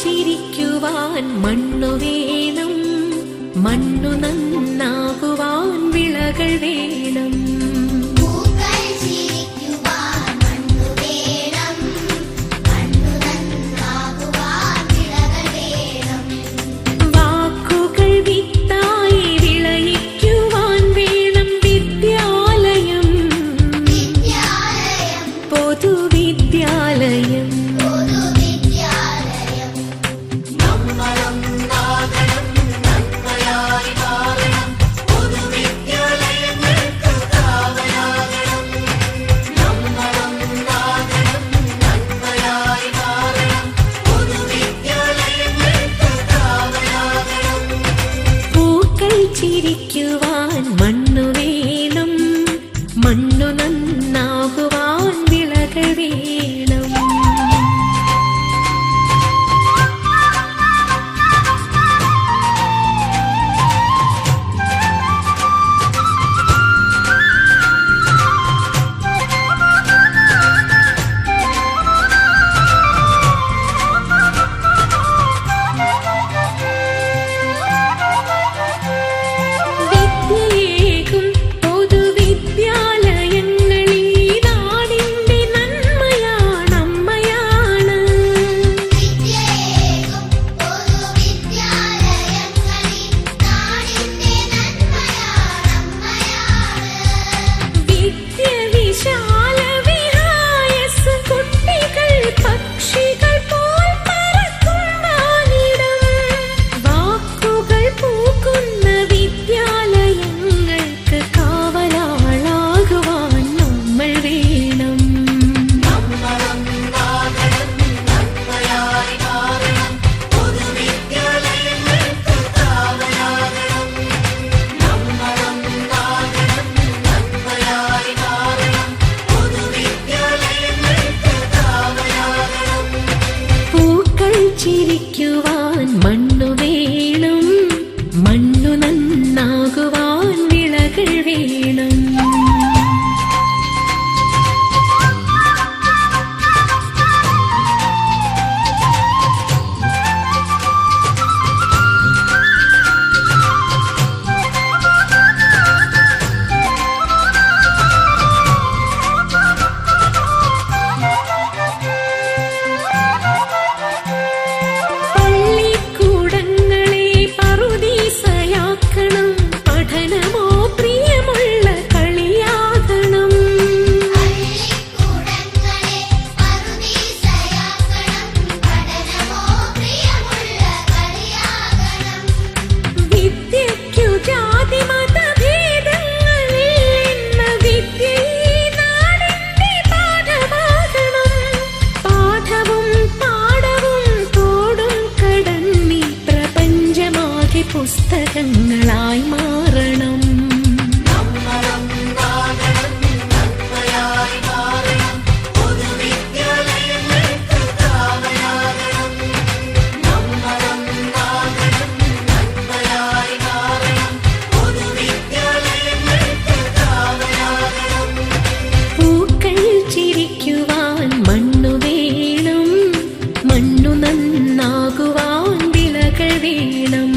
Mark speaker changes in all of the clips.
Speaker 1: ചിരിക്കുവാൻ മണ്ണു വേണം, മണ്ണു നന്നാകുവാൻ വിളകൾ വേണം. വാക്കുകൾ വിത്തായി വിളയിക്കുവാൻ വേണം വിദ്യാലയം, പൊതുവിദ്യാലയം. ചിരിക്കുവാൻ മണ്ണു വേണം, മണ്ണു നന്നാകുവാൻ വിളകൾ വേണം. ചിരിക്കുവാൻ മണ്ണു വേണം, മണ്ണു നന്നാകുവാൻ വിളകൾ വേണം. പുസ്തകങ്ങളായി മാറണം. പൂക്കൾ ചിരിക്കുവാൻ മണ്ണു വേണം, മണ്ണു നന്നാകുവാൻ വിളകൾ വേണം.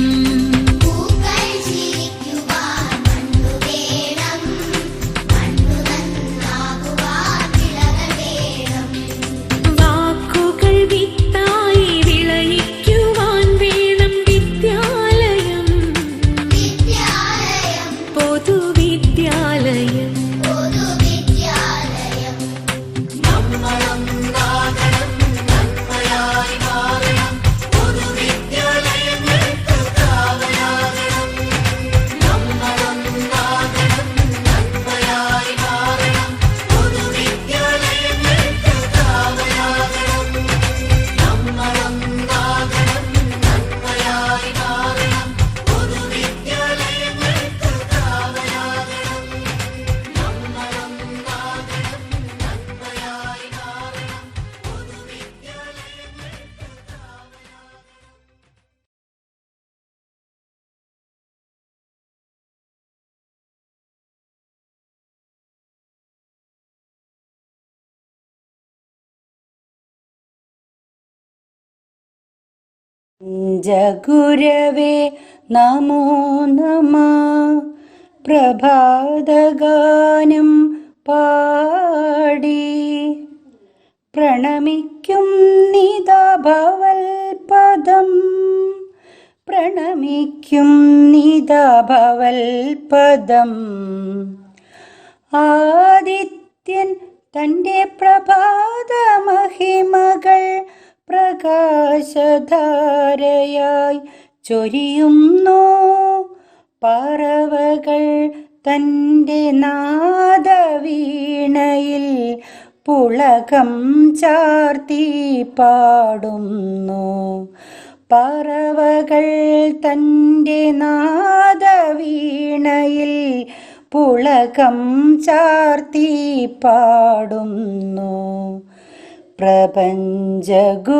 Speaker 2: ജഗുരവേ നമോ നമഃ. പ്രഭാതഗാനം പാടി പ്രണമിക്കും നിതാ ഭവൽപദം, പ്രണമിക്കും നിതാ ഭവൽപദം. ആദിത്യൻ തൻ്റെ പ്രഭാത മഹിമകൾ പ്രകാശധാരയായി ചൊരിയുന്നു. പറവകൾ തൻ്റെ നാദവീണയിൽ പുളകം ചാർത്തി പാടുന്നു. പറവകൾ തൻ്റെ നാദവീണയിൽ പുളകം ചാർത്തി പാടുന്നു. പ്രപഞ്ചഗുരവേ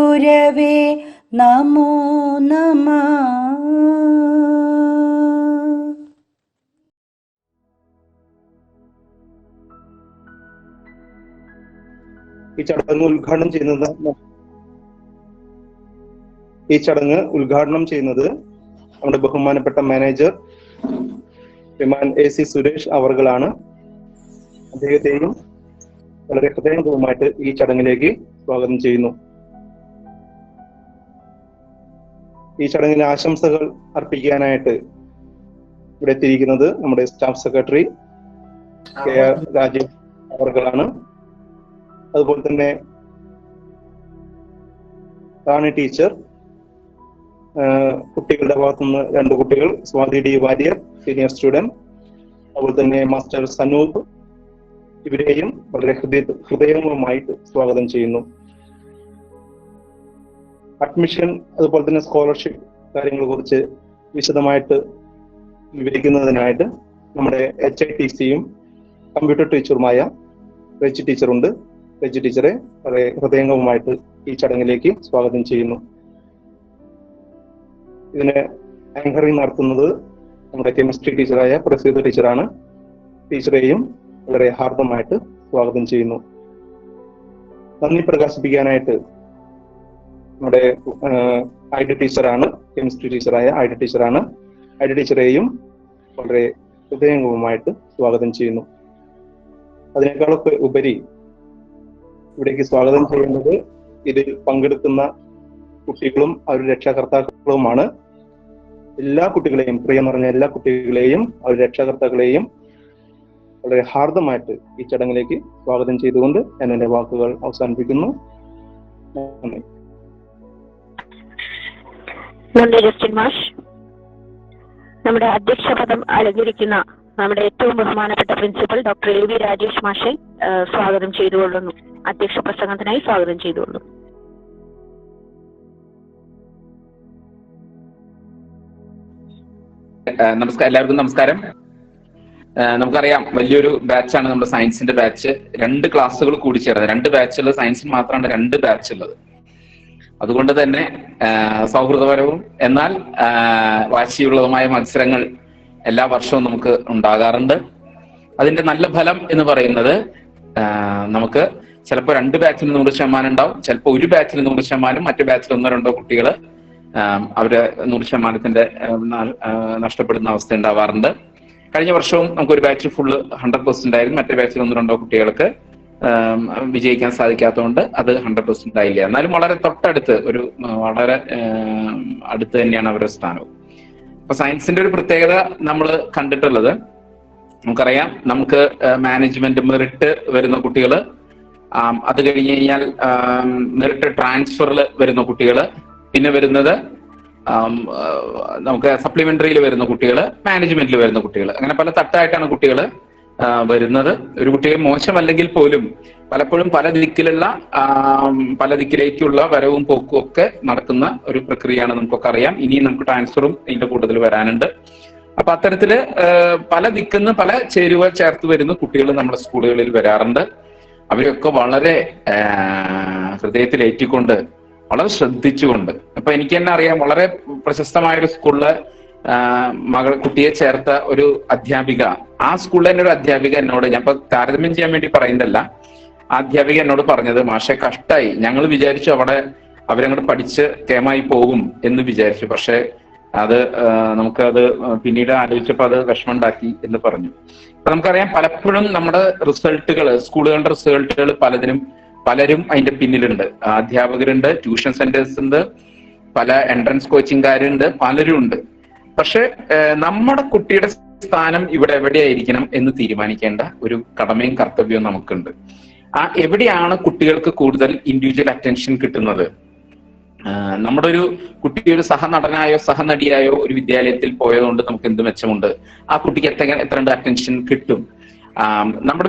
Speaker 2: നമോ നമഃ.
Speaker 3: ഈ ചടങ്ങ് ഉദ്ഘാടനം ചെയ്യുന്നത് നമ്മുടെ ബഹുമാനപ്പെട്ട മാനേജർ ശ്രീമാൻ AC സുരേഷ് അവർകളാണ്. അദ്ദേഹത്തെയും വളരെ ഹൃദയപൂർവ്വമായിട്ട് ഈ ചടങ്ങിലേക്ക് സ്വാഗതം ചെയ്യുന്നു. ഈ ചടങ്ങിന് ആശംസകൾ അർപ്പിക്കാനായിട്ട് ഇവിടെ എത്തിയിരിക്കുന്നത് നമ്മുടെ സ്റ്റാഫ് സെക്രട്ടറി KR രാജേഷ് അവർകളാണ്. അതുപോലെ തന്നെ റാണി ടീച്ചർ, കുട്ടികളുടെ ഭാഗത്തുനിന്ന് 2 കുട്ടികൾ, Swathi D Warrier senior student, അതുപോലെ തന്നെ മാസ്റ്റർ സനൂപ്, ഇവരെയും വളരെ ഹൃദയവുമായിട്ട് സ്വാഗതം ചെയ്യുന്നു. അഡ്മിഷൻ അതുപോലെ തന്നെ സ്കോളർഷിപ്പ് കാര്യങ്ങളെ കുറിച്ച് വിശദമായിട്ട് വിവരിക്കുന്നതിനായിട്ട് നമ്മുടെ HITCയും കമ്പ്യൂട്ടർ ടീച്ചറുമായ റെജി ടീച്ചറുണ്ട്. റെജി ടീച്ചറെ വളരെ ഹൃദയംഗവുമായിട്ട് ഈ ചടങ്ങിലേക്ക് സ്വാഗതം ചെയ്യുന്നു. ഇതിന് ആങ്കറിംഗ് നടത്തുന്നത് നമ്മുടെ കെമിസ്ട്രി ടീച്ചറായ പ്രസീത ടീച്ചറാണ്. ടീച്ചറെയും വളരെ ഹാർദമായിട്ട് സ്വാഗതം ചെയ്യുന്നു. നന്ദി പ്രകാശിപ്പിക്കാനായിട്ട് നമ്മുടെ ID ടീച്ചറാണ്, കെമിസ്ട്രി ടീച്ചറായ ID ടീച്ചറാണ്. ID ടീച്ചറെയും വളരെ ഹൃദയംഗവുമായിട്ട് സ്വാഗതം ചെയ്യുന്നു. അതിനേക്കാളൊക്കെ ഉപരി ഇവിടേക്ക് സ്വാഗതം ചെയ്യുന്നത് ഇതിൽ പങ്കെടുക്കുന്ന കുട്ടികളും അവരുടെ രക്ഷാകർത്താക്കളുമാണ്. എല്ലാ കുട്ടികളെയും, പ്രിയം നിറഞ്ഞ എല്ലാ കുട്ടികളെയും അവരുടെ രക്ഷാകർത്താക്കളെയും വളരെ ഹാർദമായിട്ട് ഈ ചടങ്ങിലേക്ക് സ്വാഗതം ചെയ്തുകൊണ്ട് ഞാൻ എൻ്റെ വാക്കുകൾ അവസാനിപ്പിക്കുന്നു. നന്ദി.
Speaker 4: നന്ദി ജസ്റ്റിൻ മാഷ്. നമ്മുടെ അധ്യക്ഷ പദം അലങ്കരിക്കുന്ന നമ്മുടെ ഏറ്റവും ബഹുമാനപ്പെട്ട പ്രിൻസിപ്പൽ ഡോക്ടർ AV രാജേഷ് മാഷെ സ്വാഗതം ചെയ്തുകൊള്ളുന്നു. അധ്യക്ഷ പ്രസംഗത്തിനായി സ്വാഗതം ചെയ്തുകൊള്ളുന്നു.
Speaker 5: എല്ലാവർക്കും നമസ്കാരം. നമുക്കറിയാം വലിയൊരു ബാച്ചാണ് നമ്മുടെ സയൻസിന്റെ ബാച്ച്. 2 ക്ലാസ്സുകൾ കൂടി ചേർന്ന് 2 ബാച്ചുള്ളത്, സയൻസിന് മാത്രമാണ് 2 ബാച്ചുള്ളത്. അതുകൊണ്ട് തന്നെ സൗഹൃദപരവും എന്നാൽ വാശിയുള്ളതുമായ മത്സരങ്ങൾ എല്ലാ വർഷവും നമുക്ക് ഉണ്ടാകാറുണ്ട്. അതിന്റെ നല്ല ഫലം എന്ന് പറയുന്നത് നമുക്ക് ചിലപ്പോൾ 2 ബാച്ചിൽ 100% ഉണ്ടാവും, ചിലപ്പോൾ ഒരു ബാച്ചിൽ 100%, മറ്റു ബാച്ചിൽ 1-2 കുട്ടികൾ അവര് 100% നഷ്ടപ്പെടുന്ന അവസ്ഥ ഉണ്ടാവാറുണ്ട്. കഴിഞ്ഞ വർഷവും നമുക്ക് ഒരു ബാച്ചിൽ ഫുള്ള് 100% ആയിരുന്നു, മറ്റേ ബാച്ചിൽ 1-2 കുട്ടികൾക്ക് വിജയിക്കാൻ സാധിക്കാത്തതുകൊണ്ട് അത് 100% ആയില്ല. എന്നാലും വളരെ തൊട്ടടുത്ത് വളരെ അടുത്ത് തന്നെയാണ് അവരുടെ സ്ഥാനവും. അപ്പൊ സയൻസിന്റെ ഒരു പ്രത്യേകത നമ്മൾ കണ്ടിട്ടുള്ളത്, നമുക്കറിയാം നമുക്ക് മാനേജ്മെന്റ് മെറിറ്റ് വരുന്ന കുട്ടികൾ, അത് കഴിഞ്ഞ് കഴിഞ്ഞാൽ മെറിറ്റ് ട്രാൻസ്ഫറിൽ വരുന്ന കുട്ടികൾ, പിന്നെ വരുന്നത് നമുക്ക് സപ്ലിമെന്ററിയിൽ വരുന്ന കുട്ടികൾ, മാനേജ്മെന്റിൽ വരുന്ന കുട്ടികൾ, അങ്ങനെ പല തട്ടായിട്ടാണ് കുട്ടികൾ വരുന്നത്. ഒരു കുട്ടികൾ മോശമല്ലെങ്കിൽ പോലും പലപ്പോഴും പല ദിക്കിലേക്കുള്ള വരവും പോക്കും ഒക്കെ നടക്കുന്ന ഒരു പ്രക്രിയയാണ്, നമുക്കൊക്കെ അറിയാം. ഇനിയും നമുക്ക് ട്രാൻസ്ഫറും ഇതിന്റെ കൂട്ടത്തിൽ വരാനുണ്ട്. അപ്പൊ അത്തരത്തില് പല ദിക്കിന്ന് പല ചേരുവ ചേർത്ത് വരുന്ന കുട്ടികൾ നമ്മുടെ സ്കൂളുകളിൽ വരാറുണ്ട്. അവരൊക്കെ വളരെ ഹൃദയത്തിലേറ്റിക്കൊണ്ട്, വളരെ ശ്രദ്ധിച്ചുകൊണ്ട്, അപ്പൊ എനിക്ക് തന്നെ അറിയാം, വളരെ പ്രശസ്തമായൊരു സ്കൂളില് കുട്ടിയെ ചേർത്ത ഒരു അധ്യാപിക, ആ സ്കൂളിൽ തന്നെ ഒരു അധ്യാപിക എന്നോട്, ഞാൻ ഇപ്പൊ താരതമ്യം ചെയ്യാൻ വേണ്ടി പറയുന്നതല്ല, ആ അധ്യാപിക എന്നോട് പറഞ്ഞത്, മാഷെ കഷ്ടായി, ഞങ്ങൾ വിചാരിച്ചു അവിടെ അവരങ്ങോട്ട് പഠിച്ച് കേമായി പോകും എന്ന് വിചാരിച്ചു. പക്ഷെ അത് നമുക്കത് പിന്നീട് ആലോചിച്ചപ്പോൾ അത് വിഷമമുണ്ടാക്കി എന്ന് പറഞ്ഞു. അപ്പൊ നമുക്കറിയാം, പലപ്പോഴും നമ്മുടെ റിസൾട്ടുകൾ, സ്കൂളുകളുടെ റിസൾട്ടുകൾ പലരും അതിന്റെ പിന്നിലുണ്ട്. അധ്യാപകരുണ്ട്, ട്യൂഷൻ സെന്റേഴ്സ് ഉണ്ട്, പല എൻട്രൻസ് കോച്ചിങ്ങുകാരുണ്ട്, പലരും ഉണ്ട്. പക്ഷെ നമ്മുടെ കുട്ടിയുടെ സ്ഥാനം ഇവിടെ എവിടെയായിരിക്കണം എന്ന് തീരുമാനിക്കേണ്ട ഒരു കടമയും കർത്തവ്യവും നമുക്കുണ്ട്. എവിടെയാണ് കുട്ടികൾക്ക് കൂടുതൽ ഇൻഡിവിജ്വൽ അറ്റൻഷൻ കിട്ടുന്നത്? നമ്മുടെ ഒരു കുട്ടി ഒരു സഹനടനായോ സഹനടിയായോ ഒരു വിദ്യാലയത്തിൽ പോയതുകൊണ്ട് നമുക്ക് എന്ത് മെച്ചമുണ്ട്? ആ കുട്ടിക്ക് എത്ര അറ്റൻഷൻ കിട്ടും? നമ്മുടെ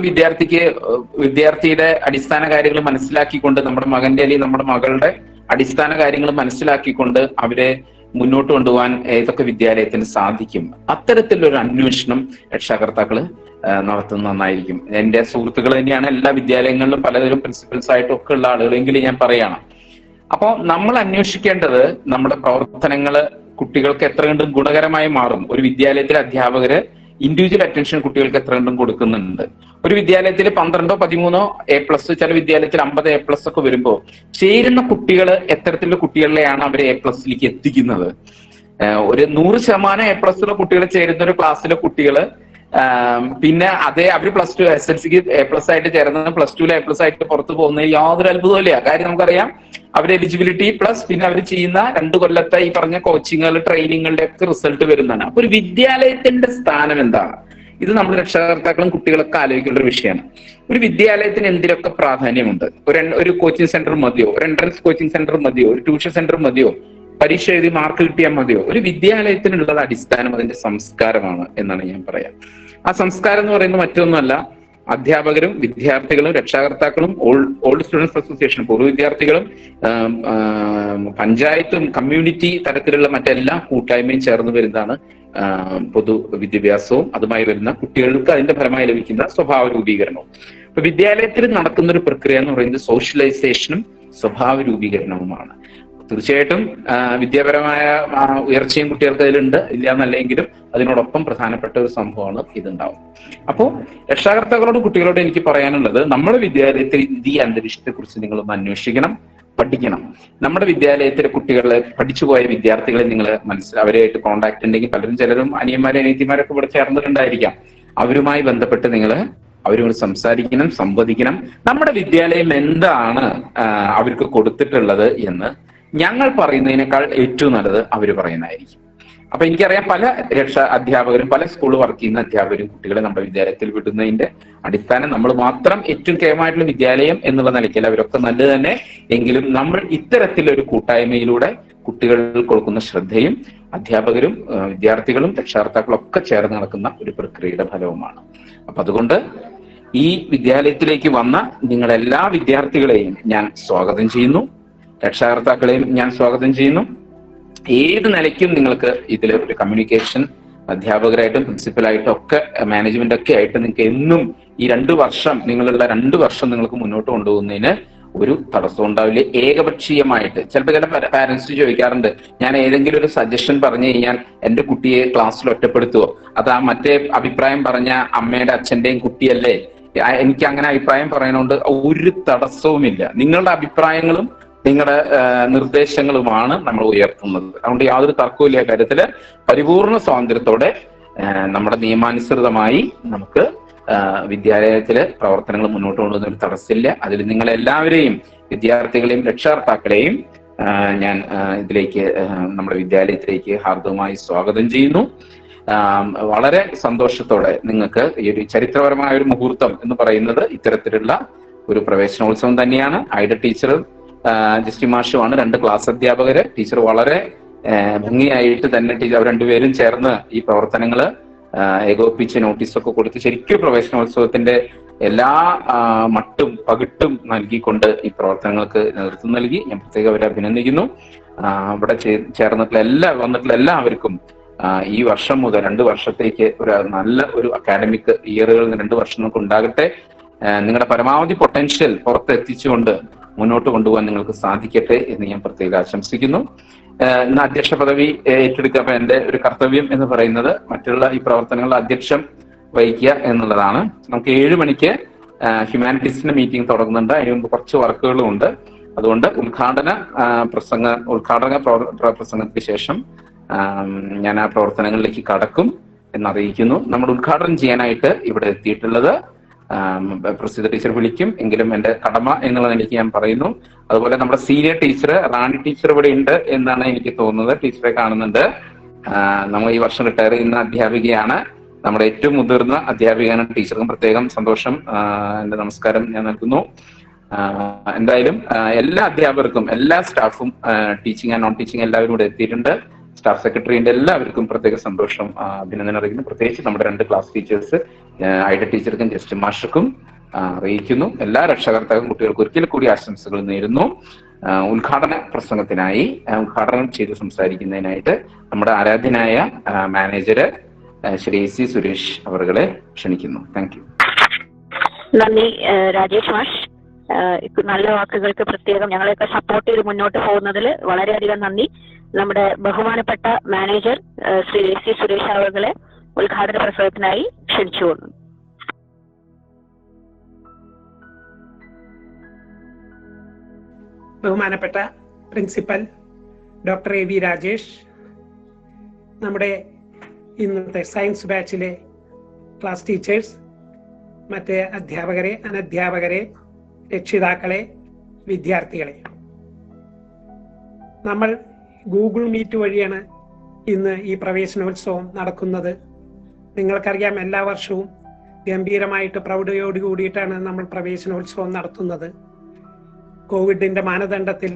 Speaker 5: വിദ്യാർത്ഥിയുടെ അടിസ്ഥാന കാര്യങ്ങൾ മനസ്സിലാക്കിക്കൊണ്ട്, നമ്മുടെ മകന്റെ അല്ലെങ്കിൽ നമ്മുടെ മകളുടെ അടിസ്ഥാന കാര്യങ്ങൾ മനസ്സിലാക്കിക്കൊണ്ട് അവരെ മുന്നോട്ട് കൊണ്ടുപോകാൻ ഏതൊക്കെ വിദ്യാലയത്തിന് സാധിക്കും? അത്തരത്തിലൊരു അന്വേഷണം രക്ഷാകർത്താക്കള് നടത്തുന്നത് നന്നായിരിക്കും. എന്റെ സുഹൃത്തുക്കൾ തന്നെയാണ് എല്ലാ വിദ്യാലയങ്ങളിലും പലതരം പ്രിൻസിപ്പൽസ് ആയിട്ടും ഒക്കെ ഉള്ള ആളുകളെങ്കിലും ഞാൻ പറയണം. അപ്പൊ നമ്മൾ അന്വേഷിക്കേണ്ടത് നമ്മുടെ പ്രവർത്തനങ്ങള് കുട്ടികൾക്ക് എത്ര കണ്ടും ഗുണകരമായി മാറും. ഒരു വിദ്യാലയത്തിലെ അധ്യാപകര് ഇൻഡിവിജ്വൽ അറ്റൻഷൻ കുട്ടികൾക്ക് എത്ര കണ്ടും കൊടുക്കുന്നുണ്ട്. ഒരു വിദ്യാലയത്തിൽ 12 13 A+, ചില വിദ്യാലയത്തിൽ 50 A+ ഒക്കെ വരുമ്പോൾ ചേരുന്ന കുട്ടികൾ എത്തരത്തിലുള്ള കുട്ടികളിലെയാണ് അവരെ A+ലേക്ക് എത്തിക്കുന്നത്. ഒരു 100% A+ കുട്ടികൾ ചേരുന്ന ഒരു ക്ലാസ്സിലെ കുട്ടികള് പിന്നെ അവര് +2 SLCക്ക് A+ ആയിട്ട് ചേർന്ന് +2 A+ ആയിട്ട് പുറത്തു പോകുന്നതിൽ യാതൊരു അത്ഭുതമില്ല. കാര്യം നമുക്കറിയാം, അവര് എലിജിബിലിറ്റി പ്ലസ് പിന്നെ അവർ ചെയ്യുന്ന 2 കൊല്ലത്തെ ഈ പറഞ്ഞ കോച്ചിങ്ങുകൾ, ട്രെയിനിങ്ങുകളുടെ ഒക്കെ റിസൾട്ട് വരുന്നതാണ്. അപ്പൊ ഒരു വിദ്യാലയത്തിന്റെ സ്ഥാനം എന്താണ്? ഇത് നമ്മൾ രക്ഷാകർത്താക്കളും കുട്ടികളൊക്കെ ആലോചിക്കേണ്ട ഒരു വിഷയമാണ്. ഒരു വിദ്യാലയത്തിന് എന്തിനൊക്കെ പ്രാധാന്യമുണ്ട്? ഒരു കോച്ചിങ് സെന്റർ മതിയോ? ഒരു എൻട്രൻസ് കോച്ചിങ് സെന്റർ മതിയോ? ഒരു ട്യൂഷൻ സെന്റർ മതിയോ? പരീക്ഷ എഴുതി മാർക്ക് കിട്ടിയാൽ മതിയോ? ഒരു വിദ്യാലയത്തിനുള്ളത് അടിസ്ഥാനം അതിന്റെ സംസ്കാരമാണ് എന്നാണ് ഞാൻ പറയാം. ആ സംസ്കാരം എന്ന് പറയുന്നത് മറ്റൊന്നുമല്ല, അധ്യാപകരും വിദ്യാർത്ഥികളും രക്ഷാകർത്താക്കളും ഓൾഡ് സ്റ്റുഡൻസ് അസോസിയേഷൻ, പൂർവ്വ വിദ്യാർത്ഥികളും പഞ്ചായത്തും കമ്മ്യൂണിറ്റി തരത്തിലുള്ള മറ്റെല്ലാ കൂട്ടായ്മയും ചേർന്ന് വരുന്നതാണ് പൊതു വിദ്യാഭ്യാസവും അതുമായി വരുന്ന കുട്ടികൾക്ക് അതിന്റെ ഫലമായി ലഭിക്കുന്ന സ്വഭാവ രൂപീകരണവും. അപ്പൊ വിദ്യാലയത്തിൽ നടക്കുന്ന ഒരു പ്രക്രിയ എന്ന് പറയുന്നത് സോഷ്യലൈസേഷനും സ്വഭാവ രൂപീകരണവുമാണ്. തീർച്ചയായിട്ടും വിദ്യാപരമായ ഉയർച്ചയും കുട്ടികൾക്ക് അതിലുണ്ട്, ഇല്ല എന്നല്ലെങ്കിലും അതിനോടൊപ്പം പ്രധാനപ്പെട്ട ഒരു സംഭവമാണ് ഇതുണ്ടാവും. അപ്പോൾ രക്ഷാകർത്താക്കളോട് കുട്ടികളോട് എനിക്ക് പറയാനുള്ളത്, നമ്മുടെ വിദ്യാലയത്തിൽ ഈ അന്തരീക്ഷത്തെ കുറിച്ച് നിങ്ങളൊന്ന് അന്വേഷിക്കണം, പഠിക്കണം. നമ്മുടെ വിദ്യാലയത്തിലെ കുട്ടികളെ പഠിച്ചുപോയ വിദ്യാർത്ഥികളെ നിങ്ങൾ അവരുമായിട്ട് കോണ്ടാക്ട് ഉണ്ടെങ്കിൽ ചിലരും അനിയന്മാരും അനിയത്തിമാരൊക്കെ ഇവിടെ ചേർന്നിട്ടുണ്ടായിരിക്കാം. അവരുമായി ബന്ധപ്പെട്ട് നിങ്ങൾ അവരോട് സംസാരിക്കണം, സംവദിക്കണം. നമ്മുടെ വിദ്യാലയം എന്താണ് അവർക്ക് കൊടുത്തിട്ടുള്ളത് എന്ന് ഞങ്ങൾ പറയുന്നതിനേക്കാൾ ഏറ്റവും നല്ലത് അവർ പറയുന്നതായിരിക്കും. അപ്പൊ എനിക്കറിയാം, പല അധ്യാപകരും പല സ്കൂളിൽ വർക്ക് ചെയ്യുന്ന അധ്യാപകരും കുട്ടികളെ നമ്മുടെ വിദ്യാലയത്തിൽ വിടുന്നതിന്റെ അടിസ്ഥാനം നമ്മൾ മാത്രം ഏറ്റവും കേമായിട്ടുള്ള വിദ്യാലയം എന്നുള്ള നിലയ്ക്കല്ല, അവരൊക്കെ നല്ലത് തന്നെ. എങ്കിലും നമ്മൾ ഇത്തരത്തിലൊരു കൂട്ടായ്മയിലൂടെ കുട്ടികൾക്ക് കൊടുക്കുന്ന ശ്രദ്ധയും അധ്യാപകരും വിദ്യാർത്ഥികളും രക്ഷാകർത്താക്കളും ഒക്കെ ചേർന്ന് നടക്കുന്ന ഒരു പ്രക്രിയയുടെ ഫലവുമാണ്. അപ്പൊ അതുകൊണ്ട് ഈ വിദ്യാലയത്തിലേക്ക് വന്ന നിങ്ങളെല്ലാ വിദ്യാർത്ഥികളെയും ഞാൻ സ്വാഗതം ചെയ്യുന്നു, രക്ഷാകർത്താക്കളെയും ഞാൻ സ്വാഗതം ചെയ്യുന്നു. ഏത് നിലയ്ക്കും നിങ്ങൾക്ക് ഇതിൽ ഒരു കമ്മ്യൂണിക്കേഷൻ അധ്യാപകരായിട്ടും പ്രിൻസിപ്പലായിട്ടും ഒക്കെ മാനേജ്മെന്റ് ഒക്കെ ആയിട്ട് നിങ്ങൾക്ക് എന്നും ഈ 2 വർഷം നിങ്ങളുള്ള 2 വർഷം നിങ്ങൾക്ക് മുന്നോട്ട് കൊണ്ടുപോകുന്നതിന് ഒരു തടസ്സം ഉണ്ടാവില്ല. ഏകപക്ഷീയമായിട്ട് ചില പാരന്റ്സ് ചോദിക്കാറുണ്ട്, ഞാൻ ഏതെങ്കിലും ഒരു സജഷൻ പറഞ്ഞു കഴിഞ്ഞാൽ എന്റെ കുട്ടിയെ ക്ലാസ്സിൽ ഒറ്റപ്പെടുത്തുവോ? അത് ആ മറ്റേ അഭിപ്രായം പറഞ്ഞ അമ്മയുടെ അച്ഛന്റെയും കുട്ടിയല്ലേ? എനിക്ക് അങ്ങനെ അഭിപ്രായം പറയുന്നതുകൊണ്ട് ഒരു തടസ്സവുമില്ല. നിങ്ങളുടെ അഭിപ്രായങ്ങളും നിങ്ങളുടെ നിർദ്ദേശങ്ങളുമാണ് നമ്മൾ ഉയർത്തുന്നത്. അതുകൊണ്ട് യാതൊരു തർക്കവുമില്ല കാര്യത്തില്. പരിപൂർണ സ്വാതന്ത്ര്യത്തോടെ നമ്മുടെ നിയമാനുസൃതമായി നമുക്ക് വിദ്യാലയത്തിലെ പ്രവർത്തനങ്ങൾ മുന്നോട്ട് കൊണ്ടുവന്ന ഒരു തടസ്സമില്ല. അതിൽ നിങ്ങളെല്ലാവരെയും, വിദ്യാർത്ഥികളെയും രക്ഷാകർത്താക്കളെയും ഞാൻ ഇതിലേക്ക്, നമ്മുടെ വിദ്യാലയത്തിലേക്ക് ഹാർദവമായി സ്വാഗതം ചെയ്യുന്നു. വളരെ സന്തോഷത്തോടെ നിങ്ങൾക്ക് ഈ ഒരു ചരിത്രപരമായ ഒരു മുഹൂർത്തം എന്ന് പറയുന്നത് ഇത്തരത്തിലുള്ള ഒരു പ്രവേശനോത്സവം തന്നെയാണ്. ഐഡ ടീച്ചറും ജസ്റ്റി മാഷുമാണ് 2 ക്ലാസ് അധ്യാപകര്. ടീച്ചർ വളരെ ഭംഗിയായിട്ട് തന്നെ അവർ 2 പേരും ചേർന്ന് ഈ പ്രവർത്തനങ്ങള് ഏകോപിപ്പിച്ച് നോട്ടീസൊക്കെ കൊടുത്ത് ശരിക്കും പ്രവേശനോത്സവത്തിന്റെ എല്ലാ മട്ടും പകിട്ടും നൽകിക്കൊണ്ട് ഈ പ്രവർത്തനങ്ങൾക്ക് നേതൃത്വം നൽകി. ഞാൻ പ്രത്യേകം അവരെ അഭിനന്ദിക്കുന്നു. ഇവിടെ വന്നിട്ടുള്ള എല്ലാവർക്കും ഈ വർഷം മുതൽ 2 വർഷത്തേക്ക് നല്ല ഒരു അക്കാഡമിക് ഇയറുകൾ 2 വർഷങ്ങൾക്ക് ഉണ്ടാകട്ടെ. നിങ്ങളുടെ പരമാവധി പൊട്ടൻഷ്യൽ പുറത്തെത്തിച്ചുകൊണ്ട് മുന്നോട്ട് കൊണ്ടുപോകാൻ നിങ്ങൾക്ക് സാധിക്കട്ടെ എന്ന് ഞാൻ പ്രത്യേകം ആശംസിക്കുന്നു. ഇന്ന് അധ്യക്ഷ പദവി ഏറ്റെടുക്കുക എന്റെ ഒരു കർത്തവ്യം എന്ന് പറയുന്നത് മറ്റുള്ള ഈ പ്രവർത്തനങ്ങളുടെ അധ്യക്ഷം വഹിക്കുക എന്നുള്ളതാണ്. നമുക്ക് 7 മണിക്ക് ഹ്യൂമാനിറ്റീസിന്റെ മീറ്റിംഗ് തുടങ്ങുന്നുണ്ട്. അതിന് മുമ്പ് കുറച്ച് വർക്കുകളും ഉണ്ട്. അതുകൊണ്ട് ഉദ്ഘാടന പ്രസംഗത്തിന് ശേഷം ഞാൻ ആ പ്രവർത്തനങ്ങളിലേക്ക് കടക്കും എന്നറിയിക്കുന്നു. നമ്മൾ ഉദ്ഘാടനം ചെയ്യാനായിട്ട് ഇവിടെ എത്തിയിട്ടുള്ളത് പ്രസിദ്ധ ടീച്ചർ വിളിക്കും, എങ്കിലും എന്റെ കടമ എന്നുള്ള നിലയ്ക്ക് ഞാൻ പറയുന്നു. അതുപോലെ നമ്മുടെ സീനിയർ ടീച്ചർ റാണി ടീച്ചർ ഇവിടെ ഉണ്ട് എന്നാണ് എനിക്ക് തോന്നുന്നത്. ടീച്ചറെ കാണുന്നുണ്ട്. നമ്മൾ ഈ വർഷം റിട്ടയർ ചെയ്യുന്ന അധ്യാപികയാണ്, നമ്മുടെ ഏറ്റവും മുതിർന്ന അധ്യാപികയാണ്. ടീച്ചർക്കും പ്രത്യേകം സന്തോഷം, എന്റെ നമസ്കാരം ഞാൻ നൽകുന്നു. എന്തായാലും എല്ലാ അധ്യാപകർക്കും, എല്ലാ സ്റ്റാഫും, ടീച്ചിങ് ആൻഡ് നോൺ ടീച്ചിങ് എല്ലാവരും ഇവിടെ എത്തിയിട്ടുണ്ട്. സ്റ്റാഫ് സെക്രട്ടറിന്റെ എല്ലാവർക്കും പ്രത്യേക സന്തോഷം, അഭിനന്ദനം അറിയിക്കുന്നു. പ്രത്യേകിച്ച് നമ്മുടെ 2 ക്ലാസ് ടീച്ചേഴ്സ്, ഐഡ ടീച്ചർക്കും ജസ്റ്റ് മാഷർക്കും അറിയിക്കുന്നു. എല്ലാ രക്ഷകർത്താക്കളും കുട്ടികൾക്ക് ഒരിക്കൽ കൂടി ആശംസകൾ നേരുന്നു. ഉദ്ഘാടന പ്രസംഗത്തിനായി, ഉദ്ഘാടനം ചെയ്ത് സംസാരിക്കുന്നതിനായിട്ട് നമ്മുടെ ആരാധ്യനായ മാനേജര് ശ്രീ സി സുരേഷ് അവരെ ക്ഷണിക്കുന്നു. Thank you.
Speaker 4: നന്ദി രാജേഷ് മാഷ്. നല്ല വാക്കുകൾക്ക് പ്രത്യേകം ഞങ്ങളെയൊക്കെ സപ്പോർട്ട് ചെയ്ത് മുന്നോട്ട് പോകുന്നതിൽ വളരെയധികം നന്ദി. നമ്മുടെ ബഹുമാനപ്പെട്ട മാനേജർ ശ്രീ സി സുരേഷ് അവരെ ഉദ്ഘാടന പ്രസംഗത്തിനായി ക്ഷണിച്ചു കൊള്ളുന്നു.
Speaker 6: ബഹുമാനപ്പെട്ട principal doctor A V Rajesh, നമ്മുടെ ഇന്നത്തെ സയൻസ് ബാച്ചിലെ ക്ലാസ് ടീച്ചേഴ്സ്, മറ്റ് അധ്യാപകരെ, അനധ്യാപകരെ, രക്ഷിതാക്കളെ, വിദ്യാർത്ഥികളെ, നമ്മൾ ഗൂഗിൾ മീറ്റ് വഴിയാണ് ഇന്ന് ഈ പ്രവേശനോത്സവം നടക്കുന്നത്. നിങ്ങൾക്കറിയാം, എല്ലാ വർഷവും ഗംഭീരമായിട്ട് പ്രൗഢിയോട് കൂടിയിട്ടാണ് നമ്മൾ പ്രവേശനോത്സവം നടത്തുന്നത്. കോവിഡിന്റെ മാനദണ്ഡത്തിൽ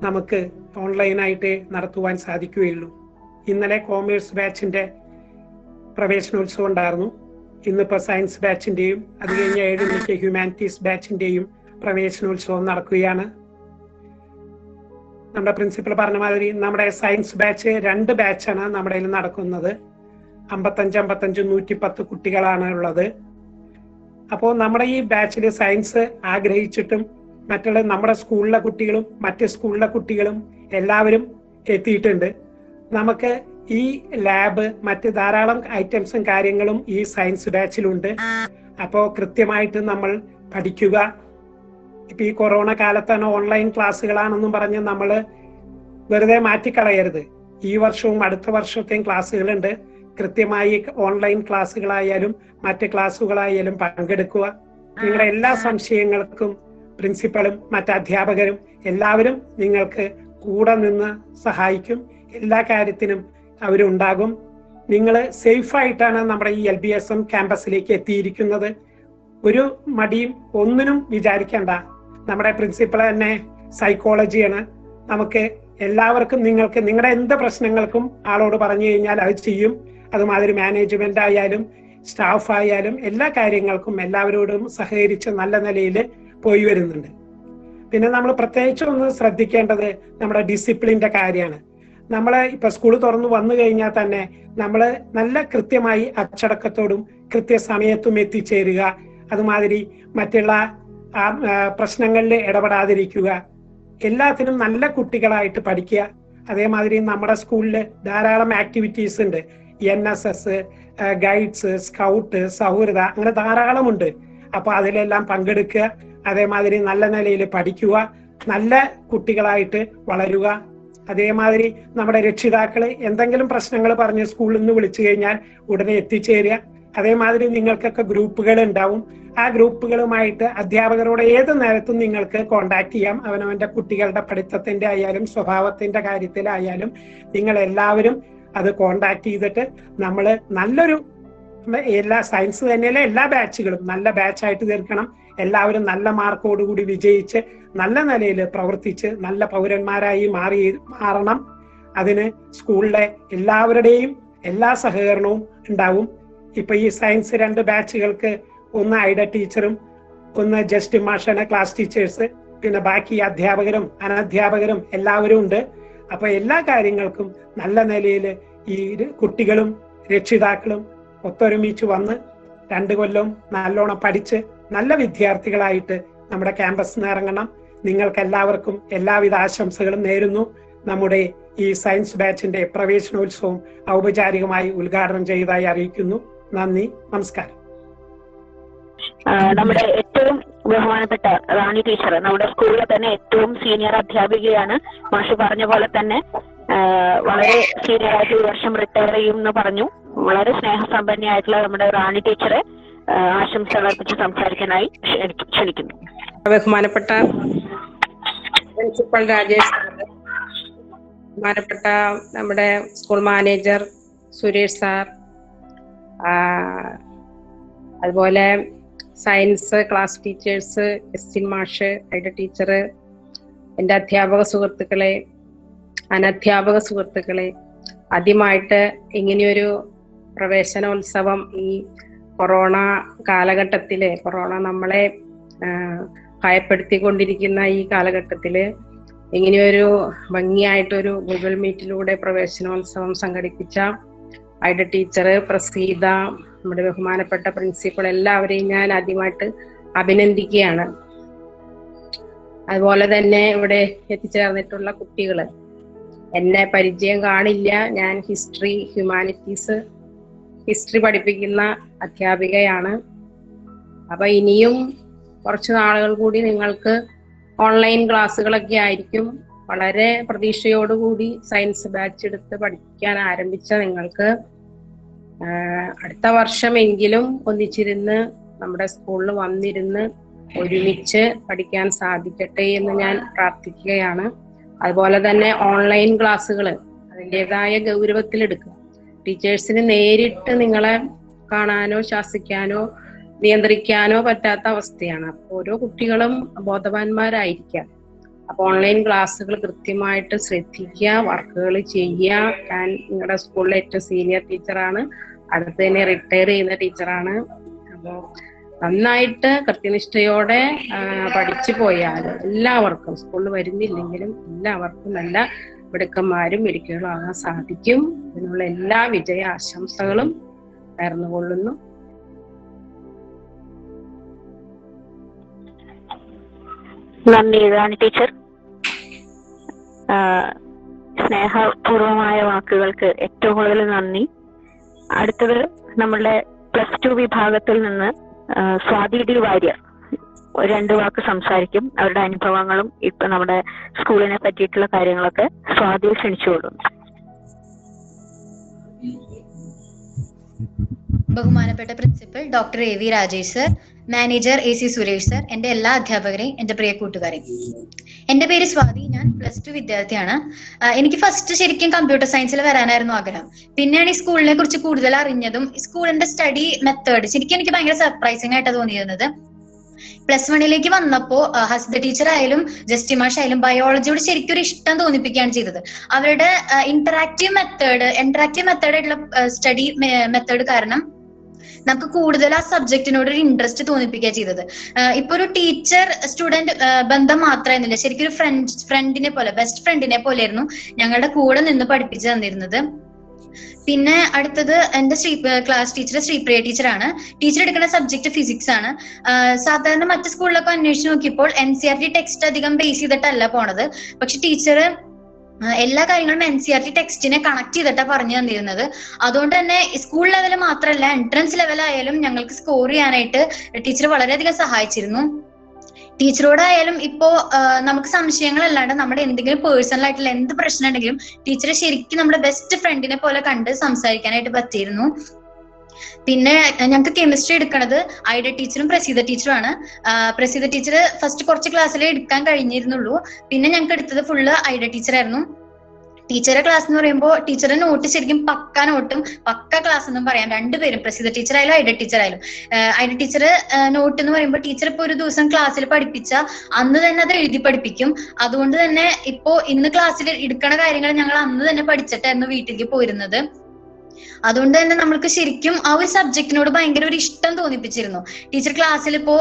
Speaker 6: നമുക്ക് ഓൺലൈനായിട്ട് നടത്തുവാൻ സാധിക്കുകയുള്ളൂ. ഇന്നലെ കോമേഴ്സ് ബാച്ചിന്റെ പ്രവേശനോത്സവം ഉണ്ടായിരുന്നു. ഇന്നിപ്പോ സയൻസ് ബാച്ചിന്റെയും അത് കഴിഞ്ഞ 7 മണിക്ക് ഹ്യൂമാനിറ്റീസ് ബാച്ചിന്റെയും പ്രവേശനോത്സവം നടക്കുകയാണ്. നമ്മുടെ പ്രിൻസിപ്പൽ പറഞ്ഞ മാതിരി നമ്മുടെ സയൻസ് ബാച്ച് 2 ബാച്ചാണ് നമ്മുടെ നടക്കുന്നത്. 55, 110 കുട്ടികളാണ് ഉള്ളത്. അപ്പോൾ നമ്മുടെ ഈ ബാച്ചിൽ സയൻസ് ആഗ്രഹിച്ചിട്ടും മറ്റുള്ള നമ്മുടെ സ്കൂളിലെ കുട്ടികളും മറ്റ് സ്കൂളിലെ കുട്ടികളും എല്ലാവരും എത്തിയിട്ടുണ്ട്. നമുക്ക് ഈ ലാബ്, മറ്റ് ധാരാളം ഐറ്റംസും കാര്യങ്ങളും ഈ സയൻസ് ബാച്ചിലുണ്ട്. അപ്പോൾ കൃത്യമായിട്ട് നമ്മൾ പഠിക്കുക. ഇപ്പൊ ഈ കൊറോണ കാലത്താണ് ഓൺലൈൻ ക്ലാസ്സുകളാണെന്നും പറഞ്ഞ് നമ്മൾ വെറുതെ മാറ്റിക്കളയരുത്. ഈ വർഷവും അടുത്ത വർഷത്തെയും ക്ലാസ്സുകളുണ്ട്. കൃത്യമായി ഓൺലൈൻ ക്ലാസ്സുകളായാലും മറ്റ് ക്ലാസ്സുകളായാലും പങ്കെടുക്കുക. നിങ്ങളുടെ എല്ലാ സംശയങ്ങൾക്കും പ്രിൻസിപ്പളും മറ്റ് അധ്യാപകരും എല്ലാവരും നിങ്ങൾക്ക് കൂടെ നിന്ന് സഹായിക്കും. എല്ലാ കാര്യത്തിനും അവരുണ്ടാകും. നിങ്ങൾ സേഫായിട്ടാണ് നമ്മുടെ ഈ LBSM ക്യാമ്പസിലേക്ക് എത്തിയിരിക്കുന്നത്. ഒരു മടിയും ഒന്നിനും വിചാരിക്കേണ്ട. നമ്മുടെ പ്രിൻസിപ്പൾ തന്നെ സൈക്കോളജിയാണ്. നമുക്ക് എല്ലാവർക്കും നിങ്ങൾക്ക് നിങ്ങളുടെ എന്ത് പ്രശ്നങ്ങൾക്കും ആളോട് പറഞ്ഞു കഴിഞ്ഞാൽ അത് ചെയ്യും. അതുമാതിരി മാനേജ്മെന്റ് ആയാലും സ്റ്റാഫ് ആയാലും എല്ലാ കാര്യങ്ങൾക്കും എല്ലാവരോടും സഹകരിച്ച് നല്ല നിലയിൽ പോയി വരുന്നുണ്ട്. പിന്നെ നമ്മൾ പ്രത്യേകിച്ച് ഒന്ന് ശ്രദ്ധിക്കേണ്ടത് നമ്മുടെ ഡിസിപ്ലിന്റെ കാര്യമാണ്. നമ്മൾ ഇപ്പൊ സ്കൂൾ തുറന്നു വന്നു കഴിഞ്ഞാൽ തന്നെ നമ്മൾ നല്ല കൃത്യമായി അച്ചടക്കത്തോടും കൃത്യസമയത്തും എത്തിച്ചേരുക. അതുമാതിരി മറ്റുള്ള പ്രശ്നങ്ങളിൽ ഇടപെടാതിരിക്കുക. എല്ലാത്തിനും നല്ല കുട്ടികളായിട്ട് പഠിക്കുക. അതേമാതിരി നമ്മുടെ സ്കൂളിൽ ധാരാളം ആക്ടിവിറ്റീസ് ഉണ്ട്. NSS, ഗൈഡ്സ്, സ്കൗട്ട്, സൗഹൃദ, അങ്ങനെ ധാരാളമുണ്ട്. അപ്പൊ അതിലെല്ലാം പങ്കെടുക്കുക. അതേമാതിരി നല്ല നിലയിൽ പഠിക്കുക, നല്ല കുട്ടികളായിട്ട് വളരുക. അതേമാതിരി നമ്മുടെ രക്ഷിതാക്കള് എന്തെങ്കിലും പ്രശ്നങ്ങൾ പറഞ്ഞ് സ്കൂളിൽ നിന്ന് വിളിച്ചു കഴിഞ്ഞാൽ ഉടനെ എത്തിച്ചേരുക. അതേമാതിരി നിങ്ങൾക്കൊക്കെ ഗ്രൂപ്പുകൾ ഉണ്ടാവും. ആ ഗ്രൂപ്പുകളുമായിട്ട് അധ്യാപകരോട് ഏത് നേരത്തും നിങ്ങൾക്ക് കോണ്ടാക്ട് ചെയ്യാം. അവനവന്റെ കുട്ടികളുടെ പഠിത്തത്തിന്റെ ആയാലും സ്വഭാവത്തിന്റെ കാര്യത്തിലായാലും നിങ്ങൾ എല്ലാവരും അത് കോണ്ടാക്ട് ചെയ്തിട്ട് നമ്മൾ നല്ലൊരു എല്ലാ സയൻസ് തന്നെയല്ല എല്ലാ ബാച്ചുകളും നല്ല ബാച്ചായിട്ട് തീർക്കണം. എല്ലാവരും നല്ല മാർക്കോടുകൂടി വിജയിച്ച് നല്ല നിലയിൽ പ്രവർത്തിച്ച് നല്ല പൗരന്മാരായി മാറണം. അതിന് സ്കൂളിലെ എല്ലാവരുടെയും എല്ലാ സഹകരണവും ഉണ്ടാവും. ഇപ്പൊ ഈ സയൻസ് 2 ബാച്ചുകൾക്ക് ഒന്ന് ഐഡ ടീച്ചറും ഒന്ന് ജസ്റ്റ് മാഷാണ് ക്ലാസ് ടീച്ചേഴ്സ്, പിന്നെ ബാക്കി അധ്യാപകരും അനധ്യാപകരും എല്ലാവരും ഉണ്ട്. അപ്പൊ എല്ലാ കാര്യങ്ങൾക്കും നല്ല നിലയിൽ ഈ കുട്ടികളും രക്ഷിതാക്കളും ഒത്തൊരുമിച്ച് വന്ന് 2 കൊല്ലം നല്ലോണം പഠിച്ച് നല്ല വിദ്യാർത്ഥികളായിട്ട് നമ്മുടെ ക്യാമ്പസിൽ നിന്ന് ഇറങ്ങണം. നിങ്ങൾക്ക് എല്ലാവർക്കും എല്ലാവിധ ആശംസകളും നേരുന്നു. നമ്മുടെ ഈ സയൻസ് ബാച്ചിന്റെ പ്രവേശനോത്സവം ഔപചാരികമായി ഉദ്ഘാടനം ചെയ്തതായി അറിയിക്കുന്നു. നന്ദി, നമസ്കാരം.
Speaker 4: നമ്മുടെ ഏറ്റവും ബഹുമാനപ്പെട്ട റാണി ടീച്ചർ നമ്മുടെ സ്കൂളിലെ തന്നെ ഏറ്റവും സീനിയർ അധ്യാപികയാണ്. മാഷ് പറഞ്ഞ പോലെ തന്നെ വളരെ സീനിയർ ആയിട്ട് ഈ വർഷം റിട്ടയർ ചെയ്യും എന്ന് പറഞ്ഞു. വളരെ സ്നേഹസമ്പന്നയായിട്ടുള്ള നമ്മുടെ റാണി ടീച്ചറെ ആശംസകൾ അർപ്പിച്ച് സംസാരിക്കാനായി ക്ഷണിക്കുന്നു.
Speaker 7: ബഹുമാനപ്പെട്ട പ്രിൻസിപ്പൽ രാജേഷ് സാർ, ബഹുമാനപ്പെട്ട നമ്മുടെ സ്കൂൾ മാനേജർ സുരേഷ് സാർ, അതുപോലെ സയൻസ് ക്ലാസ് ടീച്ചേഴ്സ്, ജസ്റ്റിൻ മാഷ്, ഐഡ ടീച്ചർ, എൻ്റെ അധ്യാപക സുഹൃത്തുക്കളെ, അനധ്യാപക സുഹൃത്തുക്കളെ, ആദ്യമായിട്ട് ഇങ്ങനെയൊരു പ്രവേശനോത്സവം ഈ കൊറോണ കാലഘട്ടത്തില്, കൊറോണ നമ്മളെ ഭയപ്പെടുത്തിക്കൊണ്ടിരിക്കുന്ന ഈ കാലഘട്ടത്തില് ഇങ്ങനെയൊരു ഭംഗിയായിട്ടൊരു ഗൂഗിൾ മീറ്റിലൂടെ പ്രവേശനോത്സവം സംഘടിപ്പിച്ച ഐഡ ടീച്ചർ, പ്രസീത, നമ്മുടെ ബഹുമാനപ്പെട്ട പ്രിൻസിപ്പൾ, എല്ലാവരെയും ഞാൻ ആദ്യമായിട്ട് അഭിനന്ദിക്കുകയാണ്. അതുപോലെ തന്നെ ഇവിടെ എത്തിച്ചേർന്നിട്ടുള്ള കുട്ടികൾ, എന്നെ പരിചയം കാണില്ല, ഞാൻ ഹിസ്റ്ററി പഠിപ്പിക്കുന്ന അധ്യാപികയാണ്. അപ്പൊ ഇനിയും കുറച്ച് നാളുകൾ കൂടി നിങ്ങൾക്ക് ഓൺലൈൻ ക്ലാസ്സുകളൊക്കെ ആയിരിക്കും. വളരെ പ്രതീക്ഷയോടുകൂടി സയൻസ് ബാച്ച് എടുത്ത് പഠിക്കാൻ ആരംഭിച്ച നിങ്ങൾക്ക് അടുത്ത വർഷമെങ്കിലും ഒന്നിച്ചിരുന്ന് നമ്മുടെ സ്കൂളിൽ വന്നിരുന്ന് ഒരുമിച്ച് പഠിക്കാൻ സാധിക്കട്ടെ എന്ന് ഞാൻ പ്രാർത്ഥിക്കുകയാണ്. അതുപോലെ തന്നെ ഓൺലൈൻ ക്ലാസ്സുകൾ അതിൻ്റെതായ ഗൗരവത്തിലെടുക്കുക. ടീച്ചേഴ്സിന് നേരിട്ട് നിങ്ങളെ കാണാനോ ശാസിക്കാനോ നിയന്ത്രിക്കാനോ പറ്റാത്ത അവസ്ഥയാണ്. അപ്പോൾ ഓരോ കുട്ടികളും ബോധവാന്മാരായിരിക്കാം. അപ്പൊ ഓൺലൈൻ ക്ലാസ്സുകൾ കൃത്യമായിട്ട് ശ്രദ്ധിക്കുക, വർക്കുകൾ ചെയ്യുക. ഞാൻ നിങ്ങളുടെ സ്കൂളിലെ ഏറ്റവും സീനിയർ ടീച്ചറാണ്, അടുത്ത് തന്നെ റിട്ടയർ ചെയ്യുന്ന ടീച്ചറാണ്. അപ്പോൾ നന്നായിട്ട് കൃത്യനിഷ്ഠയോടെ പഠിച്ചു പോയാൽ എല്ലാവർക്കും, സ്കൂളിൽ വരുന്നില്ലെങ്കിലും എല്ലാവർക്കും നല്ല മിടുക്കന്മാരും മിടുക്കുകളും ആകാൻ സാധിക്കും. ഇതിനുള്ള എല്ലാ വിജയ ആശംസകളും നേർന്നുകൊള്ളുന്നു.
Speaker 4: നന്ദി റാണി ടീച്ചർ. സ്നേഹപൂർവമായ വാക്കുകൾക്ക് ഏറ്റവും കൂടുതൽ നന്ദി. അടുത്തത് നമ്മളുടെ +2 വിഭാഗത്തിൽ നിന്ന് സ്വാതി ഡി വാര്യർ 2 വാക്ക് സംസാരിക്കും. അവരുടെ അനുഭവങ്ങളും ഇപ്പൊ നമ്മുടെ സ്കൂളിനെ പറ്റിയിട്ടുള്ള കാര്യങ്ങളൊക്കെ സ്വാതി ക്ഷണിച്ചുകൊള്ളുന്നു.
Speaker 8: ബഹുമാനപ്പെട്ട principal doctor A V Rajesh sir, manager AC Suresh sir, എന്റെ എല്ലാ അധ്യാപകരെയും എന്റെ പ്രിയ കൂട്ടുകാരെയും. എന്റെ പേര് സ്വാതി, ഞാൻ +2 വിദ്യാർത്ഥിയാണ്. എനിക്ക് ഫസ്റ്റ് ശരിക്കും കമ്പ്യൂട്ടർ സയൻസിൽ വരാനായിരുന്നു ആഗ്രഹം. പിന്നെയാണ് ഈ സ്കൂളിനെ കുറിച്ച് കൂടുതൽ അറിഞ്ഞതും സ്കൂളിന്റെ സ്റ്റഡി മെത്തേഡ് ശരിക്കും എനിക്ക് ഭയങ്കര സർപ്രൈസിംഗ് ആയിട്ടാണ് തോന്നിയിരുന്നത്. +1 വന്നപ്പോ ഹസ്ദ ടീച്ചർ ആയാലും ജസ്റ്റിൻ മാഷ് ആയാലും ബയോളജിയോട് ശരിക്കും ഒരു ഇഷ്ടം തോന്നിപ്പിക്കുകയാണ് ചെയ്തത്. അവരുടെ ഇന്ററാക്റ്റീവ് മെത്തേഡായിട്ടുള്ള സ്റ്റഡി മെത്തേഡ് കാരണം നമുക്ക് കൂടുതൽ ആ സബ്ജക്റ്റിനോട് ഒരു ഇൻട്രസ്റ്റ് തോന്നിപ്പിക്കുക ചെയ്തത്. ഇപ്പൊ ഒരു ടീച്ചർ സ്റ്റുഡന്റ് ബന്ധം മാത്രമായിരുന്നില്ല, ശരിക്കും ഒരു ഫ്രണ്ടിനെ പോലെ, ബെസ്റ്റ് ഫ്രണ്ടിനെ പോലെയായിരുന്നു ഞങ്ങളുടെ കൂടെ നിന്ന് പഠിപ്പിച്ചു തന്നിരുന്നത്. പിന്നെ അടുത്തത് എന്റെ ക്ലാസ് ടീച്ചർ ശ്രീപ്രിയ ടീച്ചറാണ്. ടീച്ചർ എടുക്കുന്ന സബ്ജക്ട് ഫിസിക്സ് ആണ്. സാധാരണ മറ്റു സ്കൂളിലൊക്കെ അന്വേഷിച്ച് നോക്കിയപ്പോൾ NCERT ടെക്സ്റ്റ് അധികം ബേസ് ചെയ്തിട്ടല്ല പോണത്. പക്ഷെ ടീച്ചർ എല്ലാ കാര്യങ്ങളും NCERT ടെക്സ്റ്റിനെ കണക്ട് ചെയ്തിട്ടാണ് പറഞ്ഞു തന്നിരുന്നത്. അതുകൊണ്ട് തന്നെ സ്കൂൾ ലെവൽ മാത്രമല്ല, എൻട്രൻസ് ലെവലായാലും ഞങ്ങൾക്ക് സ്കോർ ചെയ്യാനായിട്ട് ടീച്ചർ വളരെയധികം സഹായിച്ചിരുന്നു. ടീച്ചറോടായാലും ഇപ്പോ നമുക്ക് സംശയങ്ങളല്ലാണ്ട് നമ്മുടെ എന്തെങ്കിലും പേഴ്സണൽ ആയിട്ടുള്ള എന്ത് പ്രശ്നം ഉണ്ടെങ്കിലും ടീച്ചറെ ശരിക്കും നമ്മുടെ ബെസ്റ്റ് ഫ്രണ്ടിനെ പോലെ കണ്ട് സംസാരിക്കാനായിട്ട് പറ്റിയിരുന്നു. പിന്നെ ഞങ്ങൾക്ക് കെമിസ്ട്രി എടുക്കണത് ഐഡ ടീച്ചറും പ്രസീത ടീച്ചറുമാണ്. പ്രസീത ടീച്ചർ ഫസ്റ്റ് കുറച്ച് ക്ലാസ്സിലേ എടുക്കാൻ കഴിഞ്ഞിരുന്നുള്ളൂ. പിന്നെ ഞങ്ങൾക്ക് എടുത്തത് ഫുള്ള് ഐഡ ടീച്ചറായിരുന്നു. ടീച്ചറെ ക്ലാസ് എന്ന് പറയുമ്പോൾ ടീച്ചറുടെ നോട്ട് ശരിക്കും പക്ക നോട്ടും പക്ക ക്ലാസ് എന്നും പറയാം. രണ്ടുപേരും പ്രസീത ടീച്ചർ ആയാലും ഐഡ ടീച്ചർ ആയാലും. ഐഡ ടീച്ചർ നോട്ട് എന്ന് പറയുമ്പോൾ ടീച്ചർ ഇപ്പൊ ഒരു ദിവസം ക്ലാസ്സിൽ പഠിപ്പിച്ച അന്ന് തന്നെ അത് എഴുതി പഠിപ്പിക്കും. അതുകൊണ്ട് തന്നെ ഇപ്പോ ഇന്ന് ക്ലാസ്സിൽ എടുക്കണ കാര്യങ്ങൾ ഞങ്ങൾ അന്ന് തന്നെ പഠിച്ചിട്ടായിരുന്നു വീട്ടിലേക്ക് പോയിരുന്നത്. അതുകൊണ്ട് തന്നെ നമ്മൾക്ക് ശരിക്കും ആ ഒരു സബ്ജക്റ്റിനോട് ഭയങ്കര ഒരു ഇഷ്ടം തോന്നിപ്പിച്ചിരുന്നു. ടീച്ചർ ക്ലാസ്സിൽ ഇപ്പോ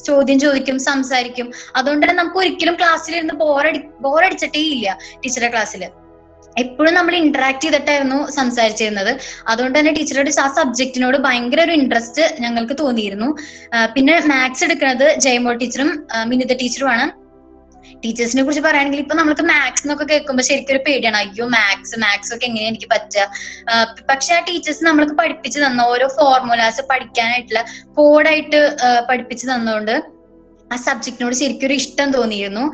Speaker 8: ചോദ്യം ചോദിക്കും, സംസാരിക്കും. അതുകൊണ്ട് തന്നെ നമുക്ക് ഒരിക്കലും ക്ലാസ്സിലിരുന്ന് ബോറടിച്ചിട്ടേ ഇല്ല. ടീച്ചറുടെ ക്ലാസ്സിൽ എപ്പോഴും നമ്മൾ ഇന്ററാക്ട് ചെയ്തിട്ടായിരുന്നു സംസാരിച്ചിരുന്നത്. അതുകൊണ്ട് തന്നെ ടീച്ചറുടെ ആ സബ്ജക്റ്റിനോട് ഭയങ്കര ഒരു ഇൻട്രസ്റ്റ് ഞങ്ങൾക്ക് തോന്നിയിരുന്നു. പിന്നെ മാത്സ് എടുക്കുന്നത് ജയമോൾ ടീച്ചറും മിനിത ടീച്ചറുമാണ്. ടീച്ചേഴ്സിനെ കുറിച്ച് പറയുകയാണെങ്കിൽ ഇപ്പൊ നമുക്ക് മാത്സ് എന്നൊക്കെ കേൾക്കുമ്പോൾ ശരിക്കും ഒരു പേടിയാണ്. അയ്യോ മാത്സ് ഒക്കെ എങ്ങനെയാ എനിക്ക് പറ്റുക. പക്ഷെ ആ ടീച്ചേഴ്സ് നമ്മൾക്ക് പഠിപ്പിച്ചു തന്ന ഓരോ ഫോർമുലാസ് പഠിക്കാനായിട്ടുള്ള കോഡായിട്ട് പഠിപ്പിച്ചു തന്നതുകൊണ്ട് ആ സബ്ജക്റ്റിനോട് ശരിക്കും ഒരു ഇഷ്ടം തോന്നിയിരുന്നു.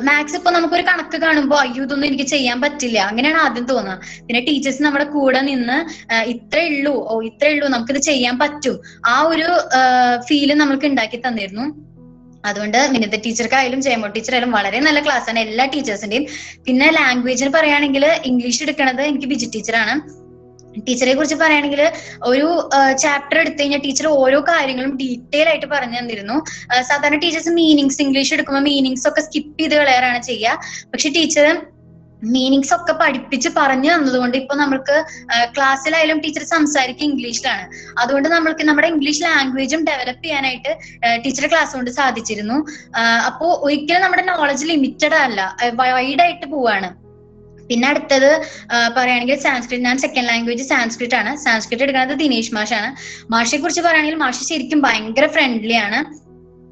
Speaker 8: മാത്സ് ഇപ്പൊ നമുക്കൊരു കണക്ക് കാണുമ്പോൾ അയ്യോ ഇതൊന്നും എനിക്ക് ചെയ്യാൻ പറ്റില്ല അങ്ങനെയാണ് ആദ്യം തോന്നുക. പിന്നെ ടീച്ചേഴ്സ് നമ്മുടെ കൂടെ നിന്ന് ഇത്രേ ഉള്ളൂ നമുക്കിത് ചെയ്യാൻ പറ്റും ആ ഒരു ഫീല് നമ്മൾക്ക് ഉണ്ടാക്കി തന്നിരുന്നു. അതുകൊണ്ട് വിനിത ടീച്ചർക്കായാലും ജയമോ ടീച്ചറായാലും വളരെ നല്ല ക്ലാസ്സാണ് എല്ലാ ടീച്ചേഴ്സിന്റെയും. പിന്നെ ലാംഗ്വേജിന് പറയുകയാണെങ്കിൽ ഇംഗ്ലീഷ് എടുക്കണത് എനിക്ക് ബിജി ടീച്ചറാണ്. ടീച്ചറെ കുറിച്ച് പറയുകയാണെങ്കിൽ ഒരു ചാപ്റ്റർ എടുത്തു കഴിഞ്ഞാൽ ടീച്ചർ ഓരോ കാര്യങ്ങളും ഡീറ്റെയിൽ ആയിട്ട് പറഞ്ഞു തന്നിരുന്നു. സാധാരണ ടീച്ചേഴ്സ് മീനിങ്സ് ഇംഗ്ലീഷ് എടുക്കുമ്പോൾ മീനിങ്സ് ഒക്കെ സ്കിപ്പ് ചെയ്ത് കളയാറാണ് ചെയ്യുക. പക്ഷെ ടീച്ചർ മീനിങ്സ് ഒക്കെ പഠിപ്പിച്ച് പറഞ്ഞു തന്നതുകൊണ്ട് ഇപ്പൊ നമ്മൾക്ക് ക്ലാസ്സിലായാലും ടീച്ചർ സംസാരിക്കുക ഇംഗ്ലീഷിലാണ്. അതുകൊണ്ട് നമ്മൾക്ക് നമ്മുടെ ഇംഗ്ലീഷ് ലാംഗ്വേജും ഡെവലപ്പ് ചെയ്യാനായിട്ട് ടീച്ചറുടെ ക്ലാസ് കൊണ്ട് സാധിച്ചിരുന്നു. അപ്പോ ഒരിക്കലും നമ്മുടെ നോളജ് ലിമിറ്റഡ് അല്ല, വൈഡ് ആയിട്ട് പോവാണ്. പിന്നെ അടുത്തത് പറയുകയാണെങ്കിൽ സാൻസ്ക്രിറ്റ്. ഞാൻ സെക്കൻഡ് ലാംഗ്വേജ് സാൻസ്ക്രിറ്റ് ആണ്. സാൻസ്ക്രിറ്റ് എടുക്കുന്നത് ദിനേശ് മാഷാണ്. മാഷിനെ കുറിച്ച് പറയുകയാണെങ്കിൽ മാഷി ശരിക്കും ഭയങ്കര ഫ്രണ്ട്ലി ആണ്.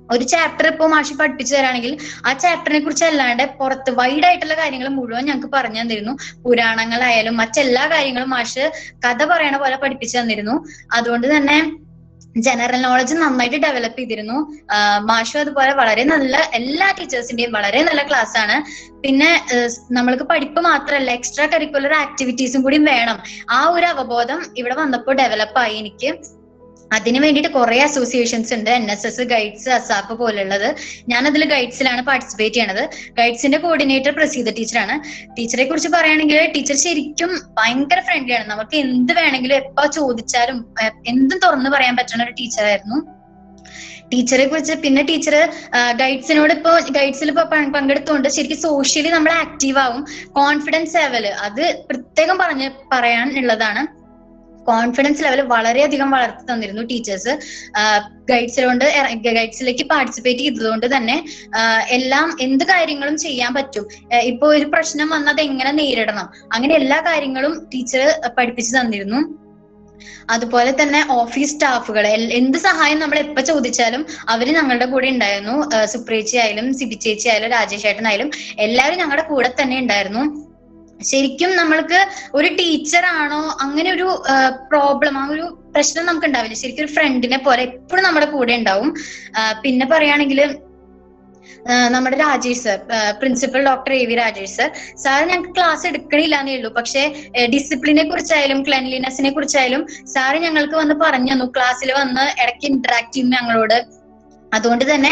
Speaker 8: ഒരു ചാപ്റ്റർ ഇപ്പൊ മാഷി പഠിപ്പിച്ചു തരാണെങ്കിൽ ആ ചാപ്റ്ററിനെ കുറിച്ച് അല്ലാണ്ട് പുറത്ത് വൈഡ് ആയിട്ടുള്ള കാര്യങ്ങൾ മുഴുവൻ ഞങ്ങൾക്ക് പറഞ്ഞു തന്നിരുന്നു. പുരാണങ്ങളായാലും മറ്റെല്ലാ കാര്യങ്ങളും മാഷ് കഥ പറയണ പോലെ പഠിപ്പിച്ചു തന്നിരുന്നു. അതുകൊണ്ട് തന്നെ ജനറൽ നോളജ് നന്നായിട്ട് ഡെവലപ്പ് ചെയ്തിരുന്നു. മാഷും അതുപോലെ വളരെ നല്ല എല്ലാ ടീച്ചേഴ്സിന്റെയും വളരെ നല്ല ക്ലാസ് ആണ്. പിന്നെ നമ്മൾക്ക് പഠിപ്പ് മാത്രമല്ല എക്സ്ട്രാ കരിക്കുലർ ആക്ടിവിറ്റീസും കൂടി വേണം. ആ ഒരു അവബോധം ഇവിടെ വന്നപ്പോൾ ഡെവലപ്പായി എനിക്ക്. അതിന് വേണ്ടിയിട്ട് കുറെ അസോസിയേഷൻസ് ഉണ്ട്, NSS, ഗൈഡ്സ്, അസാപ്പ് പോലുള്ളത്. ഞാൻ അതിൽ ഗൈഡ്സിലാണ് പാർട്ടിസിപ്പേറ്റ് ചെയ്യണത്. ഗൈഡ്സിന്റെ കോർഡിനേറ്റർ പ്രസീത ടീച്ചറാണ്. ടീച്ചറെ കുറിച്ച് പറയുകയാണെങ്കിൽ ടീച്ചർ ശരിക്കും ഭയങ്കര ഫ്രണ്ട്ലിയാണ്. നമുക്ക് എന്ത് വേണമെങ്കിലും എപ്പോ ചോദിച്ചാലും എന്തും തുറന്നു പറയാൻ പറ്റുന്ന ഒരു ടീച്ചറായിരുന്നു. ടീച്ചറെ കുറിച്ച് പിന്നെ ടീച്ചർ ഗൈഡ്സിനോട് ഗൈഡ്സിൽ ഇപ്പൊ പങ്കെടുത്തുകൊണ്ട് ശരിക്കും സോഷ്യലി നമ്മൾ ആക്റ്റീവ് ആവും. കോൺഫിഡൻസ് ലെവല് അത് പ്രത്യേകം പറയാനുള്ളതാണ്. കോൺഫിഡൻസ് ലെവൽ വളരെയധികം വളർത്തി തന്നിരുന്നു ടീച്ചേഴ്സ്. ഗൈഡ്സിലേക്ക് പാർട്ടിസിപ്പേറ്റ് ചെയ്തതുകൊണ്ട് തന്നെ എന്ത് കാര്യങ്ങളും ചെയ്യാൻ പറ്റും. ഇപ്പൊ ഒരു പ്രശ്നം വന്നത് എങ്ങനെ നേരിടണം അങ്ങനെ എല്ലാ കാര്യങ്ങളും ടീച്ചർ പഠിപ്പിച്ചു തന്നിരുന്നു. അതുപോലെ തന്നെ ഓഫീസ് സ്റ്റാഫുകൾ എന്ത് സഹായം നമ്മൾ എപ്പോ ചോദിച്ചാലും അവര് ഞങ്ങളുടെ കൂടെ ഉണ്ടായിരുന്നു. സുപ്രേച്ചി ആയാലും സിബി ചേച്ചി ആയാലും രാജേഷ് ഏട്ടനായാലും എല്ലാവരും ഞങ്ങളുടെ കൂടെ തന്നെ ഉണ്ടായിരുന്നു. ശരിക്കും നമ്മൾക്ക് ഒരു ടീച്ചർ ആണോ അങ്ങനെ ഒരു പ്രോബ്ലം ആ ഒരു പ്രശ്നം നമുക്ക് ഉണ്ടാവില്ല. ശരിക്കും ഒരു ഫ്രണ്ടിനെ പോലെ എപ്പോഴും നമ്മുടെ കൂടെ ഉണ്ടാവും. പിന്നെ പറയുകയാണെങ്കിൽ നമ്മുടെ Rajesh sir, principal doctor AV Rajesh sir ഞങ്ങൾക്ക് ക്ലാസ് എടുക്കണില്ലാന്നേ ഉള്ളൂ. പക്ഷെ ഡിസിപ്ലിനെ കുറിച്ചായാലും ക്ലെൻലിനെസിനെ കുറിച്ചായാലും സാറ് ഞങ്ങൾക്ക് വന്ന് പറഞ്ഞു തന്നു. ക്ലാസ്സിൽ വന്ന് ഇടയ്ക്ക് ഇന്ററാക്ട് ചെയ്യും ഞങ്ങളോട്. അതുകൊണ്ട് തന്നെ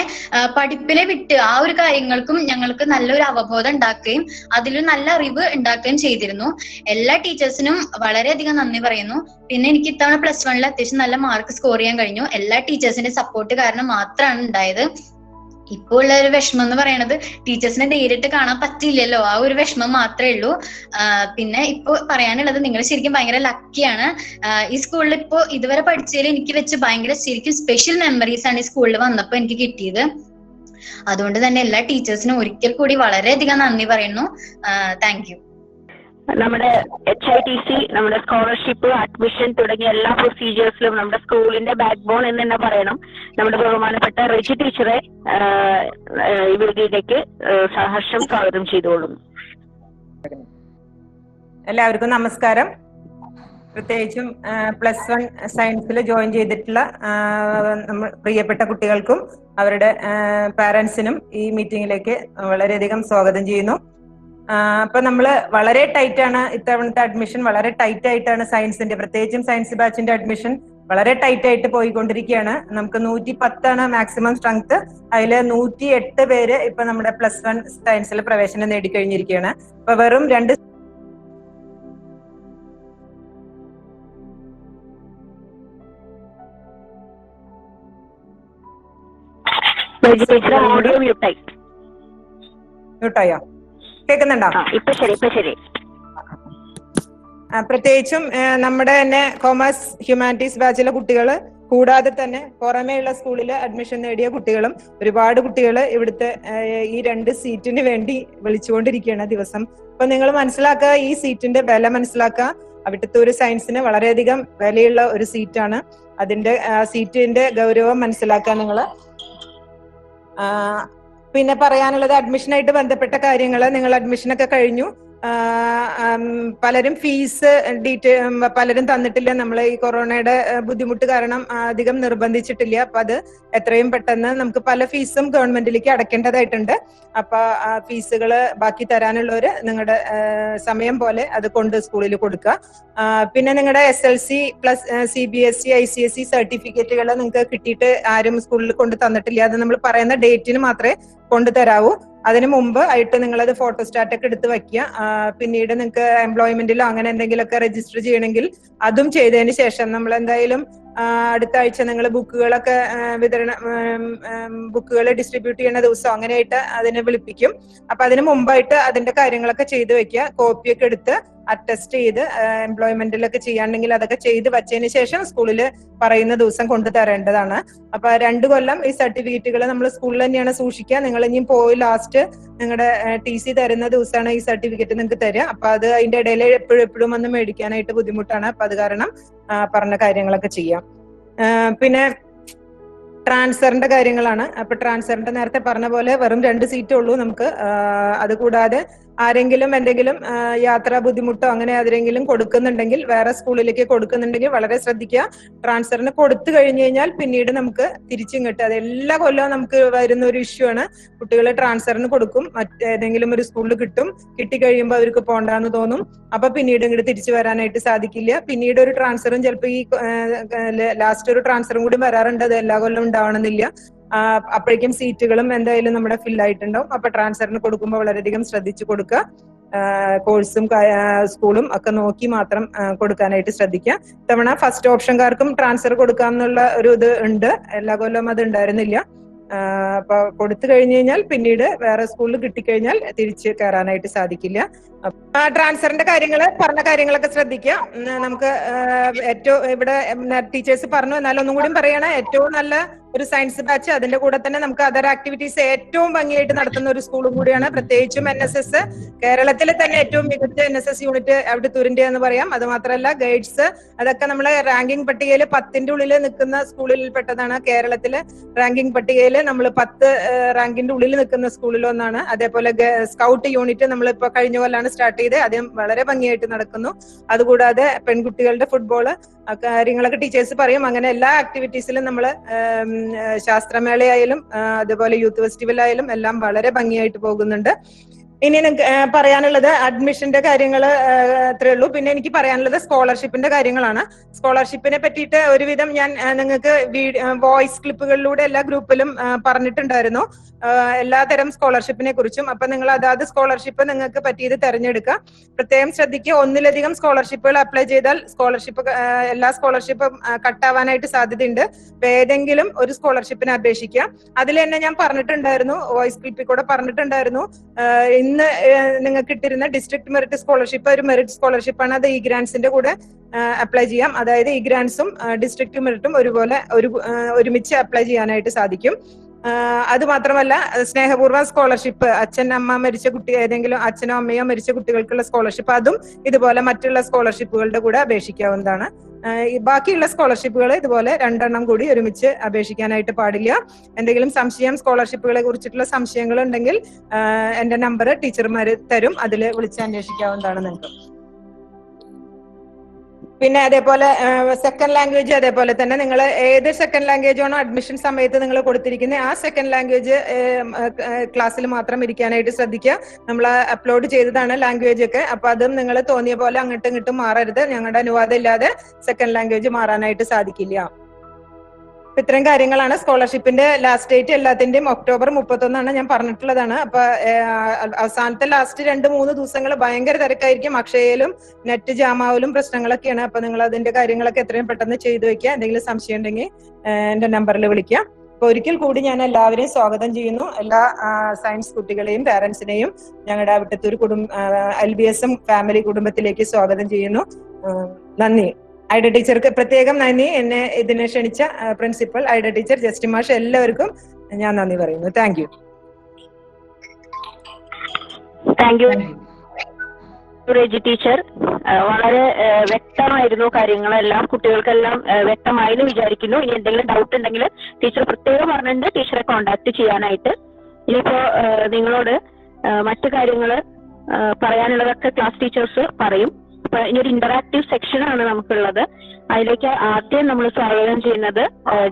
Speaker 8: പഠിപ്പിനെ വിട്ട് ആ ഒരു കാര്യങ്ങൾക്കും ഞങ്ങൾക്ക് നല്ലൊരു അവബോധം ഉണ്ടാക്കുകയും അതിലൊരു നല്ല അറിവ് ഉണ്ടാക്കുകയും ചെയ്തിരുന്നു. എല്ലാ ടീച്ചേഴ്സിനും വളരെയധികം നന്ദി പറയുന്നു. പിന്നെ എനിക്ക് ഇത്തവണ +1 അത്യാവശ്യം നല്ല മാർക്ക് സ്കോർ ചെയ്യാൻ കഴിഞ്ഞു. എല്ലാ ടീച്ചേഴ്സിന്റെ സപ്പോർട്ട് കാരണം മാത്രമാണ് ഉണ്ടായത്. ഇപ്പോൾ ഉള്ള ഒരു വിഷമം എന്ന് പറയുന്നത് ടീച്ചേഴ്സിനെ നേരിട്ട് കാണാൻ പറ്റില്ലല്ലോ, ആ ഒരു വിഷമം മാത്രമേ ഉള്ളൂ. പിന്നെ ഇപ്പൊ പറയാനുള്ളത് നിങ്ങൾ ശരിക്കും ഭയങ്കര ലക്കിയാണ്. ഈ സ്കൂളിൽ ഇപ്പോ ഇതുവരെ പഠിച്ചതിൽ എനിക്ക് വെച്ച് ഭയങ്കര ശരിക്കും സ്പെഷ്യൽ മെമ്മറീസ് ആണ് ഈ സ്കൂളിൽ വന്നപ്പോ എനിക്ക് കിട്ടിയത്. അതുകൊണ്ട് തന്നെ എല്ലാ ടീച്ചേഴ്സിനും ഒരിക്കൽ കൂടി വളരെയധികം നന്ദി പറയുന്നു. Thank you.
Speaker 4: നമ്മുടെ HITC, നമ്മുടെ സ്കോളർഷിപ്പ്, അഡ്മിഷൻ തുടങ്ങിയ എല്ലാ പ്രൊസീജിയേഴ്സിലും നമ്മുടെ സ്കൂളിന്റെ ബാക്ക് ബോൺ എന്ന് തന്നെ പറയണം. നമ്മുടെ ബഹുമാനപ്പെട്ട റെജി ടീച്ചറെ ഈ വേദിയിലേക്ക് സഹർഷം സ്വാഗതം ചെയ്തുകൊള്ളുന്നു.
Speaker 9: എല്ലാവർക്കും നമസ്കാരം. പ്രത്യേകിച്ചും +1 സയൻസിൽ ജോയിൻ ചെയ്തിട്ടുള്ള പ്രിയപ്പെട്ട കുട്ടികൾക്കും അവരുടെ പാരന്റ്സിനും ഈ മീറ്റിംഗിലേക്ക് വളരെയധികം സ്വാഗതം ചെയ്യുന്നു. അപ്പൊ നമ്മള് വളരെ ടൈറ്റ് ആണ് ഇത്തവണത്തെ അഡ്മിഷൻ. വളരെ ടൈറ്റ് ആയിട്ടാണ് സയൻസിന്റെ, പ്രത്യേകിച്ചും സയൻസ് ബാച്ചിന്റെ അഡ്മിഷൻ വളരെ ടൈറ്റ് ആയിട്ട് പോയിക്കൊണ്ടിരിക്കുകയാണ്. നമുക്ക് 110 മാക്സിമം സ്ട്രെങ്ത്. അതില് 108 പേര് ഇപ്പൊ നമ്മുടെ +1 സയൻസിൽ പ്രവേശനം നേടിക്കഴിഞ്ഞിരിക്കുകയാണ്. അപ്പൊ വെറും 2 മ്യൂട്ടായോ? കേൾക്കുന്നുണ്ടോ? പ്രത്യേകിച്ചും നമ്മുടെ തന്നെ കോമേഴ്സ് ഹ്യൂമാനിറ്റീസ് ബാച്ചിലെ കുട്ടികൾ കൂടാതെ തന്നെ പുറമേയുള്ള സ്കൂളിൽ അഡ്മിഷൻ നേടിയ കുട്ടികളും ഒരുപാട് കുട്ടികൾ ഇവിടുത്തെ ഈ 2 സീറ്റിന് വേണ്ടി വിളിച്ചുകൊണ്ടിരിക്കുകയാണ് ദിവസം. അപ്പൊ നിങ്ങൾ മനസ്സിലാക്കുക, ഈ സീറ്റിന്റെ വില മനസ്സിലാക്കുക. അവിടുത്തെ സയൻസിന് വളരെയധികം വിലയുള്ള ഒരു സീറ്റാണ്. അതിന്റെ സീറ്റിന്റെ ഗൗരവം മനസ്സിലാക്കുക നിങ്ങൾ. പിന്നെ പറയാനുള്ളത് അഡ്മിഷനായിട്ട് ബന്ധപ്പെട്ട കാര്യങ്ങൾ. നിങ്ങൾ അഡ്മിഷനൊക്കെ കഴിഞ്ഞു. പലരും ഫീസ് പലരും തന്നിട്ടില്ല. നമ്മൾ ഈ കൊറോണയുടെ ബുദ്ധിമുട്ട് കാരണം അധികം നിർബന്ധിച്ചിട്ടില്ല. അപ്പൊ അത് എത്രയും പെട്ടെന്ന് നമുക്ക് പല ഫീസും ഗവൺമെന്റിലേക്ക് അടയ്ക്കേണ്ടതായിട്ടുണ്ട്. അപ്പൊ ആ ഫീസുകൾ ബാക്കി തരാനുള്ളവര് നിങ്ങളുടെ സമയം പോലെ അത് കൊണ്ട് സ്കൂളിൽ കൊടുക്കുക. പിന്നെ നിങ്ങളുടെ SLC പ്ലസ് CBSE ICSE സർട്ടിഫിക്കറ്റുകൾ നിങ്ങൾക്ക് കിട്ടിയിട്ട് ആരും സ്കൂളിൽ കൊണ്ട് തന്നിട്ടില്ല. അത് നമ്മൾ പറയുന്ന ഡേറ്റിന് മാത്രമേ കൊണ്ടുതരാവൂ. അതിന് മുമ്പ് ആയിട്ട് നിങ്ങളത് ഫോട്ടോസ്റ്റാറ്റൊക്കെ എടുത്ത് വെക്കുക. പിന്നീട് നിങ്ങൾക്ക് എംപ്ലോയ്മെന്റിലോ അങ്ങനെ എന്തെങ്കിലുമൊക്കെ രജിസ്റ്റർ ചെയ്യണമെങ്കിൽ അതും ചെയ്തതിന് ശേഷം നമ്മൾ എന്തായാലും അടുത്ത ആഴ്ച നിങ്ങൾ ബുക്കുകളൊക്കെ ബുക്കുകൾ ഡിസ്ട്രിബ്യൂട്ട് ചെയ്യുന്ന ദിവസം അങ്ങനെയായിട്ട് അതിനെ വിളിപ്പിക്കും. അപ്പൊ അതിന് മുമ്പായിട്ട് അതിന്റെ കാര്യങ്ങളൊക്കെ ചെയ്തു വെക്കുക. കോപ്പിയൊക്കെ എടുത്ത് അറ്റസ്റ്റ് ചെയ്ത് എംപ്ലോയ്മെന്റിലൊക്കെ ചെയ്യാണ്ടെങ്കിൽ അതൊക്കെ ചെയ്ത് വച്ചതിന് ശേഷം സ്കൂളിൽ പറയുന്ന ദിവസം കൊണ്ടു തരേണ്ടതാണ്. അപ്പൊ 2 കൊല്ലം ഈ സർട്ടിഫിക്കറ്റുകൾ നമ്മൾ സ്കൂളിൽ തന്നെയാണ് സൂക്ഷിക്കുക. നിങ്ങൾ ഇനിയും പോയി ലാസ്റ്റ് നിങ്ങളുടെ TC തരുന്ന ദിവസമാണ് ഈ സർട്ടിഫിക്കറ്റ് നിങ്ങൾക്ക് തരിക. അപ്പൊ അത് അതിന്റെ ഇടയിൽ എപ്പോഴും വന്ന് മേടിക്കാനായിട്ട് ബുദ്ധിമുട്ടാണ്. അപ്പൊ അത് കാരണം പറഞ്ഞ കാര്യങ്ങളൊക്കെ ചെയ്യാം. പിന്നെ ട്രാൻസ്ഫറിന്റെ കാര്യങ്ങളാണ്. അപ്പൊ ട്രാൻസ്ഫറിന്റെ നേരത്തെ പറഞ്ഞ പോലെ വെറും 2 സീറ്റേ ഉള്ളൂ നമുക്ക്. അതുകൂടാതെ ആരെങ്കിലും എന്തെങ്കിലും യാത്രാ ബുദ്ധിമുട്ടോ അങ്ങനെ ആരെങ്കിലും കൊടുക്കുന്നുണ്ടെങ്കിൽ, വേറെ സ്കൂളിലേക്ക് കൊടുക്കുന്നുണ്ടെങ്കിൽ വളരെ ശ്രദ്ധിക്കുക. ട്രാൻസ്ഫറിന് കൊടുത്തു കഴിഞ്ഞു കഴിഞ്ഞാൽ പിന്നീട് നമുക്ക് തിരിച്ചിങ്ങോട്ട്, അത് എല്ലാ കൊല്ലവും നമുക്ക് വരുന്ന ഒരു ഇഷ്യൂ ആണ്. കുട്ടികൾ ട്രാൻസ്ഫറിന് കൊടുക്കും, മറ്റേതെങ്കിലും ഒരു സ്കൂളിൽ കിട്ടും, കിട്ടിക്കഴിയുമ്പോൾ അവർക്ക് പോണ്ടാന്ന് തോന്നും. അപ്പൊ പിന്നീട് ഇങ്ങോട്ട് തിരിച്ചു വരാനായിട്ട് സാധിക്കില്ല. പിന്നീട് ഒരു ട്രാൻസ്ഫറും ചിലപ്പോൾ ഈ ലാസ്റ്റ് ഒരു ട്രാൻസ്ഫറും കൂടി വരാറുണ്ട്. അത് എല്ലാ കൊല്ലം ഉണ്ടാവണമെന്നില്ല. അപ്പോഴേക്കും സീറ്റുകളും എന്തായാലും നമ്മുടെ ഫില്ലായിട്ടുണ്ടാവും. അപ്പൊ ട്രാൻസ്ഫറിന് കൊടുക്കുമ്പോൾ വളരെയധികം ശ്രദ്ധിച്ചു കൊടുക്കുക. കോഴ്സും സ്കൂളും ഒക്കെ നോക്കി മാത്രം കൊടുക്കാനായിട്ട് ശ്രദ്ധിക്കുക. ഇത്തവണ ഫസ്റ്റ് ഓപ്ഷൻകാർക്കും ട്രാൻസ്ഫർ കൊടുക്കാന്നുള്ള ഒരു ഇത് ഉണ്ട്. എല്ലാ കൊല്ലവും അത് ഉണ്ടായിരുന്നില്ല. അപ്പൊ കൊടുത്തു കഴിഞ്ഞു കഴിഞ്ഞാൽ പിന്നീട് വേറെ സ്കൂളിൽ കിട്ടിക്കഴിഞ്ഞാൽ തിരിച്ച് കയറാനായിട്ട് സാധിക്കില്ല. ട്രാൻസ്ഫറിന്റെ പറഞ്ഞ കാര്യങ്ങളൊക്കെ ശ്രദ്ധിക്കുക. നമുക്ക് ഏറ്റവും ഇവിടെ ടീച്ചേഴ്സ് പറഞ്ഞു, എന്നാലും ഒന്നും കൂടി പറയണേ, ഏറ്റവും നല്ല ഒരു സയൻസ് ബാച്ച്, അതിന്റെ കൂടെ തന്നെ നമുക്ക് അതർ ആക്ടിവിറ്റീസ് ഏറ്റവും ഭംഗിയായിട്ട് നടത്തുന്ന ഒരു സ്കൂളും കൂടിയാണ്. പ്രത്യേകിച്ചും NSS, കേരളത്തിലെ തന്നെ ഏറ്റവും മികച്ച NSS യൂണിറ്റ് അവിടുത്തൂരിന്റെ എന്ന് പറയാം. അത് മാത്രമല്ല ഗൈഡ്സ്, അതൊക്കെ നമ്മളെ റാങ്കിങ് പട്ടികയിൽ 10ന്റെ ഉള്ളിൽ നിൽക്കുന്ന സ്കൂളിൽ പെട്ടതാണ്. കേരളത്തിലെ റാങ്കിങ് പട്ടികയിൽ നമ്മൾ 10 റാങ്കിന്റെ ഉള്ളിൽ നിൽക്കുന്ന സ്കൂളിൽ ഒന്നാണ്. അതേപോലെ സ്കൗട്ട് യൂണിറ്റ് നമ്മളിപ്പോ കഴിഞ്ഞ കൊല്ലാണ് സ്റ്റാർട്ട് ചെയ്ത്, അതും വളരെ ഭംഗിയായിട്ട് നടക്കുന്നു. അതുകൂടാതെ പെൺകുട്ടികളുടെ ഫുട്ബോള് കാര്യങ്ങളൊക്കെ ടീച്ചേഴ്സ് പറയും. അങ്ങനെ എല്ലാ ആക്ടിവിറ്റീസിലും നമ്മൾ ശാസ്ത്രമേളയായാലും അതുപോലെ യൂത്ത് ഫെസ്റ്റിവൽ ആയാലും എല്ലാം വളരെ ഭംഗിയായിട്ട് പോകുന്നുണ്ട്. ഇനി പറയാനുള്ളത് അഡ്മിഷന്റെ കാര്യങ്ങൾ അത്രേ ഉള്ളൂ. പിന്നെ എനിക്ക് പറയാനുള്ളത് സ്കോളർഷിപ്പിന്റെ കാര്യങ്ങളാണ്. സ്കോളർഷിപ്പിനെ പറ്റിയിട്ട് ഒരുവിധം ഞാൻ നിങ്ങൾക്ക് വോയിസ് ക്ലിപ്പുകളിലൂടെ എല്ലാ ഗ്രൂപ്പിലും പറഞ്ഞിട്ടുണ്ടായിരുന്നു എല്ലാതരം സ്കോളർഷിപ്പിനെ കുറിച്ചും. അപ്പൊ നിങ്ങൾ അതാത് സ്കോളർഷിപ്പ് നിങ്ങൾക്ക് പറ്റിയത് തെരഞ്ഞെടുക്കുക. പ്രത്യേകം ശ്രദ്ധിക്കുക, ഒന്നിലധികം സ്കോളർഷിപ്പുകൾ അപ്ലൈ ചെയ്താൽ എല്ലാ സ്കോളർഷിപ്പും കട്ടാവാനായിട്ട് സാധ്യതയുണ്ട്. അപ്പൊ ഏതെങ്കിലും ഒരു സ്കോളർഷിപ്പിന് അപേക്ഷിക്കുക. അതിൽ തന്നെ ഞാൻ പറഞ്ഞിട്ടുണ്ടായിരുന്നു, വോയിസ് ക്ലിപ്പിൽ കൂടെ പറഞ്ഞിട്ടുണ്ടായിരുന്നു, ഇന്ന് നിങ്ങൾക്ക് കിട്ടിയിരുന്ന ഡിസ്ട്രിക്ട് മെറിറ്റ് സ്കോളർഷിപ്പ് ഒരു മെറിറ്റ് സ്കോളർഷിപ്പാണ്. അത് ഇ ഗ്രാൻസിന്റെ കൂടെ അപ്ലൈ ചെയ്യാം. അതായത് ഇ ഗ്രാൻസും ഡിസ്ട്രിക്ട് മെറിറ്റും ഒരുപോലെ ഒരുമിച്ച് അപ്ലൈ ചെയ്യാനായിട്ട് സാധിക്കും. അത് മാത്രമല്ല സ്നേഹപൂർവ്വ സ്കോളർഷിപ്പ്, അച്ഛൻ അമ്മ മരിച്ച കുട്ടി, ഏതെങ്കിലും അച്ഛനോ അമ്മയോ മരിച്ച കുട്ടികൾക്കുള്ള സ്കോളർഷിപ്പ്, അതും ഇതുപോലെ മറ്റുള്ള സ്കോളർഷിപ്പുകളുടെ കൂടെ അപേക്ഷിക്കാവുന്നതാണ്. ബാക്കിയുള്ള സ്കോളർഷിപ്പുകൾ ഇതുപോലെ 2 എണ്ണം കൂടി ഒരുമിച്ച് അപേക്ഷിക്കാനായിട്ട് പാടില്ല. എന്തെങ്കിലും സ്കോളർഷിപ്പുകളെ കുറിച്ചിട്ടുള്ള സംശയങ്ങൾ ഉണ്ടെങ്കിൽ എന്റെ നമ്പർ ടീച്ചർമാര് തരും, അതിൽ വിളിച്ച് അന്വേഷിക്കാവുന്നതാണ് നിങ്ങൾക്ക്. പിന്നെ അതേപോലെ സെക്കൻഡ് ലാംഗ്വേജ്, അതേപോലെ തന്നെ നിങ്ങൾ ഏത് സെക്കൻഡ് ലാംഗ്വേജ് ആണോ അഡ്മിഷൻ സമയത്ത് നിങ്ങൾ കൊടുത്തിരിക്കുന്നത് ആ സെക്കൻഡ് ലാംഗ്വേജ് ക്ലാസ്സിൽ മാത്രം ഇരിക്കാനായിട്ട് ശ്രദ്ധിക്കുക. നമ്മൾ അപ്ലോഡ് ചെയ്തതാണ് ലാംഗ്വേജ് ഒക്കെ. അപ്പൊ അതും നിങ്ങൾ തോന്നിയ പോലെ അങ്ങോട്ടും ഇങ്ങോട്ടും മാറരുത്. ഞങ്ങളുടെ അനുവാദം ഇല്ലാതെ സെക്കൻഡ് ലാംഗ്വേജ് മാറാനായിട്ട് സാധിക്കില്ല. ഇത്രയും കാര്യങ്ങളാണ്. സ്കോളർഷിപ്പിന്റെ ലാസ്റ്റ് ഡേറ്റ് എല്ലാത്തിന്റെയും ഒക്ടോബർ 31 ഞാൻ പറഞ്ഞിട്ടുള്ളതാണ്. അപ്പൊ അവസാനത്തെ ലാസ്റ്റ് 2-3 ദിവസങ്ങൾ ഭയങ്കര തിരക്കായിരിക്കും. അക്ഷയയിലും നെറ്റ് ജാമാവലും പ്രശ്നങ്ങളൊക്കെയാണ്. അപ്പൊ നിങ്ങൾ അതിന്റെ കാര്യങ്ങളൊക്കെ എത്രയും പെട്ടെന്ന് ചെയ്തു വെക്കുക. എന്തെങ്കിലും സംശയം ഉണ്ടെങ്കിൽ എന്റെ നമ്പറിൽ വിളിക്കുക. അപ്പൊ ഒരിക്കൽ കൂടി ഞാൻ എല്ലാവരെയും സ്വാഗതം ചെയ്യുന്നു. എല്ലാ സയൻസ് കുട്ടികളെയും പാരന്റ്സിനെയും ഞങ്ങളുടെ അവിട്ടത്തൂർ LBSM ഫാമിലി കുടുംബത്തിലേക്ക് സ്വാഗതം ചെയ്യുന്നു. നന്ദി. ഐഡ ടീച്ചർക്ക് പ്രത്യേകം നന്ദി. എന്നെ ഇതിനെ ക്ഷണിച്ച പ്രിൻസിപ്പൽ, ഐഡ ടീച്ചർ, ജസ്റ്റിൻ മാഷ്, എല്ലാവർക്കും ഞാൻ നന്ദി പറയുന്നു. Thank you.
Speaker 4: റെജി ടീച്ചർ വളരെ വ്യക്തമായിരുന്നു കാര്യങ്ങളെല്ലാം, കുട്ടികൾക്കെല്ലാം വ്യക്തമായെന്ന് വിചാരിക്കുന്നു. ഇനി എന്തെങ്കിലും ഡൗട്ട് ഉണ്ടെങ്കിൽ ടീച്ചർ പ്രത്യേകം പറഞ്ഞിട്ടുണ്ട് ടീച്ചറെ കോണ്ടാക്ട് ചെയ്യാനായിട്ട്. ഇനിയിപ്പോ നിങ്ങളോട് മറ്റു കാര്യങ്ങൾ പറയാനുള്ളതൊക്കെ ക്ലാസ് ടീച്ചേഴ്സ് പറയും. അപ്പൊ ഇനി ഒരു ഇന്ററാക്റ്റീവ് സെക്ഷൻ ആണ് നമുക്കുള്ളത്. അതിലേക്ക് ആദ്യം നമ്മൾ സ്വാഗതം ചെയ്യുന്നത്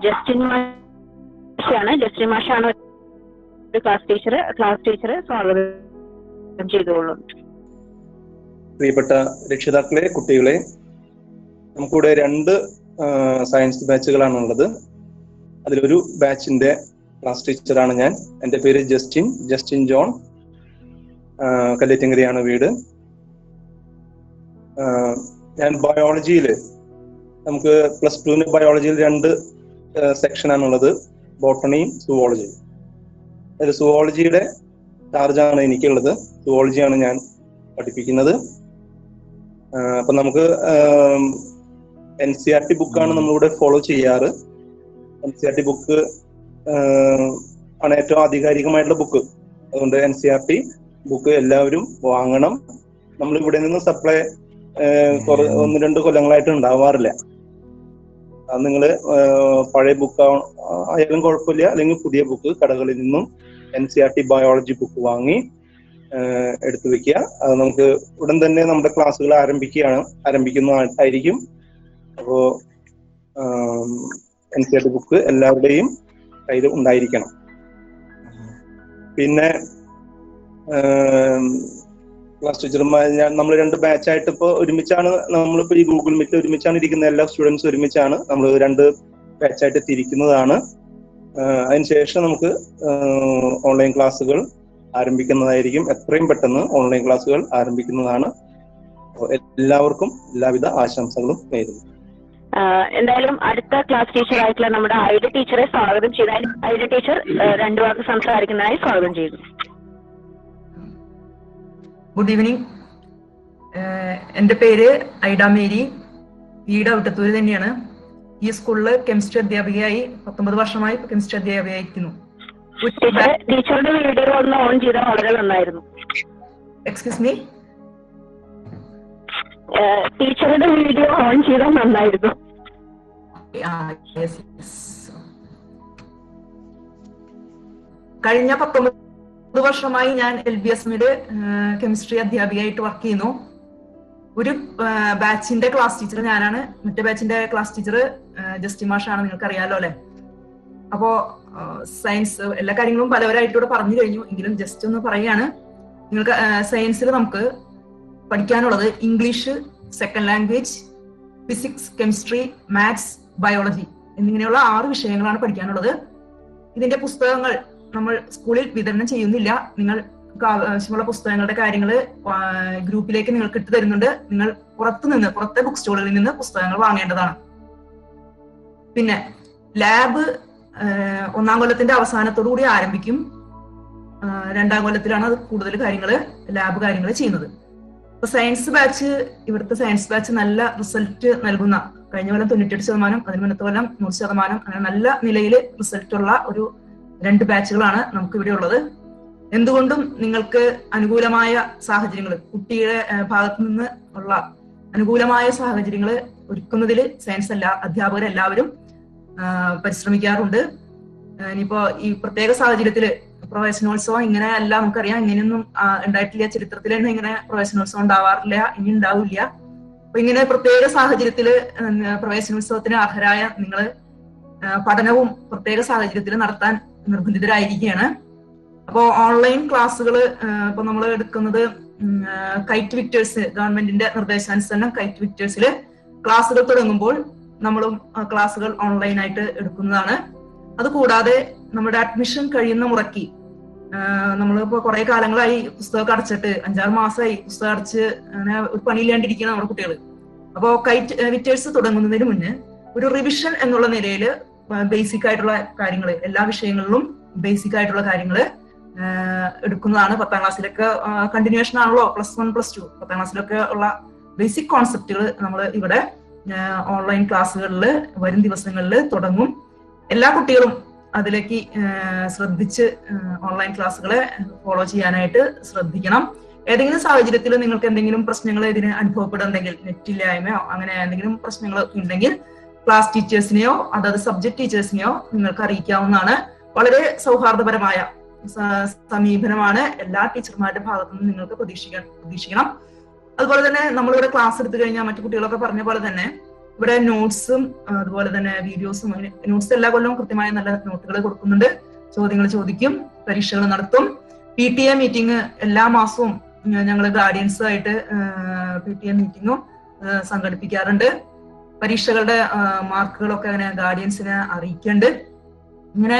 Speaker 4: ജസ്റ്റിൻ മാഷാണ്. ജസ്റ്റിൻ മാഷാണ് ക്ലാസ് ടീച്ചർ സ്വാഗതം ചെയ്തോളൂ.
Speaker 3: പ്രിയപ്പെട്ട രക്ഷിതാക്കളെ, കുട്ടികളെ, നമുക്കിവിടെ 2 സയൻസ് ബാച്ചുകളാണുള്ളത്. അതിലൊരു ബാച്ചിന്റെ ക്ലാസ് ടീച്ചറാണ് ഞാൻ. എൻ്റെ പേര് ജസ്റ്റിൻ ജോൺ. കല്ലേറ്റിങ്കരയാണ് വീട്. ഞാൻ ബയോളജിയിൽ, നമുക്ക് +2 ബയോളജിയിൽ 2 സെക്ഷനാണുള്ളത്, ബോട്ടണിയും സുവോളജിയും. അതിൽ സുവോളജിയുടെ ചാർജാണ് എനിക്കുള്ളത്. സുവോളജിയാണ് ഞാൻ പഠിപ്പിക്കുന്നത്. അപ്പൊ നമുക്ക് NCERT ബുക്കാണ് നമ്മളിവിടെ ഫോളോ ചെയ്യാറ്. NCERT ബുക്ക് ആണ് ഏറ്റവും ആധികാരികമായിട്ടുള്ള ബുക്ക്. അതുകൊണ്ട് NCERT ബുക്ക് എല്ലാവരും വാങ്ങണം. നമ്മൾ ഇവിടെ നിന്ന് സപ്ലൈ 1-2 കൊല്ലങ്ങളായിട്ട് ഉണ്ടാവാറില്ല. അത് നിങ്ങൾ പഴയ ബുക്ക് ആയാലും കുഴപ്പമില്ല, അല്ലെങ്കിൽ പുതിയ ബുക്ക് കടകളിൽ നിന്നും NCERT ബയോളജി ബുക്ക് വാങ്ങി എടുത്തു വെക്കുക. അത് നമുക്ക് ഉടൻ തന്നെ നമ്മുടെ ക്ലാസ്സുകൾ ആരംഭിക്കുന്നതായിരിക്കും. അപ്പോ NCERT ബുക്ക് എല്ലാവരുടെയും കയ്യിൽ ഉണ്ടായിരിക്കണം. പിന്നെ ക്ലാസ് ടീച്ചർമാർ നമ്മൾ 2 ബാച്ചായിട്ട് ഇപ്പോൾ ഒരുമിച്ചാണ്, നമ്മളിപ്പോൾ ഈ ഗൂഗിൾ മീറ്റിൽ ഒരുമിച്ചാണ് ഇരിക്കുന്ന എല്ലാ സ്റ്റുഡൻസ് ഒരുമിച്ചാണ്. നമ്മൾ 2 ബാച്ചായിട്ട് തിരിക്കുന്നതാണ്. അതിനുശേഷം നമുക്ക് ഓൺലൈൻ ക്ലാസ്സുകൾ ആരംഭിക്കുന്നതായിരിക്കും. എത്രയും പെട്ടെന്ന് ഓൺലൈൻ ക്ലാസ്സുകൾ ആരംഭിക്കുന്നതാണ്. എല്ലാവർക്കും എല്ലാവിധ ആശംസകളും നേരുന്നു.
Speaker 4: എന്തായാലും അടുത്ത ക്ലാസ് ടീച്ചർ ആയിട്ടുള്ള നമ്മുടെ ഐഡി ടീച്ചറെ സ്വാഗതം ചെയ്താൽ ഐഡി ടീച്ചർ 2 വാക്ക് സംസാരിക്കുന്നതായി സ്വാഗതം ചെയ്തു.
Speaker 10: Good evening. എൻ്റെ പേര് ഐഡ മേരി. വീട് ഔട്ടത്തൂര് തന്നെയാണ്. ഈ സ്കൂളിൽ കെമിസ്ട്രി അധ്യാപികയായി 19 വർഷമായി കെമിസ്ട്രി അധ്യാപികയായിരിക്കുന്നു.
Speaker 4: ടീച്ചറുടെ വീഡിയോ ഒന്ന് ഓൺ ചെയ്താൽ വളരെ നന്നായിരുന്നു.
Speaker 10: എക്സ്ക്യൂസ് മീ,
Speaker 4: ടീച്ചറുടെ വീഡിയോ ഓൺ ചെയ്താൽ നന്നായിരുന്നു.
Speaker 10: കഴിഞ്ഞ 19 വർഷമായി ഞാൻ LBSമില് കെമിസ്ട്രി അധ്യാപികയായിട്ട് വർക്ക് ചെയ്യുന്നു. ഒരു ബാച്ചിന്റെ ക്ലാസ് ടീച്ചർ ഞാനാണ്. മറ്റേ ബാച്ചിന്റെ ക്ലാസ് ടീച്ചർ ജസ്റ്റിൻ മാഷാണ്. നിങ്ങൾക്ക് അറിയാലോ അല്ലെ? അപ്പോ സയൻസ് എല്ലാ കാര്യങ്ങളും പലവരായിട്ടൂടെ പറഞ്ഞു കഴിഞ്ഞു. എങ്കിലും ജസ്റ്റ് ഒന്ന് പറയുകയാണ്. നിങ്ങൾക്ക് സയൻസിൽ നമുക്ക് പഠിക്കാനുള്ളത് English, second language, physics, chemistry, maths, biology എന്നിങ്ങനെയുള്ള 6 വിഷയങ്ങളാണ് പഠിക്കാനുള്ളത്. ഇതിന്റെ പുസ്തകങ്ങൾ നമ്മൾ സ്കൂളിൽ വിതരണം ചെയ്യുന്നില്ല. നിങ്ങൾക്ക് ആവശ്യമുള്ള പുസ്തകങ്ങളുടെ കാര്യങ്ങൾ ഗ്രൂപ്പിലേക്ക് നിങ്ങൾക്ക് ഇട്ട് തരുന്നുണ്ട്. നിങ്ങൾ പുറത്തെ ബുക്ക് സ്റ്റോളുകളിൽ നിന്ന് പുസ്തകങ്ങൾ വാങ്ങേണ്ടതാണ്. പിന്നെ ലാബ് 1-ാം കൊല്ലത്തിന്റെ അവസാനത്തോടു കൂടി ആരംഭിക്കും. 2-ാം കൊല്ലത്തിലാണ് അത് കൂടുതൽ ലാബ് കാര്യങ്ങൾ ചെയ്യുന്നത്. ഇപ്പൊ സയൻസ് ബാച്ച്, ഇവിടുത്തെ സയൻസ് ബാച്ച് നല്ല റിസൾട്ട് നൽകുന്ന, കഴിഞ്ഞ കൊല്ലം 98%, അതിന് മുന്നത്തെ കൊല്ലം 100%, അങ്ങനെ നല്ല നിലയിൽ റിസൾട്ട് ഉള്ള ഒരു 2 ബാച്ചുകളാണ് നമുക്ക് ഇവിടെ ഉള്ളത്. എന്തുകൊണ്ടും നിങ്ങൾക്ക് അനുകൂലമായ സാഹചര്യങ്ങൾ, കുട്ടിയുടെ ഭാഗത്തു നിന്ന് ഉള്ള അനുകൂലമായ സാഹചര്യങ്ങൾ ഒരുക്കുന്നതിൽ സയൻസ് അധ്യാപകരെല്ലാവരും പരിശ്രമിക്കാറുണ്ട്. ഇനിയിപ്പോ ഈ പ്രത്യേക സാഹചര്യത്തില് പ്രവേശനോത്സവം ഇങ്ങനെ അല്ല, നമുക്കറിയാം, ഇങ്ങനെയൊന്നും ഉണ്ടായിട്ടില്ല. ചരിത്രത്തിൽ തന്നെ ഇങ്ങനെ പ്രവേശനോത്സവം ഉണ്ടാവാറില്ല, ഇനി ഉണ്ടാവില്ല. അപ്പൊ ഇങ്ങനെ പ്രത്യേക സാഹചര്യത്തില് പ്രവേശനോത്സവത്തിന് അർഹരായ നിങ്ങൾ പഠനവും പ്രത്യേക സാഹചര്യത്തിൽ നടത്താൻ നിർബന്ധിതരായിരിക്കുകയാണ്. അപ്പോ ഓൺലൈൻ ക്ലാസ്സുകൾ ഇപ്പൊ നമ്മൾ എടുക്കുന്നത് കൈറ്റ് വിക്ടേഴ്സ്, ഗവൺമെന്റിന്റെ നിർദ്ദേശാനുസരണം കൈറ്റ് വിക്ടേഴ്സിൽ ക്ലാസ്സുകൾ തുടങ്ങുമ്പോൾ നമ്മളും ക്ലാസ്സുകൾ ഓൺലൈനായിട്ട് എടുക്കുന്നതാണ്. അതുകൂടാതെ നമ്മുടെ അഡ്മിഷൻ കഴിയുന്ന മുറയ്ക്ക് നമ്മളിപ്പോ കുറെ കാലങ്ങളായി പുസ്തകം അടച്ചിട്ട് 5-6 മാസമായി പുസ്തകം അടച്ച് അങ്ങനെ ഒരു പണിയില്ലാണ്ടിരിക്കുന്ന നമ്മുടെ കുട്ടികൾ. അപ്പോ കൈറ്റ് വിക്ടേഴ്സ് തുടങ്ങുന്നതിന് മുന്നേ ഒരു റിവിഷൻ എന്നുള്ള നിലയിൽ ബേസിക് ആയിട്ടുള്ള കാര്യങ്ങൾ, എല്ലാ വിഷയങ്ങളിലും ബേസിക് ആയിട്ടുള്ള കാര്യങ്ങൾ എടുക്കുന്നതാണ്. 10-ാം ക്ലാസ്സിലൊക്കെ കണ്ടിന്യൂഷൻ ആണല്ലോ, +1 +2 10-ാം ക്ലാസ്സിലൊക്കെ ഉള്ള ബേസിക് കോൺസെപ്റ്റുകൾ നമ്മൾ ഇവിടെ ഓൺലൈൻ ക്ലാസ്സുകളിൽ വരും ദിവസങ്ങളിൽ തുടങ്ങും. എല്ലാ കുട്ടികളും അതിലേക്ക് ശ്രദ്ധിച്ച് ഓൺലൈൻ ക്ലാസ്സുകളെ ഫോളോ ചെയ്യാനായിട്ട് ശ്രദ്ധിക്കണം. ഏതെങ്കിലും സാഹചര്യത്തിൽ നിങ്ങൾക്ക് എന്തെങ്കിലും പ്രശ്നങ്ങൾ ഇതിന് അനുഭവപ്പെടുന്നുണ്ടെങ്കിൽ, നെറ്റില്ലായ്മയോ അങ്ങനെ എന്തെങ്കിലും പ്രശ്നങ്ങൾ ഉണ്ടെങ്കിൽ ക്ലാസ് ടീച്ചേഴ്സിനെയോ അതായത് സബ്ജക്ട് ടീച്ചേഴ്സിനെയോ നിങ്ങൾക്ക് അറിയിക്കാവുന്നതാണ്. വളരെ സൗഹാർദ്ദപരമായ സമീപനമാണ് എല്ലാ ടീച്ചർമാരുടെ ഭാഗത്തു നിന്നും നിങ്ങൾക്ക് പ്രതീക്ഷിക്കണം. അതുപോലെ തന്നെ നമ്മളിവിടെ ക്ലാസ് എടുത്തു കഴിഞ്ഞാൽ മറ്റു കുട്ടികളൊക്കെ പറഞ്ഞ പോലെ തന്നെ ഇവിടെ നോട്ട്സും അതുപോലെ തന്നെ വീഡിയോസും, നോട്ട്സ് എല്ലാ കൊല്ലവും കൃത്യമായ നല്ല നോട്ടുകൾ കൊടുക്കുന്നുണ്ട്. ചോദ്യങ്ങൾ ചോദിക്കും, പരീക്ഷകൾ നടത്തും. PTA മീറ്റിംഗ് എല്ലാ മാസവും ഞങ്ങൾ ഗാർഡിയൻസ് ആയിട്ട് PTA മീറ്റിംഗും സംഘടിപ്പിക്കാറുണ്ട്. പരീക്ഷകളുടെ മാർക്കുകളൊക്കെ അങ്ങനെ ഗാർഡിയൻസിനെ അറിയിക്കുന്നുണ്ട്. ഇങ്ങനെ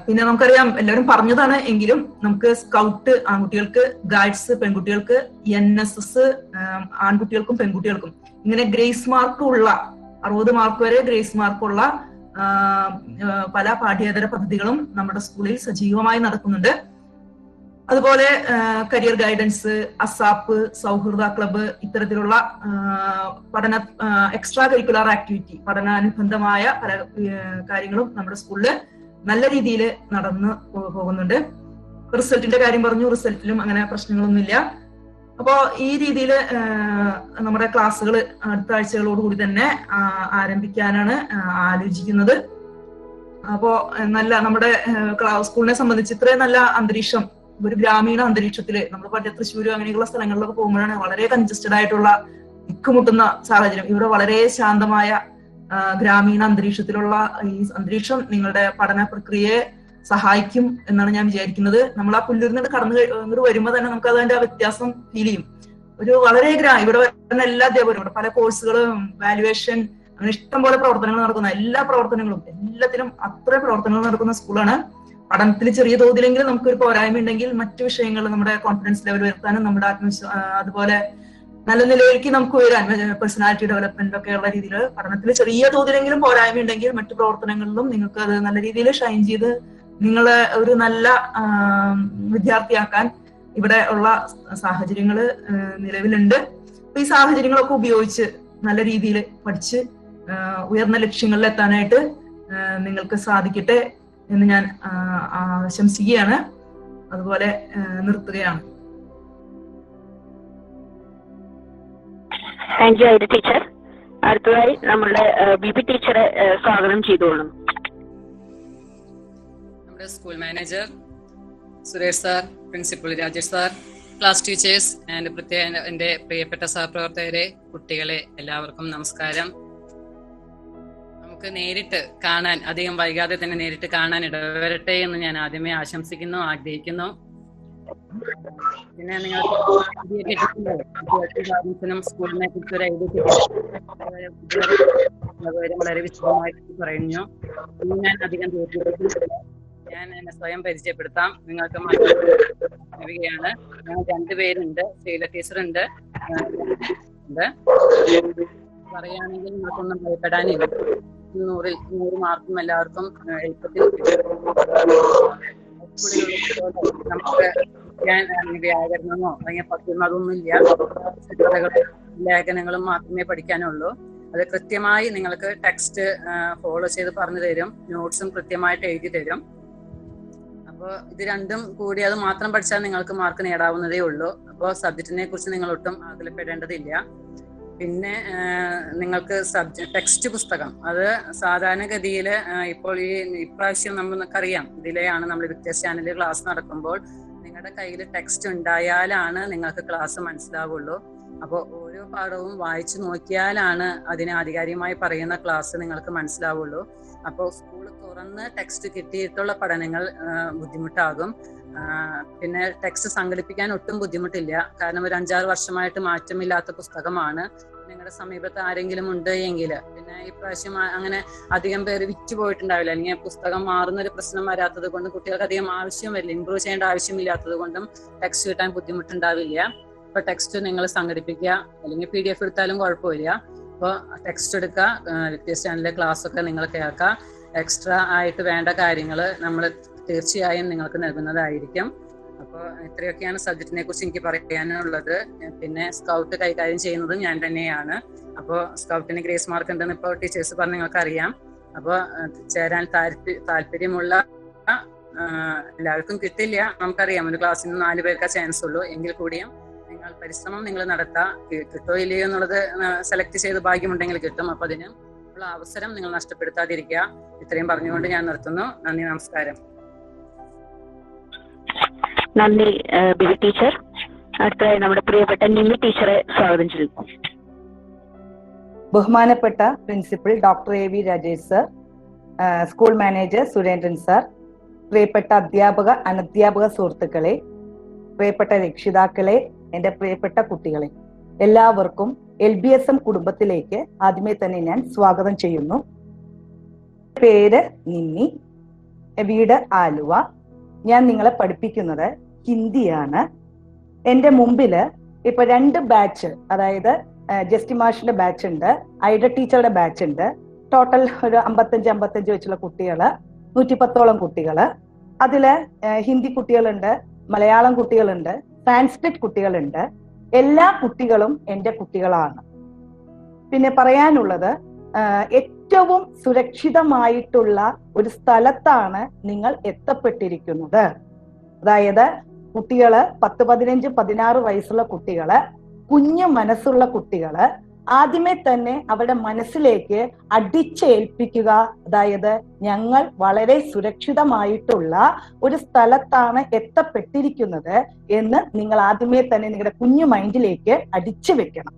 Speaker 10: പിന്നെ നമുക്കറിയാം, എല്ലാവരും പറഞ്ഞതാണ് എങ്കിലും നമുക്ക് സ്കൗട്ട് ആൺകുട്ടികൾക്ക്, ഗൈഡ്സ് പെൺകുട്ടികൾക്ക്, NSS ആൺകുട്ടികൾക്കും പെൺകുട്ടികൾക്കും, ഇങ്ങനെ ഗ്രേസ് മാർക്ക് ഉള്ള 60 മാർക്ക് വരെ ഗ്രേസ് മാർക്കുള്ള പല പാഠ്യേതര പദ്ധതികളും നമ്മുടെ സ്കൂളിൽ സജീവമായി നടക്കുന്നുണ്ട്. അതുപോലെ കരിയർ ഗൈഡൻസ്, അസാപ്പ്, സൗഹൃദ ക്ലബ്ബ്, ഇത്തരത്തിലുള്ള പഠന എക്സ്ട്രാ കരിക്കുലർ ആക്ടിവിറ്റി, പഠനാനുബന്ധമായ പല കാര്യങ്ങളും നമ്മുടെ സ്കൂളിൽ നല്ല രീതിയിൽ നടന്നു പോകുന്നുണ്ട്. റിസൾട്ടിന്റെ കാര്യം പറഞ്ഞു, റിസൾട്ടിലും അങ്ങനെ പ്രശ്നങ്ങളൊന്നുമില്ല. അപ്പോ ഈ രീതിയിൽ നമ്മുടെ ക്ലാസ്സുകൾ അടുത്ത ആഴ്ചകളോടുകൂടി തന്നെ ആരംഭിക്കാനാണ് ആലോചിക്കുന്നത്. അപ്പോ നല്ല നമ്മുടെ സ്കൂളിനെ സംബന്ധിച്ച് ഇത്രയും നല്ല അന്തരീക്ഷം, ഒരു ഗ്രാമീണ അന്തരീക്ഷത്തില് നമ്മൾ പറ്റ തൃശ്ശൂർ അങ്ങനെയുള്ള സ്ഥലങ്ങളിലൊക്കെ പോകുമ്പോഴാണ് വളരെ കൺജസ്റ്റഡ് ആയിട്ടുള്ള ദിക്കുമുട്ടുന്ന സാഹചര്യം. ഇവിടെ വളരെ ശാന്തമായ ഗ്രാമീണ അന്തരീക്ഷത്തിലുള്ള ഈ അന്തരീക്ഷം നിങ്ങളുടെ പഠന പ്രക്രിയയെ സഹായിക്കും എന്നാണ് ഞാൻ വിചാരിക്കുന്നത്. നമ്മൾ ആ പുല്ലൂരിൽ കടന്നു വരുമ്പോൾ തന്നെ നമുക്ക് അതിന്റെ വ്യത്യാസം ഫീൽ ചെയ്യും. ഒരു വളരെ ഇവിടെ വരുന്ന എല്ലാ അധ്യാപകരും, ഇവിടെ പല കോഴ്സുകളും വാല്യുവേഷൻ അങ്ങനെ ഇഷ്ടം പോലെ പ്രവർത്തനങ്ങൾ നടക്കുന്ന എല്ലാ പ്രവർത്തനങ്ങളും എല്ലാത്തിലും അത്ര പ്രവർത്തനങ്ങൾ നടക്കുന്ന സ്കൂളാണ്. പഠനത്തിൽ ചെറിയ തോതിലെങ്കിലും നമുക്കൊരു പോരായ്മ ഉണ്ടെങ്കിൽ മറ്റു വിഷയങ്ങൾ നമ്മുടെ കോൺഫിഡൻസ് ലെവൽ വരുത്താനും നമ്മുടെ അതുപോലെ നല്ല നിലയിലേക്ക് നമുക്ക് ഉയരാൻ, പേഴ്സണാലിറ്റി ഡെവലപ്മെന്റ് ഒക്കെ ഉള്ള രീതിയിൽ പഠനത്തിൽ ചെറിയ തോതിലെങ്കിലും പോരായ്മ ഉണ്ടെങ്കിൽ മറ്റു പ്രവർത്തനങ്ങളിലും നിങ്ങൾക്ക് അത് നല്ല രീതിയിൽ ഷൈൻ ചെയ്ത് നിങ്ങളെ ഒരു നല്ല വിദ്യാർത്ഥിയാക്കാൻ ഇവിടെ ഉള്ള സാഹചര്യങ്ങൾ നിലവിലുണ്ട്. അപ്പൊ ഈ സാഹചര്യങ്ങളൊക്കെ ഉപയോഗിച്ച് നല്ല രീതിയിൽ പഠിച്ച് ഉയർന്ന ലക്ഷ്യങ്ങളിൽ എത്താനായിട്ട് നിങ്ങൾക്ക് സാധിക്കട്ടെ എന്ന് ഞാൻ ആശംസിക്കുകയാണ്. അതുപോലെ നിർത്തുകയാണ്.
Speaker 4: Thank you ID teacher. അടുത്തതായി നമ്മളുടെ ബിപി ടീച്ചറെ സ്വാഗതം ചെയ്തുകൊള്ളുന്നു.
Speaker 11: നമ്മുടെ school manager Suresh sir, principal Rajesh sir, class teachers and പ്രത്യേക എൻ്റെ പ്രിയപ്പെട്ട സഹപ്രവർത്തകരെ, കുട്ടികളെ എല്ലാവർക്കും നമസ്കാരം. നമുക്ക് നേരിട്ട് കാണാൻ, അധികം വൈകാതെ തന്നെ നേരിട്ട് കാണാൻ ഇടവരട്ടെ എന്ന് ഞാൻ ആദ്യമേ ആശംസിക്കുന്നു, ആഗ്രഹിക്കുന്നു. പിന്നെ നിങ്ങൾ സ്കൂളിനെ കുറിച്ച് ഒരു ഐഡിയ വളരെ വിശദമായിട്ട് പറഞ്ഞു. ഞാൻ അധികം ഞാൻ എന്നെ സ്വയം പരിചയപ്പെടുത്താം. നിങ്ങൾക്ക് മാറ്റുകയാണ്. ഞങ്ങൾ 2 പേരുണ്ട്. ശീല ടീച്ചറുണ്ട്. പറയുകയാണെങ്കിൽ നിങ്ങൾക്കൊന്നും ഭയപ്പെടാനില്ല. 100 മാർക്കും എല്ലാവർക്കും എളുപ്പത്തിൽ നമുക്ക് വ്യാകരണമോ അല്ലെങ്കിൽ പത്യമതൊന്നുമില്ല. ലേഖനങ്ങളും മാത്രമേ പഠിക്കാനുള്ളൂ. അത് കൃത്യമായി നിങ്ങൾക്ക് ടെക്സ്റ്റ് ഫോളോ ചെയ്ത് പറഞ്ഞു തരും. നോട്ട്സും കൃത്യമായിട്ട് എഴുതി തരും. അപ്പോൾ ഇത് രണ്ടും കൂടി അത് മാത്രം പഠിച്ചാൽ നിങ്ങൾക്ക് മാർക്ക് നേടാവുന്നതേ ഉള്ളൂ. അപ്പോൾ സബ്ജക്റ്റിനെ കുറിച്ച് നിങ്ങൾ ഒട്ടും ആകുലപ്പെടേണ്ടതില്ല. പിന്നെ നിങ്ങൾക്ക് ടെക്സ്റ്റ് പുസ്തകം, അത് സാധാരണഗതിയിൽ ഇപ്പോൾ ഇപ്രാവശ്യം നമുക്കറിയാം, ഇതിലെയാണ് നമ്മൾ വിക്ടേഴ്സ് ചാനലിൽ ക്ലാസ് നടക്കുമ്പോൾ നിങ്ങളുടെ കയ്യിൽ ടെക്സ്റ്റ് ഉണ്ടായാലാണ് നിങ്ങൾക്ക് ക്ലാസ് മനസ്സിലാവുള്ളൂ. അപ്പോൾ ഓരോ പാഠവും വായിച്ചു നോക്കിയാലാണ് അതിനെ ആധികാരികമായി പറയുന്ന ക്ലാസ് നിങ്ങൾക്ക് മനസ്സിലാവുള്ളൂ. അപ്പോൾ സ്കൂൾ തുറന്ന് ടെക്സ്റ്റ് കിട്ടിയിട്ടുള്ള പഠനങ്ങൾ ബുദ്ധിമുട്ടാകും. പിന്നെ ടെക്സ്റ്റ് സംഘടിപ്പിക്കാൻ ഒട്ടും ബുദ്ധിമുട്ടില്ല. കാരണം ഒരു 5-6 വർഷമായിട്ട് മാറ്റമില്ലാത്ത പുസ്തകമാണ്. നിങ്ങളുടെ സമീപത്ത് ആരെങ്കിലും ഉണ്ട് എങ്കിൽ, പിന്നെ ഇപ്രാവശ്യം അങ്ങനെ അധികം പേര് വിറ്റ് പോയിട്ടുണ്ടാവില്ല, അല്ലെങ്കിൽ പുസ്തകം മാറുന്നൊരു പ്രശ്നം വരാത്തത് കൊണ്ടും കുട്ടികൾക്ക് അധികം ആവശ്യം വരില്ല, ഇമ്പ്രൂവ് ചെയ്യേണ്ട ആവശ്യമില്ലാത്തത് കൊണ്ടും ടെക്സ്റ്റ് കിട്ടാൻ ബുദ്ധിമുട്ടുണ്ടാവില്ല. അപ്പൊ ടെക്സ്റ്റ് നിങ്ങൾ സംഘടിപ്പിക്കുക, അല്ലെങ്കിൽ PDF എടുത്താലും കുഴപ്പമില്ല. അപ്പോൾ ടെക്സ്റ്റ് എടുക്കുക, വിക്ടേഴ്സ് ചാനലിലെ ക്ലാസ് ഒക്കെ നിങ്ങൾ കേൾക്കുക. എക്സ്ട്രാ ആയിട്ട് വേണ്ട കാര്യങ്ങൾ നമ്മൾ തീർച്ചയായും നിങ്ങൾക്ക് നൽകുന്നതായിരിക്കും. അപ്പോൾ ഇത്രയൊക്കെയാണ് സബ്ജക്റ്റിനെ കുറിച്ച് എനിക്ക് പറയാനുള്ളത്. പിന്നെ സ്കൗട്ട് കൈകാര്യം ചെയ്യുന്നത് ഞാൻ തന്നെയാണ്. അപ്പോൾ സ്കൗട്ടിന് ഗ്രേസ് മാർക്ക് ഉണ്ടെന്ന് ഇപ്പോൾ ടീച്ചേഴ്സ് പറഞ്ഞ് നിങ്ങൾക്ക് അറിയാം. അപ്പോൾ ചേരാൻ താല്പര്യമുള്ള എല്ലാവർക്കും കിട്ടില്ല, നമുക്കറിയാം. ഒരു ക്ലാസ്സിന് 4 പേർക്കാ ചാൻസ് ഉള്ളൂ. എങ്കിൽ കൂടിയും നിങ്ങൾ പരിശ്രമം നിങ്ങൾ നടത്താം. കിട്ടോ ഇല്ലയോ എന്നുള്ളത് സെലക്ട് ചെയ്ത് ഭാഗ്യമുണ്ടെങ്കിൽ കിട്ടും. അപ്പൊ അതിന് ഉള്ള അവസരം നിങ്ങൾ നഷ്ടപ്പെടുത്താതിരിക്കുക. ഇത്രയും പറഞ്ഞുകൊണ്ട് ഞാൻ നിർത്തുന്നു. നന്ദി, നമസ്കാരം.
Speaker 4: നന്ദി ബിബി ടീച്ചർ. അടുത്തതായി നമ്മുടെ പ്രിയപ്പെട്ട നിമ്മി ടീച്ചറെ സ്വാഗതം ചെയ്യുന്നു.
Speaker 2: ബഹുമാനപ്പെട്ട principal doctor A V. Rajesh sir, school manager Surendran sir, പ്രിയപ്പെട്ട അധ്യാപക അനധ്യാപക സുഹൃത്തുക്കളെ, പ്രിയപ്പെട്ട രക്ഷിതാക്കളെ, എൻ്റെ പ്രിയപ്പെട്ട കുട്ടികളെ, എല്ലാവർക്കും LBSM കുടുംബത്തിലേക്ക് ആദ്യമേ തന്നെ ഞാൻ സ്വാഗതം ചെയ്യുന്നു. പേര് നിമ്മി, വീട് ആലുവ. ഞാൻ നിങ്ങളെ പഠിപ്പിക്കുന്നത് ഹിന്ദിയാണ്. എൻ്റെ മുമ്പില് ഇപ്പൊ 2 ബാച്ച്, അതായത് ജസ്റ്റി മാഷിന്റെ ബാച്ച് ഉണ്ട്, ഐഡ ടീച്ചറുടെ ബാച്ച് ഉണ്ട്. ടോട്ടൽ ഒരു 55 വെച്ചുള്ള കുട്ടികള്, 110ഓളം കുട്ടികള്. അതില് ഹിന്ദി കുട്ടികളുണ്ട്, മലയാളം കുട്ടികളുണ്ട്, സാൻസ്ക്രിറ്റ് കുട്ടികളുണ്ട്. എല്ലാ കുട്ടികളും എൻ്റെ കുട്ടികളാണ്. പിന്നെ പറയാനുള്ളത്, ഏറ്റവും സുരക്ഷിതമായിട്ടുള്ള ഒരു സ്ഥലത്താണ് നിങ്ങൾ എത്തപ്പെട്ടിരിക്കുന്നത്. അതായത് കുട്ടികള് 10, 15, 16 വയസ്സുള്ള കുട്ടികള്, കുഞ്ഞു മനസ്സുള്ള കുട്ടികള് ആദ്യമേ തന്നെ അവരുടെ മനസ്സിലേക്ക് അടിച്ചേൽപ്പിക്കുക. അതായത് ഞങ്ങൾ വളരെ സുരക്ഷിതമായിട്ടുള്ള ഒരു സ്ഥലത്താണ് എത്തപ്പെട്ടിരിക്കുന്നത് എന്ന് നിങ്ങൾ ആദ്യമേ തന്നെ നിങ്ങളുടെ കുഞ്ഞു മൈൻഡിലേക്ക് അടിച്ചു വെക്കണം.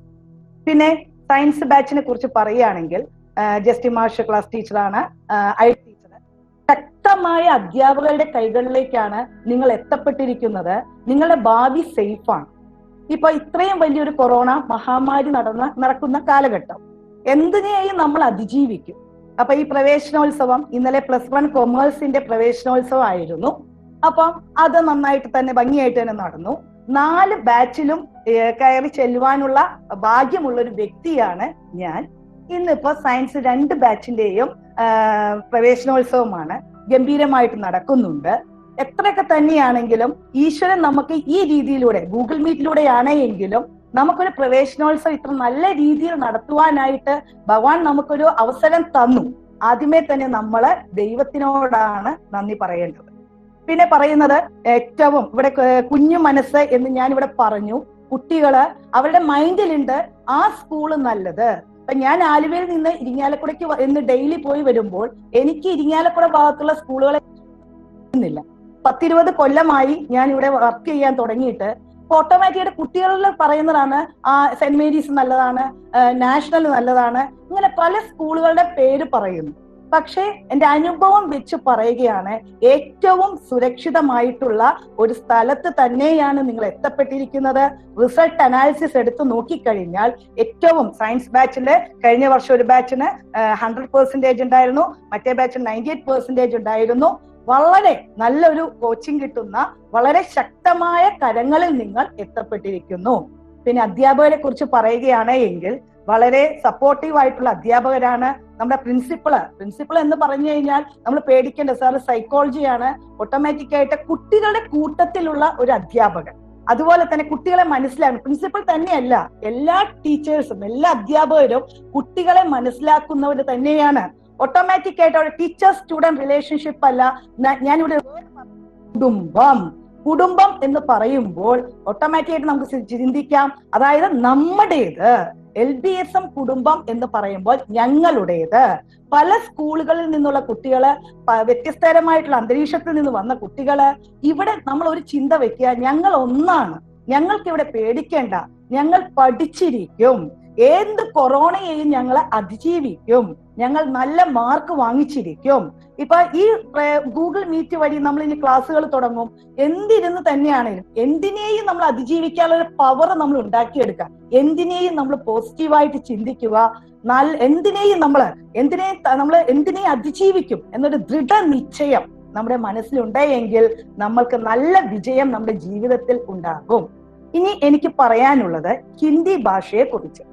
Speaker 2: പിന്നെ സയൻസ് ബാച്ചിനെ കുറിച്ച് പറയുകയാണെങ്കിൽ, ജസ്റ്റി മാഷ് ക്ലാസ് ടീച്ചറാണ്, ഐ ടീച്ചർ. ശക്തമായ അധ്യാപകരുടെ കൈകളിലേക്കാണ് നിങ്ങൾ എത്തപ്പെട്ടിരിക്കുന്നത്. നിങ്ങളുടെ ഭാവി സേഫാണ്. ഇപ്പൊ ഇത്രയും വലിയൊരു കൊറോണ മഹാമാരി നടക്കുന്ന കാലഘട്ടം എന്തിനേയും നമ്മൾ അതിജീവിക്കും. അപ്പൊ ഈ പ്രവേശനോത്സവം ഇന്നലെ +1 കൊമേഴ്സിന്റെ പ്രവേശനോത്സവം ആയിരുന്നു. അപ്പം അത് നന്നായിട്ട് തന്നെ ഭംഗിയായിട്ട് തന്നെ നടന്നു. 4 ബാച്ചിലും കയറി ചെല്ലുവാനുള്ള ഭാഗ്യമുള്ള ഒരു വ്യക്തിയാണ് ഞാൻ. ഇന്നിപ്പോ സയൻസ് 2 ബാച്ചിന്റെയും പ്രവേശനോത്സവമാണ്, ഗംഭീരമായിട്ട് നടക്കുന്നുണ്ട്. എത്രയൊക്കെ തന്നെയാണെങ്കിലും ഈശ്വരൻ നമുക്ക് ഈ രീതിയിലൂടെ, ഗൂഗിൾ മീറ്റിലൂടെയാണ് എങ്കിലും നമുക്കൊരു പ്രവേശനോത്സവം ഇത്ര നല്ല രീതിയിൽ നടത്തുവാനായിട്ട് ഭഗവാൻ നമുക്കൊരു അവസരം തന്നു. ആദ്യമേ തന്നെ നമ്മള് ദൈവത്തിനോടാണ് നന്ദി പറയേണ്ടത്. പിന്നെ പറയുന്നത്, ഏറ്റവും ഇവിടെ കുഞ്ഞു മനസ്സ് എന്ന് ഞാൻ ഇവിടെ പറഞ്ഞു. കുട്ടികള് അവരുടെ മൈൻഡിലുണ്ട് ആ സ്കൂള് നല്ലത്. അപ്പൊ ഞാൻ ആലുവയിൽ നിന്ന് ഇരിങ്ങാലക്കുടയ്ക്ക് എന്ന് ഡെയിലി പോയി വരുമ്പോൾ എനിക്ക് ഇരിങ്ങാലക്കുട ഭാഗത്തുള്ള സ്കൂളുകളെ ില്ല. 10-20 കൊല്ലമായി ഞാൻ ഇവിടെ വർക്ക് ചെയ്യാൻ തുടങ്ങിയിട്ട് ഓട്ടോമാറ്റിക്കായിട്ട് കുട്ടികളിൽ പറയുന്നതാണ് സെന്റ് മേരീസ് നല്ലതാണ്, നാഷണൽ നല്ലതാണ്, ഇങ്ങനെ പല സ്കൂളുകളുടെ പേര് പറയുന്നു. പക്ഷേ എന്റെ അനുഭവം വെച്ച് പറയുകയാണ്, ഏറ്റവും സുരക്ഷിതമായിട്ടുള്ള ഒരു സ്ഥലത്ത് തന്നെയാണ് നിങ്ങൾ എത്തപ്പെട്ടിരിക്കുന്നത്. റിസൾട്ട് അനാലിസിസ് എടുത്ത് നോക്കിക്കഴിഞ്ഞാൽ ഏറ്റവും സയൻസ് ബാച്ചില് കഴിഞ്ഞ വർഷം ഒരു ബാച്ചിന് 100% ഉണ്ടായിരുന്നു, മറ്റേ ബാച്ചിന് 98% ഉണ്ടായിരുന്നു. വളരെ നല്ലൊരു കോച്ചിങ് കിട്ടുന്ന വളരെ ശക്തമായ കരങ്ങളിൽ നിങ്ങൾ എത്തപ്പെട്ടിരിക്കുന്നു. പിന്നെ അധ്യാപകരെ കുറിച്ച് പറയുകയാണ് എങ്കിൽ വളരെ സപ്പോർട്ടീവ് ആയിട്ടുള്ള അധ്യാപകരാണ്. നമ്മുടെ പ്രിൻസിപ്പൾ എന്ന് പറഞ്ഞു കഴിഞ്ഞാൽ നമ്മൾ പേടിക്കേണ്ട, സാർ സൈക്കോളജിയാണ്. ഓട്ടോമാറ്റിക്കായിട്ട് കുട്ടികളുടെ കൂട്ടത്തിലുള്ള ഒരു അധ്യാപകൻ. അതുപോലെ തന്നെ കുട്ടികളെ മനസ്സിലാക്കണം. പ്രിൻസിപ്പൽ തന്നെയല്ല, എല്ലാ ടീച്ചേഴ്സും എല്ലാ അധ്യാപകരും കുട്ടികളെ മനസ്സിലാക്കുന്നവർ തന്നെയാണ്. ഓട്ടോമാറ്റിക് ആയിട്ട് അവിടെ ടീച്ചർ സ്റ്റുഡന്റ് റിലേഷൻഷിപ്പ് അല്ല. ഞാനിവിടെ കുടുംബം എന്ന് പറയുമ്പോൾ ഓട്ടോമാറ്റിക് ആയിട്ട് നമുക്ക് ചിന്തിക്കാം, അതായത് നമ്മുടേത്. LBSM കുടുംബം എന്ന് പറയുമ്പോൾ ഞങ്ങളുടേത്. പല സ്കൂളുകളിൽ നിന്നുള്ള കുട്ടികള്, വ്യത്യസ്തരമായിട്ടുള്ള അന്തരീക്ഷത്തിൽ നിന്ന് വന്ന കുട്ടികള്, ഇവിടെ നമ്മൾ ഒരു ചിന്ത വെക്കുക, ഞങ്ങൾ ഒന്നാണ്, ഞങ്ങൾക്ക് ഇവിടെ പേടിക്കേണ്ട, ഞങ്ങൾ പഠിച്ചിരിക്കും, ഏത് കൊറോണയെയും ഞങ്ങൾ അതിജീവിക്കും, ഞങ്ങൾ നല്ല മാർക്ക് വാങ്ങിച്ചിരിക്കും. ഇപ്പൊ ഈ ഗൂഗിൾ മീറ്റ് വഴി നമ്മൾ ഇനി ക്ലാസ്സുകൾ തുടങ്ങും. എന്തിരുന്ന് തന്നെയാണെങ്കിലും എന്തിനേയും നമ്മൾ അതിജീവിക്കാനുള്ള ഒരു പവർ നമ്മൾ ഉണ്ടാക്കിയെടുക്കുക. എന്തിനേയും നമ്മൾ പോസിറ്റീവായിട്ട് ചിന്തിക്കുക. എന്തിനേയും നമ്മൾ എന്തിനേയും അതിജീവിക്കും എന്നൊരു ദൃഢനിശ്ചയം നമ്മുടെ മനസ്സിലുണ്ടെങ്കിൽ നമ്മൾക്ക് നല്ല വിജയം നമ്മുടെ ജീവിതത്തിൽ ഉണ്ടാകും. ഇനി എനിക്ക് പറയാനുള്ളത് ഹിന്ദി ഭാഷയെ കുറിച്ച്.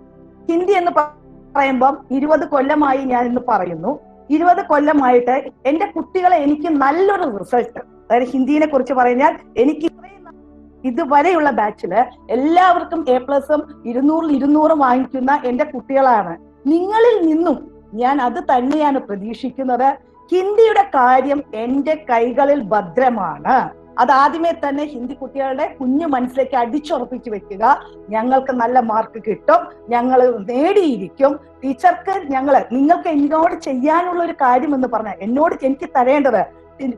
Speaker 2: ഹിന്ദി എന്ന് പറയുമ്പം 20 കൊല്ലമായി ഞാൻ ഇന്ന് പറയുന്നു. 20 കൊല്ലമായിട്ട് എന്റെ കുട്ടികളെ എനിക്ക് നല്ലൊരു റിസൾട്ട്, അതായത് ഹിന്ദിനെ കുറിച്ച് പറഞ്ഞാൽ എനിക്ക് ഇതുവരെയുള്ള ബാച്ചില് എല്ലാവർക്കും A+ഉം 200 വാങ്ങിക്കുന്ന എന്റെ കുട്ടികളാണ്. നിങ്ങളിൽ നിന്നും ഞാൻ അത് തന്നെയാണ് പ്രതീക്ഷിക്കുന്നത്. ഹിന്ദിയുടെ കാര്യം എന്റെ കൈകളിൽ ഭദ്രമാണ്. അതാദ്യമേ തന്നെ ഹിന്ദി കുട്ടികളുടെ കുഞ്ഞു മനസ്സിലേക്ക് അടിച്ചുറപ്പിച്ചു വെക്കുക. ഞങ്ങൾക്ക് നല്ല മാർക്ക് കിട്ടും, ഞങ്ങൾ നേടിയിരിക്കും. ടീച്ചർക്ക് നിങ്ങൾക്ക് എന്നോട് ചെയ്യാനുള്ള ഒരു കാര്യം എന്ന് പറഞ്ഞാൽ, എനിക്ക് തരേണ്ടത്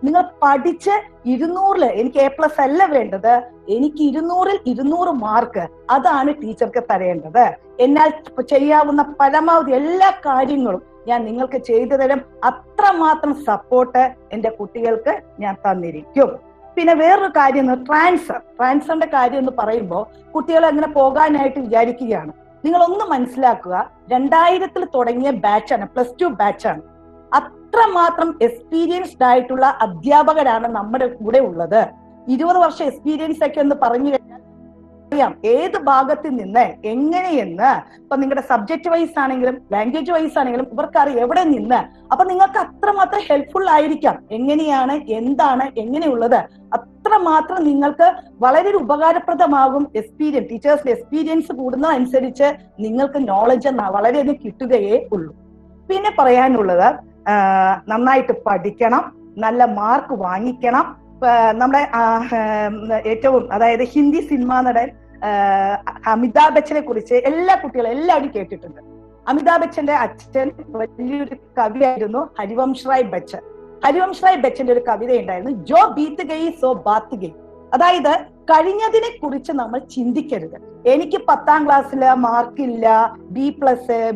Speaker 2: നിങ്ങൾ പഠിച്ച് 200 എനിക്ക് A+ അല്ല വേണ്ടത്, എനിക്ക് 200 മാർക്ക്, അതാണ് ടീച്ചർക്ക് തരേണ്ടത്. എന്നാൽ ചെയ്യാവുന്ന പരമാവധി എല്ലാ കാര്യങ്ങളും ഞാൻ നിങ്ങൾക്ക് ചെയ്തു തരും. അത്രമാത്രം സപ്പോർട്ട് എന്റെ കുട്ടികൾക്ക് ഞാൻ തന്നിരിക്കും. പിന്നെ വേറൊരു കാര്യം, ട്രാൻസ്ഫറിന്റെ കാര്യം എന്ന് പറയുമ്പോൾ കുട്ടികൾ അങ്ങനെ പോകാനായിട്ട് വിചാരിക്കുകയാണ്. നിങ്ങളൊന്ന് മനസ്സിലാക്കുക, 2000 തുടങ്ങിയ ബാച്ചാണ്, +2 ബാച്ചാണ്. അത്രമാത്രം എക്സ്പീരിയൻസ്ഡ് ആയിട്ടുള്ള അധ്യാപകരാണ് നമ്മുടെ കൂടെ ഉള്ളത്. 20 വർഷം എക്സ്പീരിയൻസ് ഒക്കെ എന്ന് പറഞ്ഞു കഴിഞ്ഞാൽ അറിയാം ഏത് ഭാഗത്ത് നിന്ന് എങ്ങനെയെന്ന്. ഇപ്പൊ നിങ്ങളുടെ സബ്ജക്ട് വൈസ് ആണെങ്കിലും ലാംഗ്വേജ് വൈസ് ആണെങ്കിലും ഇവർക്കറിയാം എവിടെ നിന്ന്. അപ്പൊ നിങ്ങൾക്ക് അത്രമാത്രം ഹെൽപ്ഫുൾ ആയിരിക്കാം. എങ്ങനെയാണ്, എന്താണ്, എങ്ങനെയുള്ളത് അത്രമാത്രം നിങ്ങൾക്ക് വളരെ ഉപകാരപ്രദമാകും. ടീച്ചേഴ്സിന്റെ എക്സ്പീരിയൻസ് കൂടുന്നതനുസരിച്ച് നിങ്ങൾക്ക് നോളജ് വളരെയധികം കിട്ടുകയേ ഉള്ളൂ. പിന്നെ പറയാനുള്ളത്, നന്നായിട്ട് പഠിക്കണം, നല്ല മാർക്ക് വാങ്ങിക്കണം. നമ്മുടെ ഏറ്റവും അതായത് ഹിന്ദി സിനിമാ നടൻ അമിതാഭ് ബച്ചനെ കുറിച്ച് എല്ലാ കുട്ടികളും എല്ലാവരും കേട്ടിട്ടുണ്ട്. അമിതാഭ് ബച്ചന്റെ അച്ഛൻ വലിയൊരു കവിയായിരുന്നു ഹരിവംശ് റായ് ബച്ചൻ. ഹരിവംശ് റായ് ബച്ചന്റെ ഒരു കവിത ഉണ്ടായിരുന്നു, ജോ ബീത്ത് ഗയി സോ ബാത്ത് ഗയി. അതായത് കഴിഞ്ഞതിനെ കുറിച്ച് നമ്മൾ ചിന്തിക്കരുത്. എനിക്ക് 10ാം ക്ലാസ്സില് മാർക്കില്ല, B+,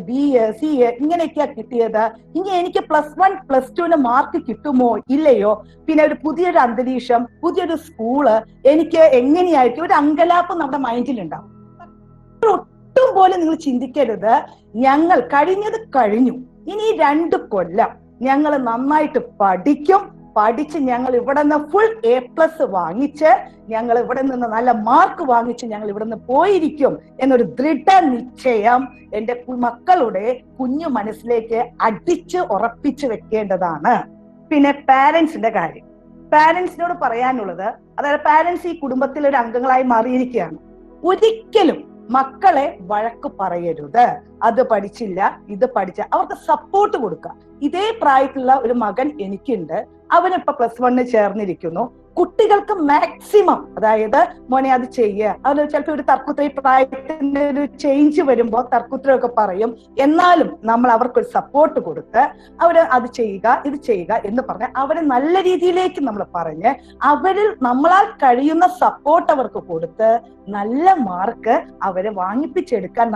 Speaker 2: B, C ഇങ്ങനെയൊക്കെയാ കിട്ടിയത്, ഇനി എനിക്ക് +1 +2 മാർക്ക് കിട്ടുമോ ഇല്ലയോ, പിന്നെ ഒരു പുതിയൊരു അന്തരീക്ഷം, പുതിയൊരു സ്കൂള്, എനിക്ക് എങ്ങനെയായിരിക്കും, ഒരു അങ്കലാപ്പ് നമ്മുടെ മൈൻഡിലുണ്ടാവും. ഒട്ടും പോലും നിങ്ങൾ ചിന്തിക്കരുത്. ഞങ്ങൾ കഴിഞ്ഞത് കഴിഞ്ഞു, ഇനി 2 കൊല്ലം ഞങ്ങൾ നന്നായിട്ട് പഠിച്ച് ഞങ്ങൾ ഇവിടെ നിന്ന് ഫുൾ A+ വാങ്ങിച്ച്, ഞങ്ങൾ ഇവിടെ നിന്ന് നല്ല മാർക്ക് വാങ്ങിച്ച് ഞങ്ങൾ ഇവിടെ നിന്ന് പോയിരിക്കും എന്നൊരു ദൃഢനിശ്ചയം എന്റെ മക്കളുടെ കുഞ്ഞു മനസ്സിലേക്ക് അടിച്ച് ഉറപ്പിച്ചു വെക്കേണ്ടതാണ്. പിന്നെ പാരന്റ്സിന്റെ കാര്യം, പാരന്റ്സിനോട് പറയാനുള്ളത്, അതായത് പാരന്റ്സ് ഈ കുടുംബത്തിലെ ഒരു അംഗങ്ങളായി മാറിയിരിക്കുകയാണ്. ഒരിക്കലും മക്കളെ വഴക്ക് പറയരുത്. അത് പഠിച്ചില്ല, ഇത് പഠിച്ച, അവർക്ക് സപ്പോർട്ട് കൊടുക്കുക. ഇതേ പ്രായത്തിലുള്ള ഒരു മകൻ എനിക്കുണ്ട്. അവനിപ്പോ +1 ചേർന്നിരിക്കുന്നു. കുട്ടികൾക്ക് മാക്സിമം, അതായത് മോനെ അത് ചെയ്യുക, അവർ ചിലപ്പോൾ ഒരു തർക്കുത്തര പ്രായത്തിന്റെ ഒരു ചേഞ്ച് വരുമ്പോൾ തർക്കുത്തരമൊക്കെ പറയും. എന്നാലും നമ്മൾ അവർക്കൊരു സപ്പോർട്ട് കൊടുത്ത് അവര് അത് ചെയ്യുക, ഇത് ചെയ്യുക എന്ന് പറഞ്ഞ് അവരെ നല്ല രീതിയിലേക്ക് നമ്മൾ പറഞ്ഞ് അവരിൽ നമ്മളാൽ കഴിയുന്ന സപ്പോർട്ട് അവർക്ക് കൊടുത്ത് നല്ല മാർക്ക് അവരെ വാങ്ങിപ്പിച്ചെടുക്കാൻ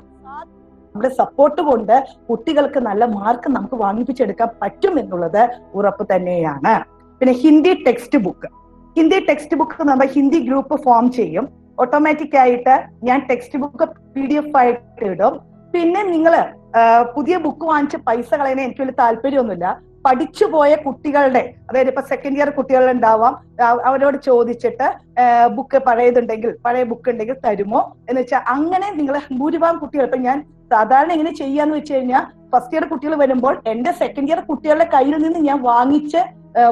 Speaker 2: നമ്മുടെ സപ്പോർട്ട് കൊണ്ട് കുട്ടികൾക്ക് നല്ല മാർക്ക് നമുക്ക് വാങ്ങിപ്പിച്ചെടുക്കാൻ പറ്റും എന്നുള്ളത് ഉറപ്പ് തന്നെയാണ്. പിന്നെ ഹിന്ദി ടെക്സ്റ്റ് ബുക്ക് നമ്മൾ ഹിന്ദി ഗ്രൂപ്പ് ഫോം ചെയ്യും. ഓട്ടോമാറ്റിക് ആയിട്ട് ഞാൻ ടെക്സ്റ്റ് ബുക്ക് PDF ആയിട്ട് ഇടും. പിന്നെ നിങ്ങൾ പുതിയ ബുക്ക് വാങ്ങിച്ച് പൈസ കളയുന്ന എനിക്ക് വലിയ താല്പര്യമൊന്നുമില്ല. പഠിച്ചു പോയ കുട്ടികളുടെ, അതായത് ഇപ്പൊ 2nd ഇയർ കുട്ടികളുണ്ടാവാം, അവരോട് ചോദിച്ചിട്ട് ബുക്ക് പഴയതുണ്ടെങ്കിൽ, പഴയ ബുക്ക് ഉണ്ടെങ്കിൽ തരുമോ എന്ന് വെച്ചാൽ അങ്ങനെ നിങ്ങൾ ഭൂരിഭാഗം കുട്ടികൾ, ഇപ്പൊ ഞാൻ സാധാരണ എങ്ങനെ ചെയ്യാന്ന് വെച്ച് കഴിഞ്ഞാൽ ഫസ്റ്റ് ഇയർ കുട്ടികൾ വരുമ്പോൾ എന്റെ 2nd ഇയർ കുട്ടികളുടെ കയ്യിൽ നിന്ന് ഞാൻ വാങ്ങിച്ച്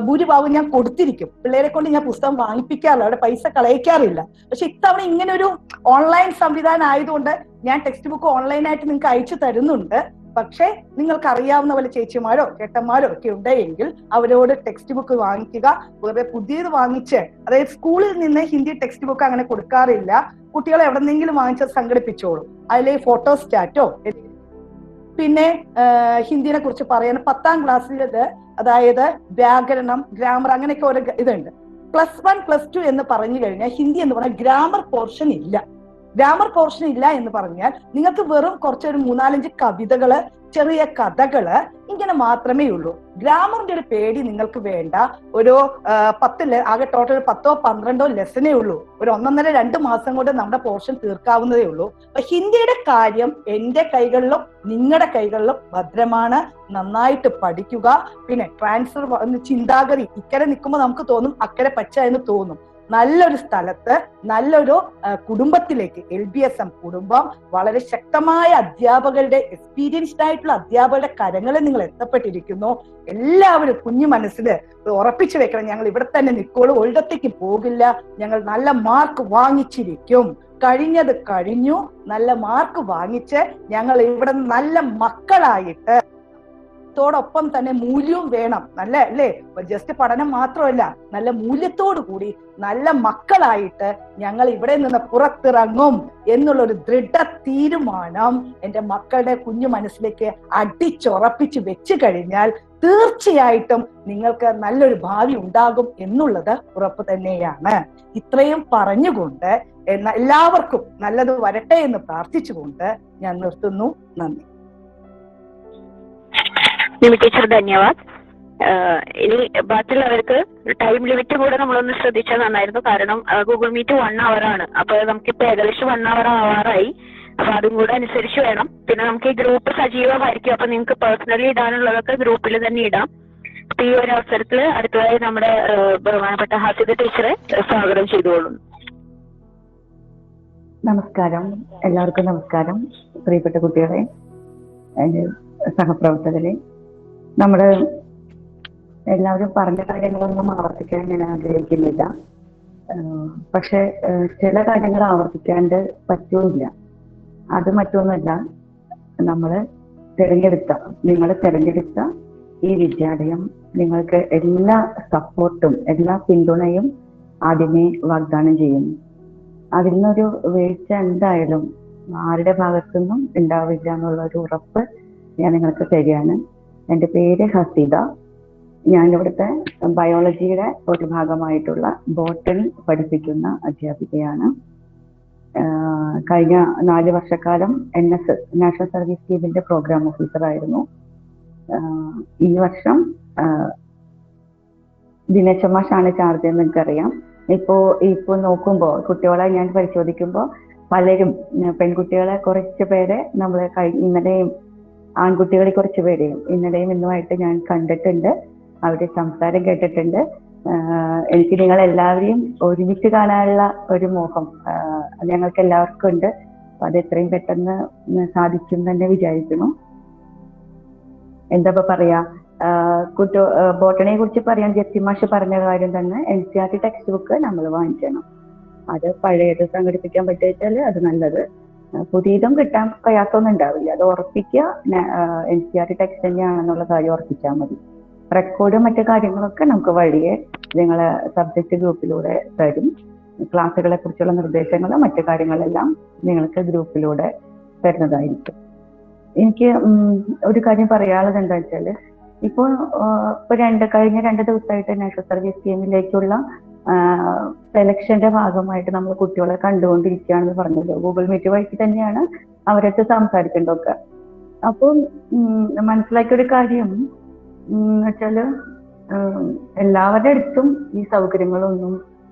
Speaker 2: ഭൂരിഭാഗം ഞാൻ കൊടുത്തിരിക്കും. പിള്ളേരെ കൊണ്ട് ഞാൻ പുസ്തകം വാങ്ങിപ്പിക്കാറില്ല, അവിടെ പൈസ കളയിക്കാറില്ല. പക്ഷെ ഇത്തവണ ഇങ്ങനെ ഒരു ഓൺലൈൻ സംവിധാനം ആയതുകൊണ്ട് ഞാൻ ടെക്സ്റ്റ് ബുക്ക് ഓൺലൈനായിട്ട് നിങ്ങൾക്ക് അയച്ചു തരുന്നുണ്ട്. പക്ഷെ നിങ്ങൾക്ക് അറിയാവുന്ന പോലെ ചേച്ചിമാരോ ചേട്ടന്മാരോ ഒക്കെ ഉണ്ടെങ്കിൽ അവരോട് ടെക്സ്റ്റ് ബുക്ക് വാങ്ങിക്കുക. പുതിയത് വാങ്ങിച്ച്, അതായത് സ്കൂളിൽ നിന്ന് ഹിന്ദി ടെക്സ്റ്റ് ബുക്ക് അങ്ങനെ കൊടുക്കാറില്ല. കുട്ടികളെ എവിടെന്നെങ്കിലും വാങ്ങിച്ച് സംഘടിപ്പിച്ചോളും. അതിലെ ഫോട്ടോസ്റ്റാറ്റോ. പിന്നെ ഹിന്ദിനെ കുറിച്ച് പറയാൻ 10ാം ക്ലാസ്സിലത്, അതായത് വ്യാകരണം, ഗ്രാമർ, അങ്ങനെയൊക്കെ ഒരു ഇതുണ്ട്. +1 +2 എന്ന് പറഞ്ഞു കഴിഞ്ഞാൽ ഹിന്ദി എന്ന് പറഞ്ഞാൽ ഗ്രാമർ പോർഷൻ ഇല്ല എന്ന് പറഞ്ഞാൽ നിങ്ങൾക്ക് വെറും കുറച്ചൊരു 3-4 കവിതകള്, ചെറിയ കഥകള് ഇങ്ങനെ മാത്രമേ ഉള്ളൂ. ഗ്രാമറിന്റെ ഒരു പേടി നിങ്ങൾക്ക് വേണ്ട. ഒരു 10 ആകെ ടോട്ടൽ 10ഓ 12ഓ ലെസനേ ഉള്ളൂ. ഒരു 1.5-2 മാസം കൊണ്ട് നമ്മുടെ പോർഷൻ തീർക്കാവുന്നതേ ഉള്ളൂ. അപ്പൊ ഹിന്ദിയുടെ കാര്യം എന്റെ കൈകളിലും നിങ്ങളുടെ കൈകളിലും ഭദ്രമാണ്. നന്നായിട്ട് പഠിക്കുക. പിന്നെ ട്രാൻസ്ഫർ ചിന്താഗതി, ഇക്കരെ നിൽക്കുമ്പോൾ നമുക്ക് തോന്നും അക്കരെ പച്ച എന്ന് തോന്നും. നല്ലൊരു സ്ഥലത്ത്, നല്ലൊരു കുടുംബത്തിലേക്ക്, LBSM കുടുംബം വളരെ ശക്തമായ അധ്യാപകരുടെ, എക്സ്പീരിയൻസ്ഡ് ആയിട്ടുള്ള അധ്യാപകരുടെ കരങ്ങളിൽ നിങ്ങൾ എത്തപ്പെട്ടിരിക്കുന്നു. എല്ലാവരും കുഞ്ഞു മനസ്സിൽ ഉറപ്പിച്ചു വെക്കണം, ഞങ്ങൾ ഇവിടെ തന്നെ നിൽക്കുള്ളൂ, ഒരിടത്തേക്ക് പോകില്ല, ഞങ്ങൾ നല്ല മാർക്ക് വാങ്ങിച്ചിരിക്കും. കഴിഞ്ഞത് കഴിഞ്ഞു, നല്ല മാർക്ക് വാങ്ങിച്ച് ഞങ്ങൾ ഇവിടെ നല്ല മക്കളായിട്ട് പഠനത്തോടൊപ്പം തന്നെ മൂല്യവും വേണം. നല്ല അല്ലേ, ജസ്റ്റ് പഠനം മാത്രമല്ല, നല്ല മൂല്യത്തോടു കൂടി നല്ല മക്കളായിട്ട് ഞങ്ങൾ ഇവിടെ നിന്ന് പുറത്തിറങ്ങും എന്നുള്ളൊരു ദൃഢ തീരുമാനം എൻ്റെ മക്കളുടെ കുഞ്ഞു മനസ്സിലേക്ക് അടിച്ചുറപ്പിച്ച് വെച്ച് കഴിഞ്ഞാൽ തീർച്ചയായിട്ടും നിങ്ങൾക്ക് നല്ലൊരു ഭാവി ഉണ്ടാകും എന്നുള്ളത് ഉറപ്പ് തന്നെയാണ്. ഇത്രയും പറഞ്ഞുകൊണ്ട് എല്ലാവർക്കും നല്ലത് വരട്ടെ എന്ന് പ്രാർത്ഥിച്ചുകൊണ്ട് ഞാൻ നിർത്തുന്നു. നന്ദി.
Speaker 4: ടീച്ചർ ധന്യവാദ്. ഇനി ബാക്കിയുള്ളവർക്ക് ടൈം ലിമിറ്റ് കൂടെ നമ്മളൊന്ന് ശ്രദ്ധിച്ചാൽ നന്നായിരുന്നു. കാരണം ഗൂഗിൾ മീറ്റ് 1 hour ആണ്. അപ്പൊ നമുക്കിപ്പോ ഏകദേശം 1 hour ആവാറായി. അപ്പൊ അതും കൂടെ അനുസരിച്ച് വേണം. പിന്നെ നമുക്ക് ഈ ഗ്രൂപ്പ് സജീവമായിരിക്കും. അപ്പൊ നിങ്ങൾക്ക് പേഴ്സണലി ഇടാനുള്ളതൊക്കെ ഗ്രൂപ്പിൽ തന്നെ ഇടാം. അപ്പൊ ഈ ഒരു അവസരത്തിൽ അടുത്തതായി നമ്മുടെ ബഹുമാനപ്പെട്ട ഹാസിദ ടീച്ചറെ സ്വാഗതം ചെയ്തുകൊള്ളുന്നു.
Speaker 12: നമസ്കാരം, എല്ലാവർക്കും നമസ്കാരം. പ്രിയപ്പെട്ട കുട്ടികളെ, സഹപ്രവർത്തകരെ, നമ്മുടെ എല്ലാവരും പറഞ്ഞ കാര്യങ്ങളൊന്നും ആവർത്തിക്കാൻ ഞാൻ ആഗ്രഹിക്കുന്നില്ല. പക്ഷെ ചില കാര്യങ്ങൾ ആവർത്തിക്കാണ്ട് പറ്റുമില്ല. അത് മറ്റൊന്നുമല്ല, നിങ്ങൾ തിരഞ്ഞെടുത്ത ഈ വിദ്യാലയം നിങ്ങൾക്ക് എല്ലാ സപ്പോർട്ടും എല്ലാ പിന്തുണയും ആദ്യമേ വാഗ്ദാനം ചെയ്യുന്നു. അതിൽ നിന്നൊരു വീഴ്ച എന്തായാലും ആരുടെ ഭാഗത്തുനിന്നും ഉണ്ടാവില്ല എന്നുള്ളൊരു ഉറപ്പ് ഞാൻ നിങ്ങൾക്ക് തരികയാണ്. എൻ്റെ പേര് ഹസീദ. ഞാനിവിടുത്തെ ബയോളജിയുടെ ഒരു ഭാഗമായിട്ടുള്ള ബോട്ടണി പഠിപ്പിക്കുന്ന അധ്യാപികയാണ്. കഴിഞ്ഞ 4 വർഷക്കാലം NSS നാഷണൽ സർവീസ് സ്കീമിന്റെ പ്രോഗ്രാം ഓഫീസറായിരുന്നു. ഈ വർഷം ദിനേശ മാഷാണ് ചാർജ് എന്ന് എനിക്കറിയാം. ഇപ്പോ നോക്കുമ്പോൾ കുട്ടികളെ ഞാൻ പരിശോധിക്കുമ്പോൾ പലരും പെൺകുട്ടികളെ കുറച്ച് പേരെ നമ്മൾ ഇന്നലെയും ആൺകുട്ടികളെ കുറച്ച് പേരെയും ഇന്നലെയും ഇന്നുമായിട്ട് ഞാൻ കണ്ടിട്ടുണ്ട്. അവരുടെ സംസാരം കേട്ടിട്ടുണ്ട്. എനിക്ക് നിങ്ങളെല്ലാവരെയും ഒരുമിച്ച് കാണാനുള്ള ഒരു മോഹം ഞങ്ങൾക്ക് എല്ലാവർക്കും ഉണ്ട്. അപ്പൊ അത് എത്രയും പെട്ടെന്ന് സാധിക്കും തന്നെ വിചാരിക്കുന്നു. എന്താ പറയാ, ബോട്ടണിയെ കുറിച്ച് പറയാൻ ജെസ്സിമാഷ് പറഞ്ഞ കാര്യം തന്നെ, NCERT ടെക്സ്റ്റ് ബുക്ക് നമ്മൾ വാങ്ങിക്കണം. അത് പഴയത് സംഘടിപ്പിക്കാൻ പറ്റിയാൽ അത് നല്ലത്. പുതിയതും കിട്ടാൻ പ്രയാസമൊന്നും ഉണ്ടാവില്ല. അത് ഉറപ്പിക്കുക, NCERT ടെക്സ്റ്റ് തന്നെയാണെന്നുള്ള കാര്യം ഉറപ്പിച്ചാൽ മതി. റെക്കോർഡും മറ്റു കാര്യങ്ങളൊക്കെ നമുക്ക് വഴിയെ നിങ്ങളെ സബ്ജക്ട് ഗ്രൂപ്പിലൂടെ തരും. ക്ലാസ്സുകളെ കുറിച്ചുള്ള നിർദ്ദേശങ്ങളും മറ്റു കാര്യങ്ങളെല്ലാം നിങ്ങൾക്ക് ഗ്രൂപ്പിലൂടെ തരുന്നതായിരിക്കും. എനിക്ക് ഒരു കാര്യം പറയാനുള്ളത് എന്താ വെച്ചാല്, ഇപ്പൊ കഴിഞ്ഞ 2 ദിവസമായിട്ട് നാഷണൽ സർവീസ് സ്കീമിലേക്കുള്ള സെലക്ഷന്റെ ഭാഗമായിട്ട് നമ്മൾ കുട്ടികളെ കണ്ടുകൊണ്ടിരിക്കുകയാണെന്ന് പറഞ്ഞല്ലോ. ഗൂഗിൾ മീറ്റ് വഴി തന്നെയാണ് അവരടുത്ത് സംസാരിക്കേണ്ടതൊക്കെ. അപ്പം മനസ്സിലാക്കിയൊരു കാര്യം വെച്ചാല്, എല്ലാവരുടെ അടുത്തും ഈ സൗകര്യങ്ങളൊന്നും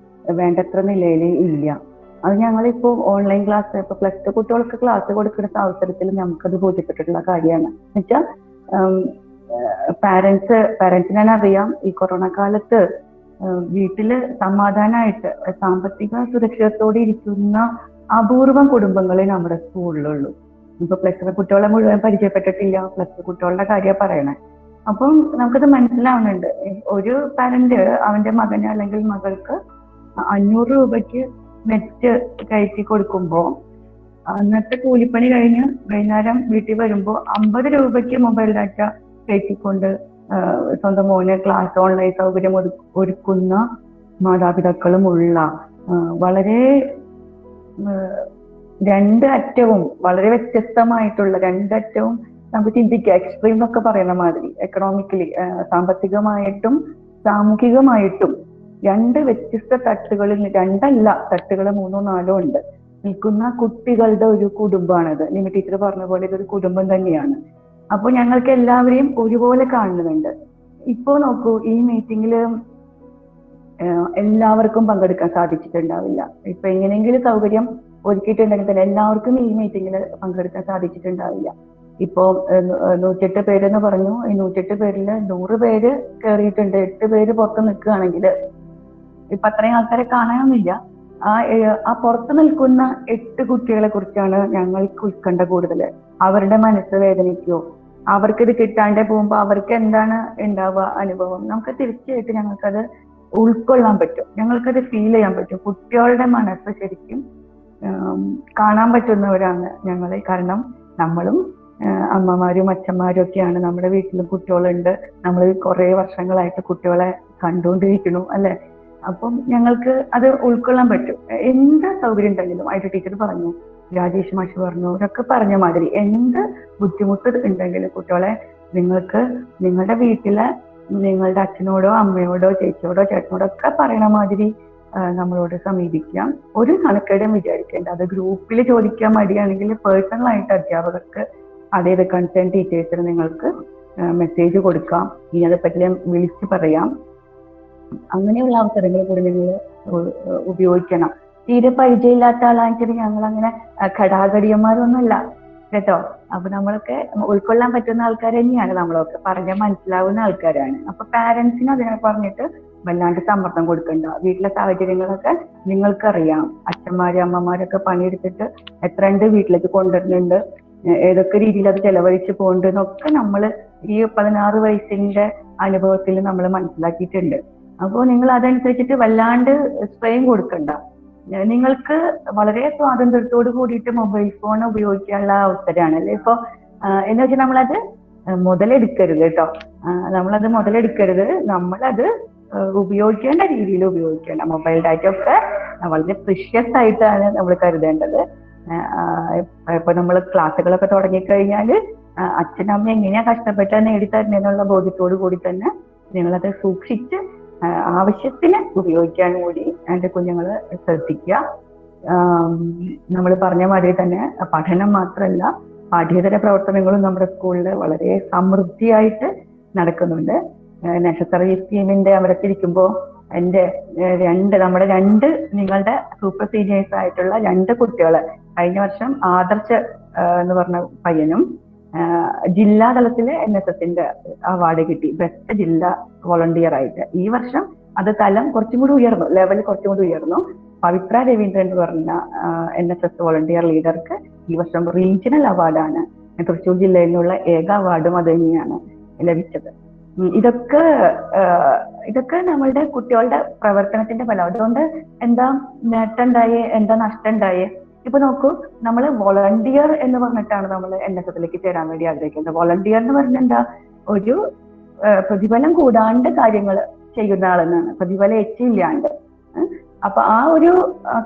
Speaker 12: വേണ്ടത്ര നിലയിൽ ഇല്ല. അത് ഞങ്ങളിപ്പോ ഓൺലൈൻ ക്ലാസ്, ഇപ്പൊ +2 കുട്ടികൾക്ക് ക്ലാസ് കൊടുക്കുന്ന അവസരത്തിൽ നമുക്കത് ബോധ്യപ്പെട്ടിട്ടുള്ള കാര്യമാണ്. എന്നുവെച്ചാൽ പാരന്റ്സിനെ അറിയാം, ഈ കൊറോണ കാലത്ത് വീട്ടില് സമാധാനമായിട്ട് സാമ്പത്തിക സുരക്ഷിതത്തോടെ ഇരിക്കുന്ന അപൂർവം കുടുംബങ്ങളെ നമ്മുടെ സ്കൂളിലുള്ളൂ. ഇപ്പൊ +2 കുട്ടികളെ മുഴുവൻ പരിചയപ്പെട്ടിട്ടില്ല, +2 കുട്ടികളുടെ കാര്യം പറയണേ. അപ്പം നമുക്കത് മനസ്സിലാവുന്നുണ്ട്. ഒരു പാരന്റ് അവന്റെ മകന് അല്ലെങ്കിൽ മകൾക്ക് 500 രൂപയ്ക്ക് നെറ്റ് കയറ്റി കൊടുക്കുമ്പോ അന്നത്തെ കൂലിപ്പണി കഴിഞ്ഞ് വൈകുന്നേരം വീട്ടിൽ വരുമ്പോ 50 രൂപയ്ക്ക് മൊബൈൽ ഡാറ്റ കയറ്റിക്കൊണ്ട് സ്വന്തം മോനെ ക്ലാസ് ഓൺലൈൻ സൗകര്യം ഒരുക്കുന്ന മാതാപിതാക്കളും ഉള്ള വളരെ രണ്ടറ്റവും വളരെ വ്യത്യസ്തമായിട്ടുള്ള രണ്ടറ്റവും നമുക്ക് ചിന്തിക്കുക. എക്സ്ട്രീം എന്നൊക്കെ പറയുന്ന മാതിരി എക്കണോമിക്കലി സാമ്പത്തികമായിട്ടും സാമൂഹികമായിട്ടും 2 വ്യത്യസ്ത തട്ടുകളിൽ, 2 തട്ടുകൾ 3 4 ഉണ്ട് നിൽക്കുന്ന കുട്ടികളുടെ ഒരു കുടുംബമാണിത്. നിമി ടീച്ചർ പറഞ്ഞ പോലെ ഇതൊരു കുടുംബം തന്നെയാണ്. അപ്പൊ ഞങ്ങൾക്ക് എല്ലാവരെയും ഒരുപോലെ കാണുന്നുണ്ട്. ഇപ്പോ നോക്കൂ, ഈ മീറ്റിംഗില് എല്ലാവർക്കും പങ്കെടുക്കാൻ സാധിച്ചിട്ടുണ്ടാവില്ല. ഇപ്പൊ എങ്ങനെയെങ്കിലും സൗകര്യം ഒരുക്കിയിട്ടുണ്ടെങ്കിൽ തന്നെ എല്ലാവർക്കും ഈ മീറ്റിംഗിൽ പങ്കെടുക്കാൻ സാധിച്ചിട്ടുണ്ടാവില്ല. ഇപ്പോ 108 പേരെന്ന് പറഞ്ഞു. ഈ 108 പേരിൽ 100 പേര് കയറിയിട്ടുണ്ട്. 8 പേര് പുറത്ത് നിൽക്കുകയാണെങ്കിൽ ഇപ്പൊ അത്രയും ആൾക്കാരെ കാണാനൊന്നുമില്ല. ആ പുറത്ത് നിൽക്കുന്ന 8 കുട്ടികളെ കുറിച്ചാണ് ഞങ്ങൾക്ക് ഉത്കണ്ഠ കൂടുതൽ. അവരുടെ മനസ്സ് വേദനിക്കോ, അവർക്കിത് കിട്ടാണ്ട് പോകുമ്പോ അവർക്ക് എന്താണ് ഉണ്ടാവുക അനുഭവം, നമുക്ക് തീർച്ചയായിട്ടും ഞങ്ങൾക്കത് ഉൾക്കൊള്ളാൻ പറ്റും, ഞങ്ങൾക്കത് ഫീൽ ചെയ്യാൻ പറ്റും. കുട്ടികളുടെ മനസ്സ് ശരിക്കും കാണാൻ പറ്റുന്നവരാണ് ഞങ്ങളെ. കാരണം നമ്മളും അമ്മമാരും അച്ഛന്മാരും ഒക്കെയാണ്. നമ്മുടെ വീട്ടിലും കുട്ടികളുണ്ട്, നമ്മൾ കുറെ വർഷങ്ങളായിട്ട് കുട്ടികളെ കണ്ടുകൊണ്ടിരിക്കുന്നു അല്ലെ. അപ്പം ഞങ്ങൾക്ക് അത് ഉൾക്കൊള്ളാൻ പറ്റും. എന്ത് സൗകര്യം ഉണ്ടെങ്കിലും ഐ ടി ടീച്ചർ പറഞ്ഞു, രാജേഷ് മാഷ് പറഞ്ഞു, അവരൊക്കെ പറഞ്ഞ മാതിരി എന്ത് ബുദ്ധിമുട്ട് ഉണ്ടെങ്കിലും കുട്ടികളെ നിങ്ങൾക്ക് നിങ്ങളുടെ വീട്ടിലെ നിങ്ങളുടെ അച്ഛനോടോ അമ്മയോടോ ചേച്ചിയോടോ ചേട്ടനോടോ ഒക്കെ പറയണ മാതിരി നമ്മളോട് സമീപിക്കാം. ഒരു കണക്കേടും വിചാരിക്കേണ്ട. അത് ഗ്രൂപ്പിൽ ചോദിക്കാൻ മടിയാണെങ്കിൽ പേഴ്സണലായിട്ട് അധ്യാപകർക്ക് അതേത് കൺസേൺ ടീച്ചേഴ്സിന് നിങ്ങൾക്ക് മെസ്സേജ് കൊടുക്കാം, ഇനി അത് പറ്റില്ല വിളിച്ച് പറയാം. അങ്ങനെയുള്ള അവസരങ്ങൾ കൂടി നിങ്ങൾ ഉപയോഗിക്കണം. തീരെ പരിചയമില്ലാത്ത ആളായിട്ട് ഞങ്ങൾ അങ്ങനെ ഘടാഘടിയന്മാരൊന്നുമല്ല കേട്ടോ. അപ്പൊ നമ്മളൊക്കെ ഉൾക്കൊള്ളാൻ പറ്റുന്ന ആൾക്കാർ തന്നെയാണ്, നമ്മളൊക്കെ പറഞ്ഞാൽ മനസ്സിലാവുന്ന ആൾക്കാരാണ്. അപ്പൊ പാരന്റ്സിന് അതിനെ പറഞ്ഞിട്ട് വല്ലാണ്ട് സമ്മർദ്ദം കൊടുക്കണ്ട. വീട്ടിലെ സാഹചര്യങ്ങളൊക്കെ നിങ്ങൾക്കറിയാം. അച്ഛന്മാരും അമ്മമാരൊക്കെ പണിയെടുത്തിട്ട് എത്രണ്ട് വീട്ടിലേക്ക് കൊണ്ടുവരുന്നുണ്ട്, ഏതൊക്കെ രീതിയിൽ അത് ചെലവഴിച്ച് പോകുന്നുണ്ട് എന്നൊക്കെ നമ്മൾ ഈ 16 വയസ്സിന്റെ അനുഭവത്തിൽ നമ്മൾ മനസ്സിലാക്കിയിട്ടുണ്ട്. അപ്പോൾ നിങ്ങൾ അതനുസരിച്ചിട്ട് വല്ലാണ്ട് സ്ട്രെയിൻ കൊടുക്കണ്ട. നിങ്ങൾക്ക് വളരെ സ്വാതന്ത്ര്യത്തോട് കൂടിയിട്ട് മൊബൈൽ ഫോൺ ഉപയോഗിക്കാനുള്ള അവസരമാണ് അല്ലേ. ഇപ്പൊ എന്ന് വെച്ചാൽ നമ്മളത് മുതലെടുക്കരുത് കേട്ടോ. നമ്മളത് മുതലെടുക്കരുത്, നമ്മളത് ഉപയോഗിക്കേണ്ട രീതിയിൽ ഉപയോഗിക്കണം. മൊബൈൽ ഡാറ്റ ഒക്കെ വളരെ പ്രിഷ്യസ് ആയിട്ടാണ് നമ്മൾ കരുതേണ്ടത്. ഇപ്പൊ നമ്മൾ ക്ലാസ്സുകളൊക്കെ തുടങ്ങിക്കഴിഞ്ഞാൽ അച്ഛനമ്മ എങ്ങനെയാ കഷ്ടപ്പെട്ട് നേടിത്തരുന്നതെന്നുള്ള ബോധ്യത്തോടു കൂടി തന്നെ നിങ്ങളത് സൂക്ഷിച്ച് ആവശ്യത്തിന് ഉപയോഗിക്കാൻ കൂടി എൻ്റെ കുഞ്ഞുങ്ങള് ശ്രദ്ധിക്കുക. നമ്മൾ പറഞ്ഞ മാതിരി തന്നെ പഠനം മാത്രമല്ല, പാഠ്യേതര പ്രവർത്തനങ്ങളും നമ്മുടെ സ്കൂളിൽ വളരെ സമൃദ്ധിയായിട്ട് നടക്കുന്നുണ്ട്. നാഷണൽ സർവീസ് സ്കീമിന്റെ അവരത്തിരിക്കുമ്പോൾ നമ്മുടെ രണ്ട് നിങ്ങളുടെ സൂപ്പർ സീനിയേഴ്സ് ആയിട്ടുള്ള 2 കുട്ടികള് കഴിഞ്ഞ വർഷം ആദർശ് എന്ന് പറഞ്ഞ പയ്യനും ജില്ലാ തലത്തില് NSSന്റെ അവാർഡ് കിട്ടി, ബെസ്റ്റ് ജില്ലാ വോളണ്ടിയർ ആയിട്ട്. ഈ വർഷം അത് തലം കുറച്ചും കൂടി ഉയർന്നു, ലെവൽ കുറച്ചും കൂടി ഉയർന്നു. പവിത്ര രവീന്ദ്രൻ എന്ന് പറഞ്ഞ NSS വോളണ്ടിയർ ലീഡർക്ക് ഈ വർഷം റീജിയണൽ അവാർഡാണ്. തൃശ്ശൂർ ജില്ലയിൽ നിന്നുള്ള ഏക അവാർഡും അത് തന്നെയാണ് ലഭിച്ചത്. ഇതൊക്കെ നമ്മളുടെ കുട്ടികളുടെ പ്രവർത്തനത്തിന്റെ ഫലം. അതുകൊണ്ട് എന്താ നേട്ടം ഉണ്ടായേ, എന്താ നഷ്ടം ഉണ്ടായേ? ഇപ്പൊ നോക്കൂ, നമ്മൾ വോളണ്ടിയർ എന്ന് പറഞ്ഞിട്ടാണ് നമ്മൾ NSSലേക്ക് ചേരാൻ വേണ്ടി ആഗ്രഹിക്കുന്നത്. വോളണ്ടിയർ എന്ന് പറഞ്ഞാൽ എന്താ, ഒരു പ്രതിഫലം കൂടാണ്ട് കാര്യങ്ങൾ ചെയ്യുന്ന ആളെന്നാണ്, പ്രതിഫലം ഏറ്റില്ലാണ്ട്. അപ്പൊ ആ ഒരു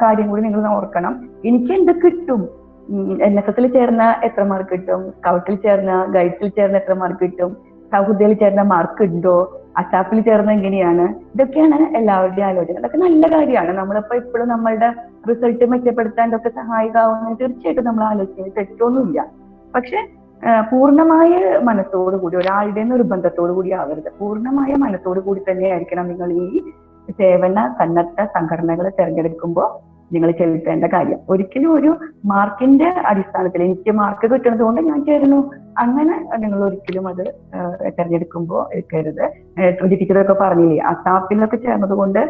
Speaker 12: കാര്യം കൂടി നിങ്ങൾ ഓർക്കണം. എനിക്ക് എന്ത് കിട്ടും, NSSൽ ചേർന്ന എത്ര മാർക്ക് കിട്ടും, സ്കൗട്ടിൽ ചേർന്ന ഗൈഡ്സിൽ ചേർന്ന എത്ര മാർക്ക് കിട്ടും, സൗഹൃദയിൽ ചേർന്ന മാർക്ക് ഉണ്ടോ, അസാപ്പിൽ ചേർന്ന എങ്ങനെയാണ്, ഇതൊക്കെയാണ് എല്ലാവരുടെയും ആലോചന. അതൊക്കെ നല്ല കാര്യമാണ്. നമ്മളിപ്പോ ഇപ്പോഴും നമ്മളുടെ റിസൾട്ട് മെച്ചപ്പെടുത്താൻ ഇതൊക്കെ സഹായിക്കാവുന്ന തീർച്ചയായിട്ടും നമ്മൾ ആലോചിക്കുന്നത് തെറ്റൊന്നുമില്ല. പക്ഷെ പൂർണ്ണമായ മനസ്സോടു കൂടി, ഒരാളുടെ നിർബന്ധത്തോടു കൂടി ആവരുത്. പൂർണ്ണമായ മനസ്സോടു കൂടി തന്നെ ആയിരിക്കണം നിങ്ങൾ ഈ സേവന സന്നദ്ധ സംഘടനകൾ തിരഞ്ഞെടുക്കുമ്പോൾ നിങ്ങൾ ചെലുത്തേണ്ട കാര്യം. ഒരിക്കലും ഒരു മാർക്കിന്റെ അടിസ്ഥാനത്തിൽ എനിക്ക് മാർക്ക് കിട്ടുന്നത് കൊണ്ട് ഞാൻ ചേരുന്നു, അങ്ങനെ നിങ്ങൾ ഒരിക്കലും അത് തിരഞ്ഞെടുക്കുമ്പോൾ എടുക്കരുത്. ടീച്ചറൊക്കെ പറഞ്ഞില്ലേ, അസാപ്പിലൊക്കെ ചേർന്നത് കൊണ്ട്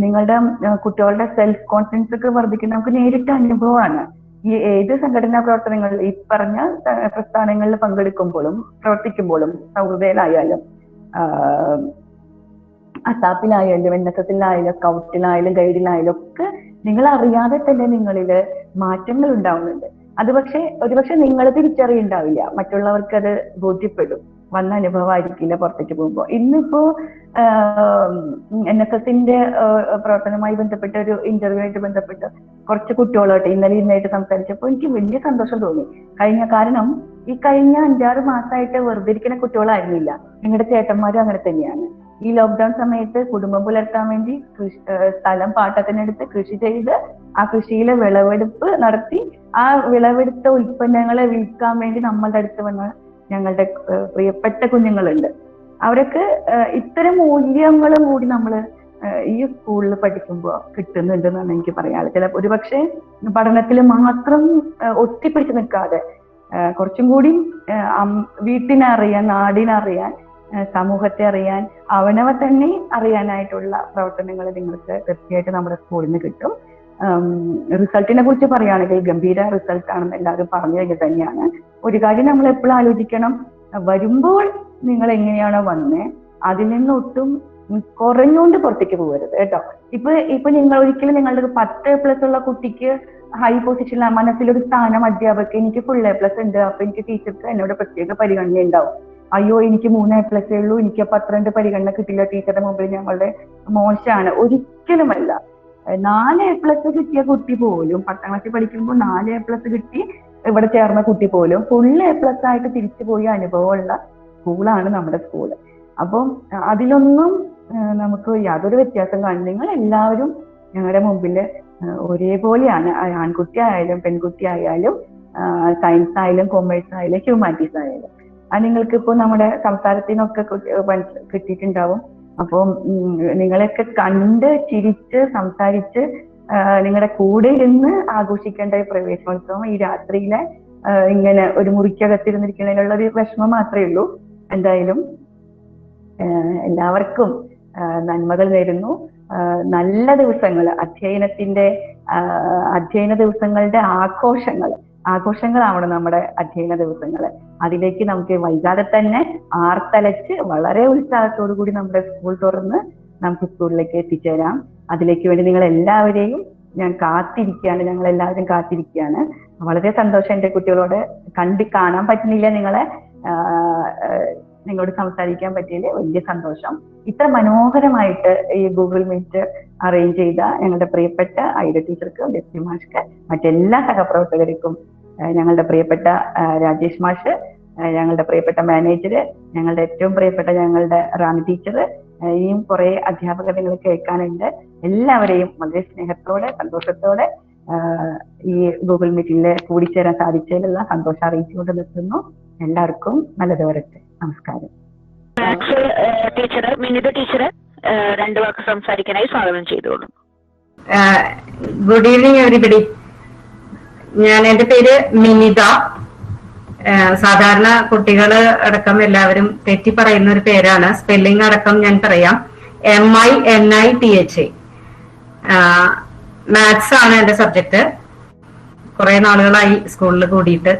Speaker 12: നിങ്ങളുടെ കുട്ടികളുടെ സെൽഫ് കോൺഫിഡൻസ് ഒക്കെ വർദ്ധിക്കുന്ന നമുക്ക് നേരിട്ട് അനുഭവമാണ്. ഈ ഏത് സംഘടനാ പ്രവർത്തനങ്ങൾ, ഈ പറഞ്ഞ പ്രസ്ഥാനങ്ങളിൽ പങ്കെടുക്കുമ്പോഴും പ്രവർത്തിക്കുമ്പോഴും, സൗഹൃദയിലായാലും അസാപ്പിലായാലും NSSലായാലും സ്കൗട്ടിലായാലും ഗൈഡിലായാലും ഒക്കെ നിങ്ങൾ അറിയാതെ തന്നെ നിങ്ങളില് മാറ്റങ്ങൾ ഉണ്ടാവുന്നുണ്ട്. അത് ഒരുപക്ഷെ നിങ്ങൾ തിരിച്ചറിയുണ്ടാവില്ല, മറ്റുള്ളവർക്ക് അത് ബോധ്യപ്പെടും, വന്ന അനുഭവമായിരിക്കില്ല പുറത്തേക്ക് പോകുമ്പോൾ. ഇന്നിപ്പോ NSSന്റെ പ്രവർത്തനവുമായി ബന്ധപ്പെട്ട ഒരു ഇന്റർവ്യൂ ആയിട്ട് ബന്ധപ്പെട്ട് കുറച്ച് കുട്ടികളോട്ട് ഇന്നായിട്ട് സംസാരിച്ചപ്പോൾ എനിക്ക് വലിയ സന്തോഷം തോന്നി. കാരണം ഈ കഴിഞ്ഞ 5-6 മാസമായിട്ട് വെറുതെ ഇരിക്കുന്ന കുട്ടികളായിരുന്നില്ല. നിങ്ങളുടെ ചേട്ടന്മാരും അങ്ങനെ തന്നെയാണ്. ഈ ലോക്ക്ഡൌൺ സമയത്ത് കുടുംബം പുലർത്താൻ വേണ്ടി സ്ഥലം പാട്ടത്തിനെടുത്ത് കൃഷി ചെയ്ത് ആ കൃഷിയിലെ വിളവെടുപ്പ് നടത്തി ആ വിളവെടുത്ത ഉൽപ്പന്നങ്ങളെ വിൽക്കാൻ വേണ്ടി നമ്മളുടെ അടുത്ത് വന്ന ഞങ്ങളുടെ പ്രിയപ്പെട്ട കുഞ്ഞുങ്ങളുണ്ട്. അവരൊക്കെ ഇത്തരം മൂല്യങ്ങളും കൂടി നമ്മൾ ഈ സ്കൂളിൽ പഠിക്കുമ്പോൾ കിട്ടുന്നുണ്ടെന്നാണ് എനിക്ക് പറയാനുള്ളത്. ഒരുപക്ഷെ പഠനത്തിൽ മാത്രം ഒട്ടിപ്പിടിച്ച് നിൽക്കാതെ കുറച്ചും കൂടി വീട്ടിനറിയാൻ, നാടിനറിയാൻ, സമൂഹത്തെ അറിയാൻ, അവനവ തന്നെ അറിയാനായിട്ടുള്ള പ്രവർത്തനങ്ങൾ നിങ്ങൾക്ക് തീർച്ചയായിട്ടും നമ്മുടെ സ്കൂളിൽ നിന്ന് കിട്ടും. റിസൾട്ടിനെ കുറിച്ച് പറയുകയാണെങ്കിൽ ഗംഭീര റിസൾട്ട് ആണെന്ന് എല്ലാവരും പറഞ്ഞു കഴിഞ്ഞാൽ തന്നെയാണ്. ഒരു കാര്യം നമ്മൾ എപ്പോഴും ആലോചിക്കണം, വരുമ്പോൾ നിങ്ങൾ എങ്ങനെയാണോ വന്നേ അതിൽ നിന്ന് ഒട്ടും കുറഞ്ഞുകൊണ്ട് പുറത്തേക്ക് പോകരുത് കേട്ടോ. ഇപ്പൊ നിങ്ങൾ ഒരിക്കലും നിങ്ങളുടെ 10+ ഉള്ള കുട്ടിക്ക് ഹൈ പൊസിഷനിൽ മനസ്സിലൊരു സ്ഥാനം അധ്യാപകർക്ക് എനിക്ക് ഫുൾ A+ ഉണ്ട്, അപ്പൊ എനിക്ക് ടീച്ചർക്ക് എന്നോട് പ്രത്യേക പരിഗണന ഉണ്ടാവും. അയ്യോ എനിക്ക് 3 A+ ഉള്ളൂ, എനിക്ക് അപ്പൊ അത്ര പരിഗണന കിട്ടില്ല, ടീച്ചറുടെ മുമ്പിൽ ഞങ്ങളുടെ മോശമാണ്. ഒരിക്കലുമല്ല. 4 A+ കിട്ടിയ കുട്ടി പോലും 10ാം ക്ലാസ്സിൽ പഠിക്കുമ്പോൾ 4 A+ കിട്ടി ഇവിടെ ചേർന്ന കുട്ടി പോലും ഫുൾ A+ ആയിട്ട് തിരിച്ചു പോയ അനുഭവമുള്ള സ്കൂളാണ് നമ്മുടെ സ്കൂള്. അപ്പം അതിലൊന്നും നമുക്ക് യാതൊരു വ്യത്യാസം കാണില്ല. നിങ്ങൾ എല്ലാവരും ഞങ്ങളുടെ മുമ്പില് ഒരേപോലെയാണ്. ആൺകുട്ടി ആയാലും പെൺകുട്ടി ആയാലും സയൻസ് ആയാലും കൊമേഴ്സ് ആയാലും ഹ്യൂമാനിറ്റീസ് ആയാലും. അത് നിങ്ങൾക്ക് ഇപ്പോൾ നമ്മുടെ സംസാരത്തിനൊക്കെ കിട്ടിയിട്ടുണ്ടാവും. അപ്പം നിങ്ങളെയൊക്കെ കണ്ട് ചിരിച്ച് സംസാരിച്ച് നിങ്ങളുടെ കൂടെ ഇരുന്ന് ആഘോഷിക്കേണ്ട ഈ പ്രവേശനോത്സവം ഈ രാത്രിയിലെ ഇങ്ങനെ ഒരു മുറിക്കകത്തിരുന്നിരിക്കുന്നതിനുള്ള ഒരു വിഷമം മാത്രമേ ഉള്ളൂ. എന്തായാലും എല്ലാവർക്കും നന്മകൾ നേരുന്നു. നല്ല ദിവസങ്ങൾ, അധ്യയന ദിവസങ്ങളുടെ ആഘോഷങ്ങളാവണം നമ്മുടെ അധ്യയന ദിവസങ്ങൾ. അതിലേക്ക് നമുക്ക് വൈകാതെ തന്നെ ആർത്തലച്ച് വളരെ ഉത്സാഹത്തോടു കൂടി നമ്മുടെ സ്കൂൾ തുറന്ന് നമുക്ക് സ്കൂളിലേക്ക് എത്തിച്ചേരാം. അതിലേക്ക് വേണ്ടി നിങ്ങൾ എല്ലാവരെയും ഞാൻ കാത്തിരിക്കുകയാണ്, ഞങ്ങൾ എല്ലാവരും കാത്തിരിക്കുകയാണ്. വളരെ സന്തോഷം എന്റെ കുട്ടികളോട് കാണാൻ പറ്റുന്നില്ല, നിങ്ങളോട് സംസാരിക്കാൻ പറ്റിയതിൽ വലിയ സന്തോഷം. ഇത്ര മനോഹരമായിട്ട് ഈ ഗൂഗിൾ മീറ്റ് അറേഞ്ച് ചെയ്ത ഞങ്ങളുടെ പ്രിയപ്പെട്ട ഐഡ ടീച്ചർക്ക്, ജസ്റ്റി മാഷ്ക്ക്, മറ്റെല്ലാ സഹപ്രവർത്തകർക്കും, ഞങ്ങളുടെ പ്രിയപ്പെട്ട രാജേഷ് മാഷ്, ഞങ്ങളുടെ പ്രിയപ്പെട്ട മാനേജര്, ഞങ്ങളുടെ ഏറ്റവും പ്രിയപ്പെട്ട ഞങ്ങളുടെ റാണി ടീച്ചർ, ഇനിയും കുറെ അധ്യാപകർ നിങ്ങൾ കേൾക്കാനുണ്ട്. എല്ലാവരെയും വളരെ സ്നേഹത്തോടെ സന്തോഷത്തോടെ ഈ ഗൂഗിൾ മീറ്റിൽ കൂടിച്ചേരാൻ സാധിച്ചതിലുള്ള സന്തോഷം അറിയിച്ചുകൊണ്ട് നിർത്തുന്നു. എല്ലാവർക്കും നല്ലത് വരട്ടെ. നമസ്കാരം.
Speaker 4: ടീച്ചർ മിനിത ടീച്ചർ 2 വാക്ക് സംസാരിക്കാനായി സ്വാഗതം ചെയ്തോളൂ.
Speaker 13: Good evening everybody. എന്റെ പേര് മിനിത. സാധാരണ കുട്ടികൾ അടക്കം എല്ലാവരും തെറ്റി പറയുന്ന ഒരു പേരാണ്. സ്പെല്ലിംഗ് അടക്കം ഞാൻ പറയാം. MINITHA. മാത്സ് ആണ് എന്റെ സബ്ജക്ട്. കുറെ നാളുകളായി സ്കൂളിൽ കൂടിയിട്ട്.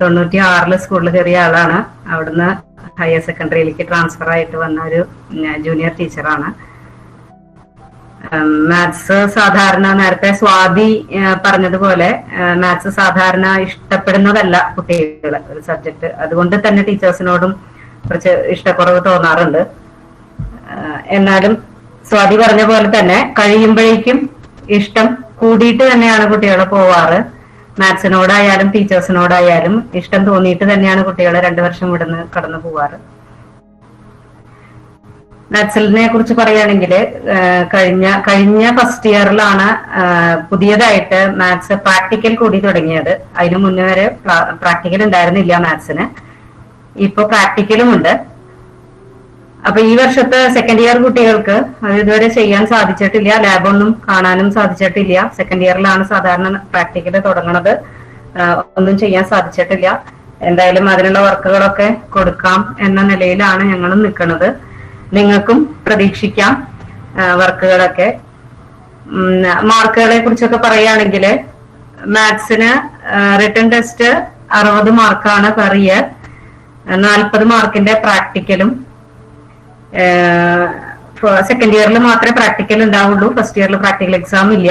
Speaker 13: 96 സ്കൂളിൽ കയറിയ ആളാണ്. അവിടുന്ന് ഹയർ സെക്കൻഡറിയിലേക്ക് ട്രാൻസ്ഫർ ആയിട്ട് വന്ന ഒരു ജൂനിയർ ടീച്ചറാണ്. മാത്സ് സാധാരണ നേരത്തെ സ്വാതി പറഞ്ഞതുപോലെ മാത്സ് സാധാരണ ഇഷ്ടപ്പെടുന്നതല്ല കുട്ടികള് ഒരു സബ്ജക്ട്. അതുകൊണ്ട് തന്നെ ടീച്ചേഴ്സിനോടും കുറച്ച് ഇഷ്ടക്കുറവ് തോന്നാറുണ്ട്. എന്നാലും സ്വാതി പറഞ്ഞ പോലെ തന്നെ കഴിയുമ്പോഴേക്കും ഇഷ്ടം കൂടിയിട്ട് തന്നെയാണ് കുട്ടികൾ പോവാറ്. മാത്സിനോടായാലും ടീച്ചേഴ്സിനോടായാലും ഇഷ്ടം തോന്നിയിട്ട് തന്നെയാണ് കുട്ടികൾ 2 വർഷം ഇവിടുന്ന് കടന്നു പോവാറ്. മാത്സിനെ കുറിച്ച് പറയുകയാണെങ്കിൽ കഴിഞ്ഞ ഫസ്റ്റ് ഇയറിലാണ് പുതിയതായിട്ട് മാത്സ് പ്രാക്ടിക്കൽ കൂടി തുടങ്ങിയത്. അതിനു മുന്നേ വരെ പ്രാക്ടിക്കൽ ഉണ്ടായിരുന്നില്ല മാത്സിന്. ഇപ്പൊ പ്രാക്ടിക്കലും ഉണ്ട്. അപ്പൊ ഈ വർഷത്തെ സെക്കൻഡ് ഇയർ കുട്ടികൾക്ക് അത് ഇതുവരെ ചെയ്യാൻ സാധിച്ചിട്ടില്ല. ലാബൊന്നും കാണാനും സാധിച്ചിട്ടില്ല. സെക്കൻഡ് ഇയറിലാണ് സാധാരണ പ്രാക്ടിക്കൽ തുടങ്ങുന്നത്. ഒന്നും ചെയ്യാൻ സാധിച്ചിട്ടില്ല. എന്തായാലും അതിനുള്ള വർക്കുകളൊക്കെ കൊടുക്കാം എന്ന നിലയിലാണ് ഞങ്ങളും നിൽക്കുന്നത്. നിങ്ങൾക്കും പ്രതീക്ഷിക്കാം വർക്കുകളൊക്കെ. മാർക്കുകളെ കുറിച്ചൊക്കെ പറയുകയാണെങ്കിൽ മാത്സിന് റിട്ടൺ ടെസ്റ്റ് 60 മാർക്കാണ് പെർ ഇയർ. 40 മാർക്കിന്റെ പ്രാക്ടിക്കലും. സെക്കൻഡ് ഇയറിൽ മാത്രമേ പ്രാക്ടിക്കൽ ഉണ്ടാവുള്ളൂ. ഫസ്റ്റ് ഇയറിൽ പ്രാക്ടിക്കൽ എക്സാം ഇല്ല.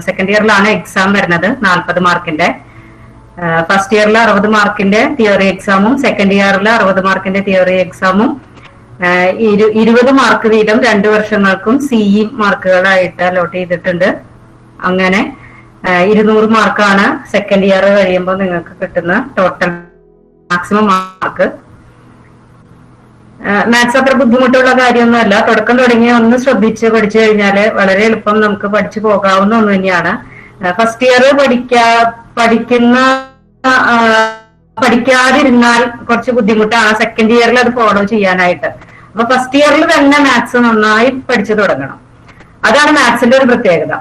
Speaker 13: സെക്കൻഡ് ഇയറിലാണ് എക്സാം വരുന്നത് 40 മാർക്കിന്റെ. ഫസ്റ്റ് ഇയറിൽ 60 മാർക്കിന്റെ തിയറി എക്സാമും സെക്കൻഡ് ഇയറിൽ 60 മാർക്കിന്റെ തിയറി എക്സാമും 20 മാർക്ക് വീതം 2 വർഷങ്ങൾക്കും CE മാർക്കുകളായിട്ട് അലോട്ട് ചെയ്തിട്ടുണ്ട്. അങ്ങനെ 200 മാർക്കാണ് സെക്കൻഡ് ഇയർ കഴിയുമ്പോൾ നിങ്ങൾക്ക് കിട്ടുന്ന ടോട്ടൽ മാക്സിമം മാർക്ക്. മാത്സ് അത്ര ബുദ്ധിമുട്ടുള്ള കാര്യമൊന്നുമല്ല. തുടക്കം തുടങ്ങി ഒന്ന് ശ്രദ്ധിച്ച് പഠിച്ചു കഴിഞ്ഞാൽ വളരെ എളുപ്പം നമുക്ക് പഠിച്ചു പോകാവുന്ന ഒന്ന് തന്നെയാണ്. ഫസ്റ്റ് ഇയർ പഠിക്കാതിരുന്നാൽ കുറച്ച് ബുദ്ധിമുട്ടാണ് സെക്കൻഡ് ഇയറിൽ അത് ഫോളോ ചെയ്യാനായിട്ട്. അപ്പൊ ഫസ്റ്റ് ഇയറിൽ തന്നെ മാത്സ് നന്നായി പഠിച്ചു തുടങ്ങണം. അതാണ് മാത്സിന്റെ ഒരു പ്രത്യേകത.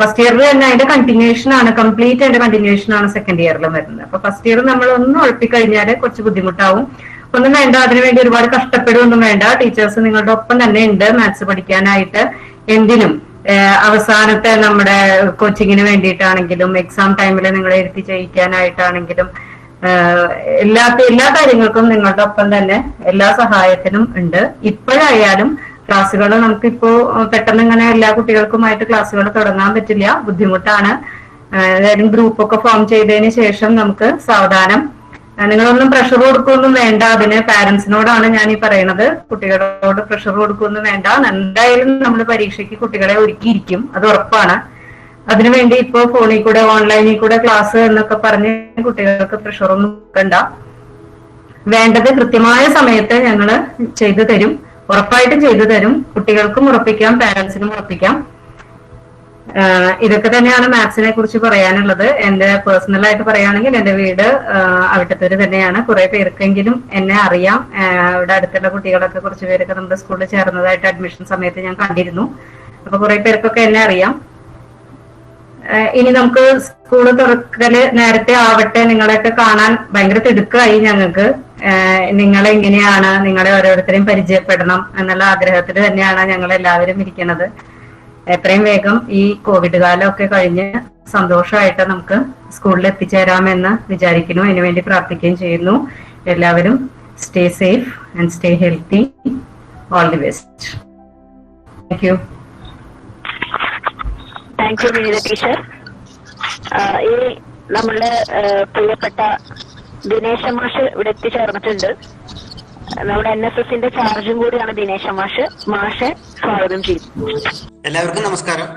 Speaker 13: ഫസ്റ്റ് ഇയറിൽ തന്നെ അതിന്റെ കണ്ടിന്യൂഷൻ ആണ്, കംപ്ലീറ്റ് അതിന്റെ കണ്ടിന്യൂഷൻ ആണ് സെക്കൻഡ് ഇയറിലും വരുന്നത്. അപ്പൊ ഫസ്റ്റ് ഇയർ നമ്മൾ ഒന്ന് ഉഴപ്പിക്കഴിഞ്ഞാൽ കുറച്ച് ബുദ്ധിമുട്ടാവും. ഒന്നും വേണ്ട, അതിനുവേണ്ടി ഒരുപാട് കഷ്ടപ്പെടുകയൊന്നും വേണ്ട. ടീച്ചേഴ്സ് നിങ്ങളുടെ ഒപ്പം തന്നെ ഉണ്ട് മാത്സ് പഠിക്കാനായിട്ട്. എന്തിനും അവസാനത്തെ നമ്മുടെ കോച്ചിങ്ങിന് വേണ്ടിയിട്ടാണെങ്കിലും എക്സാം ടൈമിൽ നിങ്ങളെ ഇരുത്തി ചെയ്യിക്കാനായിട്ടാണെങ്കിലും എല്ലാ കാര്യങ്ങൾക്കും നിങ്ങളുടെ ഒപ്പം തന്നെ എല്ലാ സഹായത്തിനും ഉണ്ട്. ഇപ്പോഴായാലും ക്ലാസ്സുകൾ നമുക്കിപ്പോ പെട്ടെന്ന് ഇങ്ങനെ എല്ലാ കുട്ടികൾക്കുമായിട്ട് ക്ലാസ്സുകൾ തുടങ്ങാൻ പറ്റില്ല, ബുദ്ധിമുട്ടാണ്. ഏതായാലും ഗ്രൂപ്പൊക്കെ ഫോം ചെയ്തതിന് ശേഷം നമുക്ക് സാവധാനം, നിങ്ങളൊന്നും പ്രഷർ കൊടുക്കൊന്നും വേണ്ട. അതിന് പാരന്റ്സിനോടാണ് ഞാൻ ഈ പറയുന്നത്. കുട്ടികളോട് പ്രഷർ കൊടുക്കൊന്നും വേണ്ട. എന്തായാലും നമ്മൾ പരീക്ഷയ്ക്ക് കുട്ടികളെ ഒരുക്കിയിരിക്കും, അത് ഉറപ്പാണ്. അതിനുവേണ്ടി ഇപ്പോ ഫോണിൽ കൂടെ ഓൺലൈനിൽ കൂടെ ക്ലാസ് എന്നൊക്കെ പറഞ്ഞ് കുട്ടികൾക്ക് പ്രഷറൊന്നും കൊടുക്കണ്ട. വേണ്ടത് കൃത്യമായ സമയത്ത് ഞങ്ങൾ ചെയ്തു തരും, ഉറപ്പായിട്ടും ചെയ്തു തരും. കുട്ടികൾക്കും ഉറപ്പിക്കാം, പാരന്റ്സിനും ഉറപ്പിക്കാം. ഇതൊക്കെ തന്നെയാണ് മാത്സിനെ കുറിച്ച് പറയാനുള്ളത്. എന്റെ പേഴ്സണൽ ആയിട്ട് പറയുകയാണെങ്കിൽ എന്റെ വീട് അവിട്ടത്തൂര് തന്നെയാണ്. കുറെ പേർക്കെങ്കിലും എന്നെ അറിയാം. ഇവിടെ അടുത്തുള്ള കുട്ടികളൊക്കെ കുറച്ച് പേരൊക്കെ നമ്മുടെ സ്കൂളിൽ ചേർന്നതായിട്ട് അഡ്മിഷൻ സമയത്ത് ഞാൻ കണ്ടിരുന്നു. അപ്പൊ കുറെ പേർക്കൊക്കെ എന്നെ അറിയാം. ഇനി നമുക്ക് സ്കൂള് തുറക്കല് നേരത്തെ ആവട്ടെ. നിങ്ങളെയൊക്കെ കാണാൻ ഭയങ്കര തിടുക്കമായി ഞങ്ങൾക്ക്. നിങ്ങളെങ്ങനെയാണ്, നിങ്ങളെ ഓരോരുത്തരെയും പരിചയപ്പെടണം എന്നുള്ള ആഗ്രഹത്തിൽ തന്നെയാണ് ഞങ്ങൾ എല്ലാവരും ഇരിക്കുന്നത്. എത്രയും വേഗം ഈ കോവിഡ് കാലമൊക്കെ കഴിഞ്ഞ് സന്തോഷമായിട്ട് നമുക്ക് സ്കൂളിൽ എത്തിച്ചേരാമെന്ന് വിചാരിക്കുന്നു. അതിനുവേണ്ടി പ്രാർത്ഥിക്കുകയും ചെയ്യുന്നു. എല്ലാവരും stay safe and stay healthy. All the best. Thank you.
Speaker 4: Thank you Vineetha teacher. ഈ നമ്മളുടെ പ്രിയപ്പെട്ട ദിനേശ മാഷ് ഇവിടെ എത്തിച്ചേർന്നിട്ടുണ്ട്. നമ്മുടെ NSSന്റെ ചാർജും കൂടിയാണ് ദിനേശ മാഷ്. മാഷെ സ്വാഗതം ചെയ്യും.
Speaker 14: എല്ലാവർക്കും നമസ്കാരം.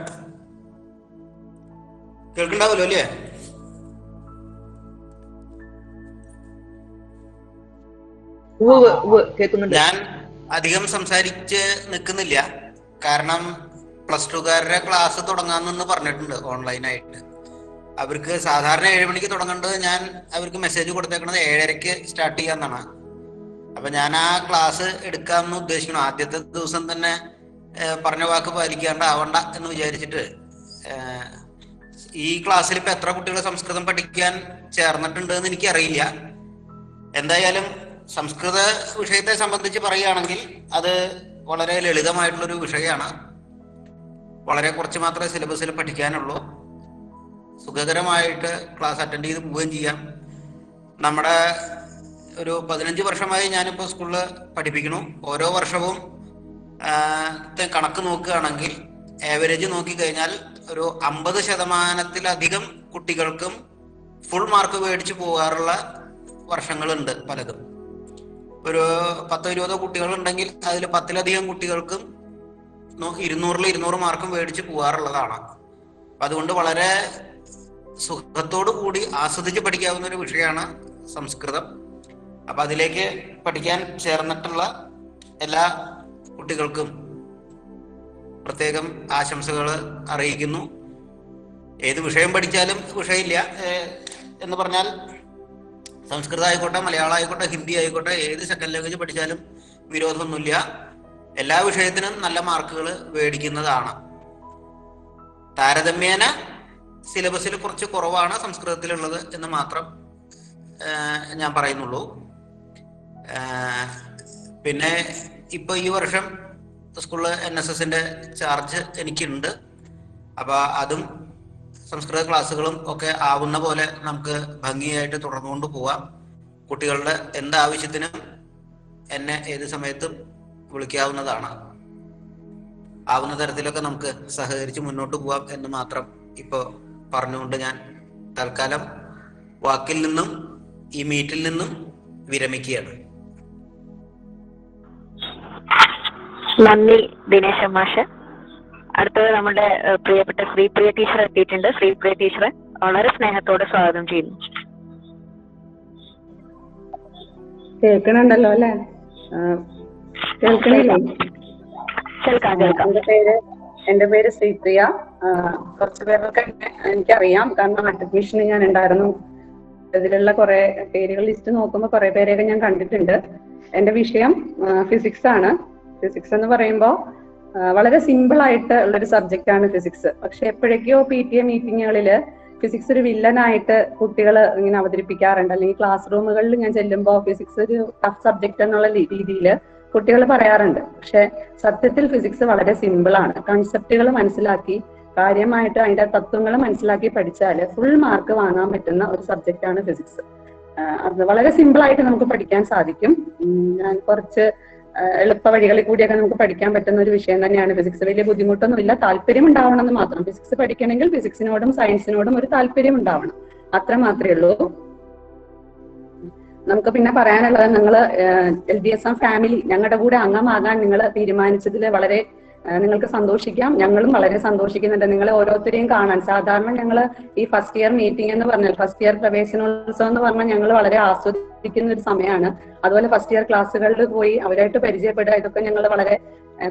Speaker 14: കേൾക്കണ്ടാവല്ലോ അല്ലേ? ഞാൻ അധികം സംസാരിച്ച് നിൽക്കുന്നില്ല. കാരണം +2കാരുടെ ക്ലാസ് തുടങ്ങാമെന്ന് പറഞ്ഞിട്ടുണ്ട് ഓൺലൈനായിട്ട്. അവർക്ക് സാധാരണ 7 മണിക്ക് തുടങ്ങേണ്ടത് ഞാൻ അവർക്ക് മെസ്സേജ് കൊടുത്തേക്കുന്നത് 7:30 സ്റ്റാർട്ട് ചെയ്യാന്നാണ്. അപ്പൊ ഞാൻ ആ ക്ലാസ് എടുക്കാമെന്ന് ഉദ്ദേശിക്കണം. ആദ്യത്തെ ദിവസം തന്നെ പറഞ്ഞ വാക്ക് പാലിക്കാണ്ടാവണ്ട എന്ന് വിചാരിച്ചിട്ട് ഈ ക്ലാസ്സിൽ ഇപ്പൊ എത്ര കുട്ടികൾ സംസ്കൃതം പഠിക്കാൻ ചേർന്നിട്ടുണ്ട് എന്ന് എനിക്കറിയില്ല. എന്തായാലും സംസ്കൃത വിഷയത്തെ സംബന്ധിച്ച് പറയുകയാണെങ്കിൽ അത് വളരെ ലളിതമായിട്ടുള്ളൊരു വിഷയമാണ്. വളരെ കുറച്ച് മാത്രമേ സിലബസിൽ പഠിക്കാനുള്ളൂ. സുഖകരമായിട്ട് ക്ലാസ് അറ്റൻഡ് ചെയ്ത് പോവുകയും ചെയ്യാം. നമ്മുടെ ഒരു 15 വർഷമായി ഞാനിപ്പോൾ സ്കൂളിൽ പഠിപ്പിക്കുന്നു. ഓരോ വർഷവും കണക്ക് നോക്കുകയാണെങ്കിൽ ആവറേജ് നോക്കിക്കഴിഞ്ഞാൽ ഒരു 50% കുട്ടികൾക്കും ഫുൾ മാർക്ക് മേടിച്ച് പോകാറുള്ള വർഷങ്ങളുണ്ട് പലതും. ഒരു 10-20 കുട്ടികളുണ്ടെങ്കിൽ അതിൽ 10-ലധികം കുട്ടികൾക്കും 200 മാർക്കും മേടിച്ച് പോകാറുള്ളതാണ്. അതുകൊണ്ട് വളരെ സുഖത്തോടു കൂടി ആസ്വദിച്ച് പഠിക്കാവുന്ന ഒരു വിഷയമാണ് സംസ്കൃതം. അപ്പൊ അതിലേക്ക് പഠിക്കാൻ ചേർന്നിട്ടുള്ള എല്ലാ കുട്ടികൾക്കും പ്രത്യേകം ആശംസകൾ അറിയിക്കുന്നു. ഏത് വിഷയം പഠിച്ചാലും വിഷയമില്ല എന്ന് പറഞ്ഞാൽ സംസ്കൃതം ആയിക്കോട്ടെ, മലയാളം ആയിക്കോട്ടെ, ഹിന്ദി ആയിക്കോട്ടെ, ഏത് സെക്കൻഡ് ലാംഗ്വേജ് പഠിച്ചാലും വിരോധമൊന്നുമില്ല. എല്ലാ വിഷയത്തിനും നല്ല മാർക്കുകൾ മേടിക്കുന്നതാണ്. താരതമ്യേന സിലബസിൽ കുറച്ച് കുറവാണ് സംസ്കൃതത്തിലുള്ളത് എന്ന് മാത്രം ഞാൻ പറയുന്നുള്ളൂ. പിന്നെ ഇപ്പൊ ഈ വർഷം സ്കൂളിൽ NSSന്റെ ചാർജ് എനിക്കുണ്ട്. അപ്പൊ അതും സംസ്കൃത ക്ലാസ്സുകളും ഒക്കെ ആവുന്ന പോലെ നമുക്ക് ഭംഗിയായിട്ട് തുടർന്നുകൊണ്ട് പോവാം. കുട്ടികളുടെ എന്താവശ്യത്തിനും എന്നെ ഏത് സമയത്തും വിളിക്കാവുന്നതാണ്. ആവുന്ന തരത്തിലൊക്കെ നമുക്ക് സഹകരിച്ച് മുന്നോട്ട് പോവാം എന്ന് മാത്രം ഇപ്പൊ പറഞ്ഞുകൊണ്ട് ഞാൻ തൽക്കാലം വാക്കിൽ നിന്നും ഈ മീറ്റിൽ നിന്നും വിരമിക്കുകയാണ്.
Speaker 4: നന്ദി ദിനേശ മാഷ്. അടുത്തത് നമ്മുടെ പ്രിയപ്പെട്ട ശ്രീപ്രിയ ടീച്ചർ എത്തിയിട്ടുണ്ട്. ശ്രീപ്രിയ ടീച്ചറെ വളരെ സ്നേഹത്തോടെ സ്വാഗതം ചെയ്യുന്നു.
Speaker 15: കേൾക്കണുണ്ടല്ലോ അല്ലെ? കേൾക്കണില്ലേ? എന്റെ പേര് ശ്രീപ്രിയ. കുറച്ചു പേരൊക്കെ എനിക്കറിയാം, കാരണം അഡ്മിഷന് ഞാൻ ഉണ്ടായിരുന്നു. ഇതിലുള്ള കുറെ പേരുകൾ ലിസ്റ്റ് നോക്കുമ്പോൾ കുറെ പേരെയൊക്കെ ഞാൻ കണ്ടിട്ടുണ്ട്. എന്റെ വിഷയം ഫിസിക്സ് ആണ്. ഫിസിക്സ് എന്ന് പറയുമ്പോൾ വളരെ സിമ്പിൾ ആയിട്ട് ഉള്ളൊരു സബ്ജക്റ്റ് ആണ് ഫിസിക്സ്. പക്ഷെ എപ്പോഴൊക്കെയോ PTA മീറ്റിങ്ങുകളില് ഫിസിക്സ് ഒരു വില്ലനായിട്ട് കുട്ടികൾ ഇങ്ങനെ അവതരിപ്പിക്കാറുണ്ട്. അല്ലെങ്കിൽ ക്ലാസ് റൂമുകളിൽ ഞാൻ ചെല്ലുമ്പോൾ ഫിസിക്സ് ഒരു ടഫ് സബ്ജക്റ്റ് എന്നുള്ള രീതിയിൽ കുട്ടികൾ പറയാറുണ്ട്. പക്ഷെ സത്യത്തിൽ ഫിസിക്സ് വളരെ സിമ്പിൾ ആണ്. കൺസെപ്റ്റുകൾ മനസ്സിലാക്കി കാര്യമായിട്ട് അതിന്റെ തത്വങ്ങൾ മനസ്സിലാക്കി പഠിച്ചാൽ ഫുൾ മാർക്ക് വാങ്ങാൻ പറ്റുന്ന ഒരു സബ്ജക്റ്റ് ആണ് ഫിസിക്സ്. അത് വളരെ സിമ്പിൾ ആയിട്ട് നമുക്ക് പഠിക്കാൻ സാധിക്കും. ഞാൻ കുറച്ച് എളുപ്പ വഴികളിൽ കൂടിയൊക്കെ നമുക്ക് പഠിക്കാൻ പറ്റുന്ന ഒരു വിഷയം തന്നെയാണ് ഫിസിക്സ്. വലിയ ബുദ്ധിമുട്ടൊന്നുമില്ല, താല്പര്യം ഉണ്ടാവണമെന്ന് മാത്രം. ഫിസിക്സ് പഠിക്കണമെങ്കിൽ ഫിസിക്സിനോടും സയൻസിനോടും ഒരു താല്പര്യം ഉണ്ടാവണം, അത്ര മാത്രമേ ഉള്ളൂ. നമുക്ക് പിന്നെ പറയാനുള്ളത്, നിങ്ങൾ LBSM ഫാമിലി ഞങ്ങളുടെ കൂടെ അംഗമാകാൻ നിങ്ങൾ തീരുമാനിച്ചതിൽ വളരെ നിങ്ങൾക്ക് സന്തോഷിക്കാം. ഞങ്ങളും വളരെ സന്തോഷിക്കുന്നുണ്ട് നിങ്ങളെ ഓരോരുത്തരെയും കാണാൻ. സാധാരണ ഞങ്ങൾ ഈ ഫസ്റ്റ് ഇയർ മീറ്റിംഗ് എന്ന് പറഞ്ഞാൽ, ഫസ്റ്റ് ഇയർ പ്രവേശനോത്സവം എന്ന് പറഞ്ഞാൽ ഞങ്ങൾ വളരെ ആസ്വദിക്കുന്ന ഒരു സമയമാണ്. അതുപോലെ ഫസ്റ്റ് ഇയർ ക്ലാസ്സുകളിൽ പോയി അവരായിട്ട് പരിചയപ്പെടുക, ഇതൊക്കെ ഞങ്ങൾ വളരെ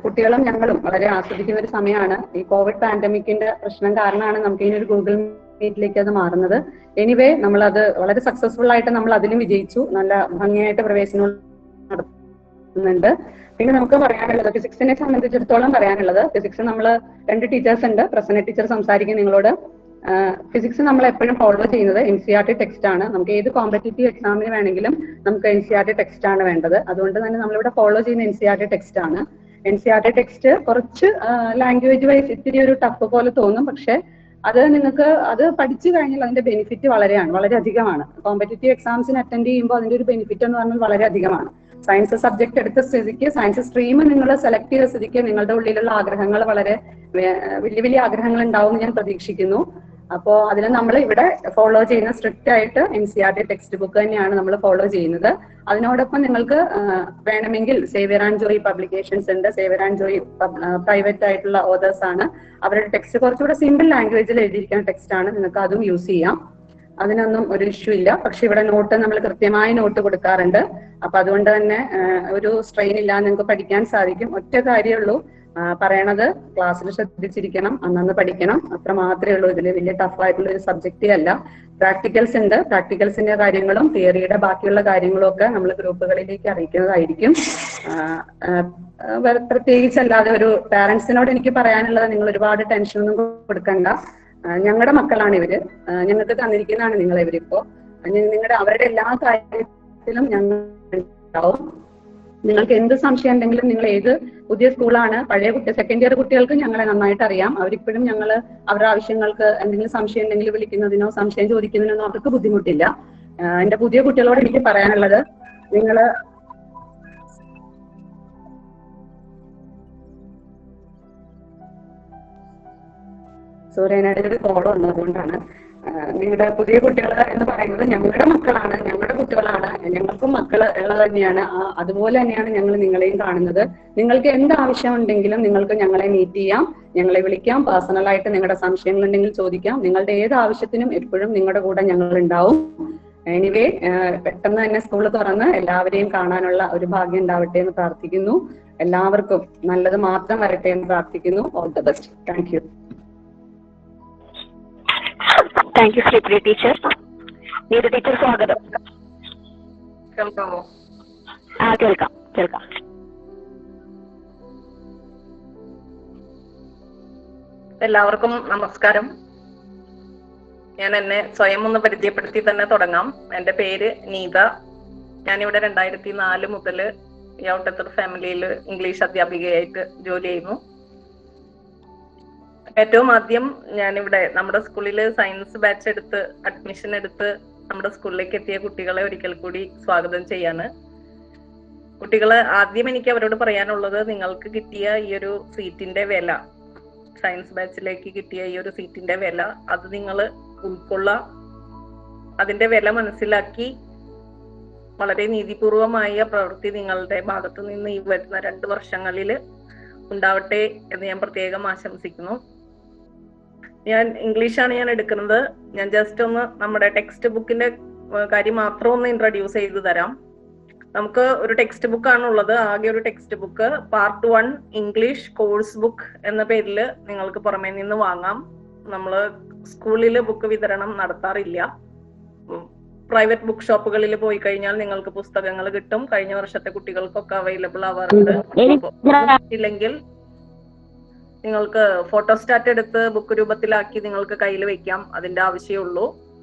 Speaker 15: കുട്ടികളും ഞങ്ങളും വളരെ ആസ്വദിക്കുന്ന ഒരു സമയമാണ്. ഈ കോവിഡ് പാൻഡമിക്കിന്റെ പ്രശ്നം കാരണമാണ് നമുക്ക് ഇനി ഒരു ഗൂഗിൾ മീറ്റിലേക്ക് അത് മാറുന്നത്. എനിവേ നമ്മളത് വളരെ സക്സസ്ഫുൾ ആയിട്ട് നമ്മൾ അതിലും വിജയിച്ചു. നല്ല ഭംഗിയായിട്ട് പ്രവേശനം നടത്തുന്നുണ്ട്. പിന്നെ നമുക്ക് പറയാനുള്ളത്, ഫിസിക്സിനെ സംബന്ധിച്ചിടത്തോളം പറയാനുള്ളത്, ഫിസിക്സ് നമ്മൾ 2 ടീച്ചേഴ്സ് ഉണ്ട്. പ്രസന്ന ടീച്ചർ സംസാരിക്കും നിങ്ങളോട്. ഫിസിക്സ് നമ്മൾ എപ്പോഴും ഫോളോ ചെയ്യുന്നത് NCERT ടെക്സ്റ്റ് ആണ്. നമുക്ക് ഏത് കോമ്പറ്റേറ്റീവ് എക്സാമിന് വേണമെങ്കിലും നമുക്ക് NCERT ടെക്സ്റ്റ് ആണ് വേണ്ടത്. അതുകൊണ്ട് തന്നെ നമ്മളിവിടെ ഫോളോ ചെയ്യുന്ന NCERT ടെക്സ്റ്റ് ആണ്. NCERT ടെക്സ്റ്റ് കുറച്ച് ലാംഗ്വേജ് വൈസ് ഇത്തിരി ഒരു ടഫ് പോലെ തോന്നും, പക്ഷെ അത് നിങ്ങൾക്ക് അത് പഠിച്ചു കഴിഞ്ഞാൽ അതിന്റെ ബെനിഫിറ്റ് വളരെ അധികമാണ്. കോമ്പറ്റേറ്റീവ് എക്സാംസിന് അറ്റൻഡ് ചെയ്യുമ്പോൾ അതിന്റെ ഒരു ബെനിഫിറ്റ് എന്ന് പറഞ്ഞാൽ വളരെ അധികമാണ്. സയൻസ് സബ്ജക്ട് എടുത്ത സ്ഥിതിക്ക്, സയൻസ് സ്ട്രീം നിങ്ങൾ സെലക്ട് ചെയ്ത സ്ഥിതിക്ക് നിങ്ങളുടെ ഉള്ളിലുള്ള ആഗ്രഹങ്ങൾ വളരെ വലിയ വലിയ ആഗ്രഹങ്ങൾ ഉണ്ടാവും ഞാൻ പ്രതീക്ഷിക്കുന്നു. അപ്പോൾ അതിന് നമ്മൾ ഇവിടെ ഫോളോ ചെയ്യുന്ന സ്ട്രിക്റ്റ് ആയിട്ട് NCERT ടെക്സ്റ്റ് ബുക്ക് തന്നെയാണ് നമ്മൾ ഫോളോ ചെയ്യുന്നത്. അതിനോടൊപ്പം നിങ്ങൾക്ക് വേണമെങ്കിൽ സേവ്യർ ആൻഡ് ജോയ് പബ്ലിക്കേഷൻസ് ഉണ്ട്. സേവ്യർ ആൻഡ് ജോയ് പ്രൈവറ്റ് ആയിട്ടുള്ള ഓതേഴ്സ് ആണ്. അവരുടെ ടെക്സ്റ്റ് കുറച്ചുകൂടെ സിമ്പിൾ ലാംഗ്വേജിൽ എഴുതിയിരിക്കുന്ന ടെക്സ്റ്റ് ആണ്. നിങ്ങൾക്ക് അതും യൂസ് ചെയ്യാം, അതിനൊന്നും ഒരു ഇഷ്യൂ ഇല്ല. പക്ഷെ ഇവിടെ നോട്ട് നമ്മൾ കൃത്യമായി നോട്ട് കൊടുക്കാറുണ്ട്. അപ്പൊ അതുകൊണ്ട് തന്നെ ഒരു സ്ട്രെയിൻ ഇല്ലാതെ നിങ്ങൾക്ക് പഠിക്കാൻ സാധിക്കും. ഒറ്റ കാര്യമുള്ളൂ പറയണത്, ക്ലാസ്സിൽ ശ്രദ്ധിച്ചിരിക്കണം, അന്നന്ന് പഠിക്കണം, അത്ര മാത്രമേ ഉള്ളൂ. ഇതിൽ വലിയ ടഫ് ആയിട്ടുള്ള ഒരു സബ്ജക്റ്റേ അല്ല. പ്രാക്ടിക്കൽസ് ഉണ്ട്. പ്രാക്ടിക്കൽസിന്റെ കാര്യങ്ങളും തിയറിയുടെ ബാക്കിയുള്ള കാര്യങ്ങളും ഒക്കെ നമ്മൾ ഗ്രൂപ്പുകളിലേക്ക് അറിയിക്കുന്നതായിരിക്കും. പ്രത്യേകിച്ചല്ലാതെ ഒരു പാരന്റ്സിനോട് എനിക്ക് പറയാനുള്ളത്, നിങ്ങൾ ഒരുപാട് ടെൻഷനൊന്നും കൊടുക്കണ്ട. ഞങ്ങളുടെ മക്കളാണ് ഇവര്, ഞങ്ങൾക്ക് തന്നിരിക്കുന്നതാണ് നിങ്ങളെ ഇവരിപ്പോ. അവരുടെ എല്ലാ കാര്യത്തിലും ഞങ്ങൾ ഉണ്ടാവും. നിങ്ങൾക്ക് എന്ത് സംശയം ഉണ്ടെങ്കിലും, നിങ്ങൾ ഏത് പുതിയ സ്കൂളാണ്, പഴയ സെക്കൻഡ് ഇയർ കുട്ടികൾക്ക് ഞങ്ങളെ നന്നായിട്ട് അറിയാം. അവരിപ്പോഴും ഞങ്ങൾ അവരുടെ ആവശ്യങ്ങൾക്ക് എന്തെങ്കിലും സംശയം ഉണ്ടെങ്കിൽ വിളിക്കുന്നതിനോ സംശയം ചോദിക്കുന്നതിനോ അവർക്ക് ബുദ്ധിമുട്ടില്ല. എന്റെ പുതിയ കുട്ടികളോട് എനിക്ക് പറയാനുള്ളത്, നിങ്ങള് സൂര്യനായിട്ട് ഒരു കോൾ വന്നതുകൊണ്ടാണ്. നിങ്ങളുടെ പുതിയ കുട്ടികൾ എന്ന് പറയുന്നത് ഞങ്ങളുടെ മക്കളാണ്, ഞങ്ങളുടെ കുട്ടികളാണ്. ഞങ്ങൾക്കും മക്കള് ഉള്ളത് തന്നെയാണ്. അതുപോലെ തന്നെയാണ് ഞങ്ങൾ നിങ്ങളെയും കാണുന്നത്. നിങ്ങൾക്ക് എന്ത് ആവശ്യം ഉണ്ടെങ്കിലും നിങ്ങൾക്ക് ഞങ്ങളെ മീറ്റ് ചെയ്യാം, ഞങ്ങളെ വിളിക്കാം, പേഴ്സണലായിട്ട് നിങ്ങളുടെ സംശയങ്ങൾ ഉണ്ടെങ്കിൽ ചോദിക്കാം. നിങ്ങളുടെ ഏത് ആവശ്യത്തിനും എപ്പോഴും നിങ്ങളുടെ കൂടെ ഞങ്ങൾ ഉണ്ടാവും. എനിവേ, പെട്ടെന്ന് തന്നെ സ്കൂൾ തുറന്ന് എല്ലാവരെയും കാണാനുള്ള ഒരു ഭാഗ്യം ഉണ്ടാവട്ടെ എന്ന് പ്രാർത്ഥിക്കുന്നു. എല്ലാവർക്കും നല്ലത് മാത്രം വരട്ടെ എന്ന് പ്രാർത്ഥിക്കുന്നു. All the best. Thank you.
Speaker 4: Thank you Sripriya teacher. Neetha teacher സ്വാഗതം.
Speaker 7: കേൾക്കാമോ?
Speaker 4: കേൾക്കാം.
Speaker 7: എല്ലാവർക്കും നമസ്കാരം. ഞാൻ എന്നെ സ്വയം ഒന്ന് പരിചയപ്പെടുത്തി തന്നെ തുടങ്ങാം. എന്റെ പേര് നീത. ഞാനിവിടെ 2004 മുതൽ യൗട്ടത്തൂർ ഫാമിലിയിൽ ഇംഗ്ലീഷ് അധ്യാപികയായിട്ട് ജോലി ചെയ്യുന്നു. ഏറ്റവും ആദ്യം ഞാനിവിടെ നമ്മുടെ സ്കൂളിൽ സയൻസ് ബാച്ച് എടുത്ത് അഡ്മിഷൻ എടുത്ത് നമ്മുടെ സ്കൂളിലേക്ക് എത്തിയ കുട്ടികളെ ഒരിക്കൽ കൂടി സ്വാഗതം ചെയ്യാണ്. കുട്ടികളെ ആദ്യം എനിക്ക് അവരോട് പറയാനുള്ളത്, നിങ്ങൾക്ക് കിട്ടിയ ഈ ഒരു സീറ്റിന്റെ വില, സയൻസ് ബാച്ചിലേക്ക് കിട്ടിയ ഈ ഒരു സീറ്റിന്റെ വില, അത് നിങ്ങൾ ഉൾക്കൊള്ളാം. അതിന്റെ വില മനസ്സിലാക്കി വളരെ നീതിപൂർവമായ പ്രവൃത്തി നിങ്ങളുടെ ഭാഗത്തു നിന്ന് ഈ വരുന്ന 2 വർഷങ്ങളിൽ ഉണ്ടാവട്ടെ എന്ന് ഞാൻ പ്രത്യേകം ആശംസിക്കുന്നു. ഞാൻ ഇംഗ്ലീഷാണ് ഞാൻ എടുക്കുന്നത്. ഞാൻ ജസ്റ്റ് ഒന്ന് നമ്മുടെ ടെക്സ്റ്റ് ബുക്കിന്റെ കാര്യം മാത്രം ഒന്ന് ഇൻട്രൊഡ്യൂസ് ചെയ്തു തരാം. നമുക്ക് ഒരു ടെക്സ്റ്റ് ബുക്ക് ആണുള്ളത്, ആകെ ഒരു text book. Part 1 English course book എന്ന പേരിൽ നിങ്ങൾക്ക് പുറമേ നിന്ന് വാങ്ങാം. നമ്മള് സ്കൂളിൽ ബുക്ക് വിതരണം നടത്താറില്ല. പ്രൈവറ്റ് ബുക്ക് ഷോപ്പുകളിൽ പോയി കഴിഞ്ഞാൽ നിങ്ങൾക്ക് പുസ്തകങ്ങൾ കിട്ടും. കഴിഞ്ഞ വർഷത്തെ കുട്ടികൾക്കൊക്കെ അവൈലബിൾ ആവാറുണ്ട്. ഇല്ലെങ്കിൽ നിങ്ങൾക്ക് ഫോട്ടോസ്റ്റാറ്റ് എടുത്ത് ബുക്ക് രൂപത്തിലാക്കി നിങ്ങൾക്ക് കയ്യിൽ വെക്കാം, അതിന്റെ ആവശ്യമുള്ളൂ.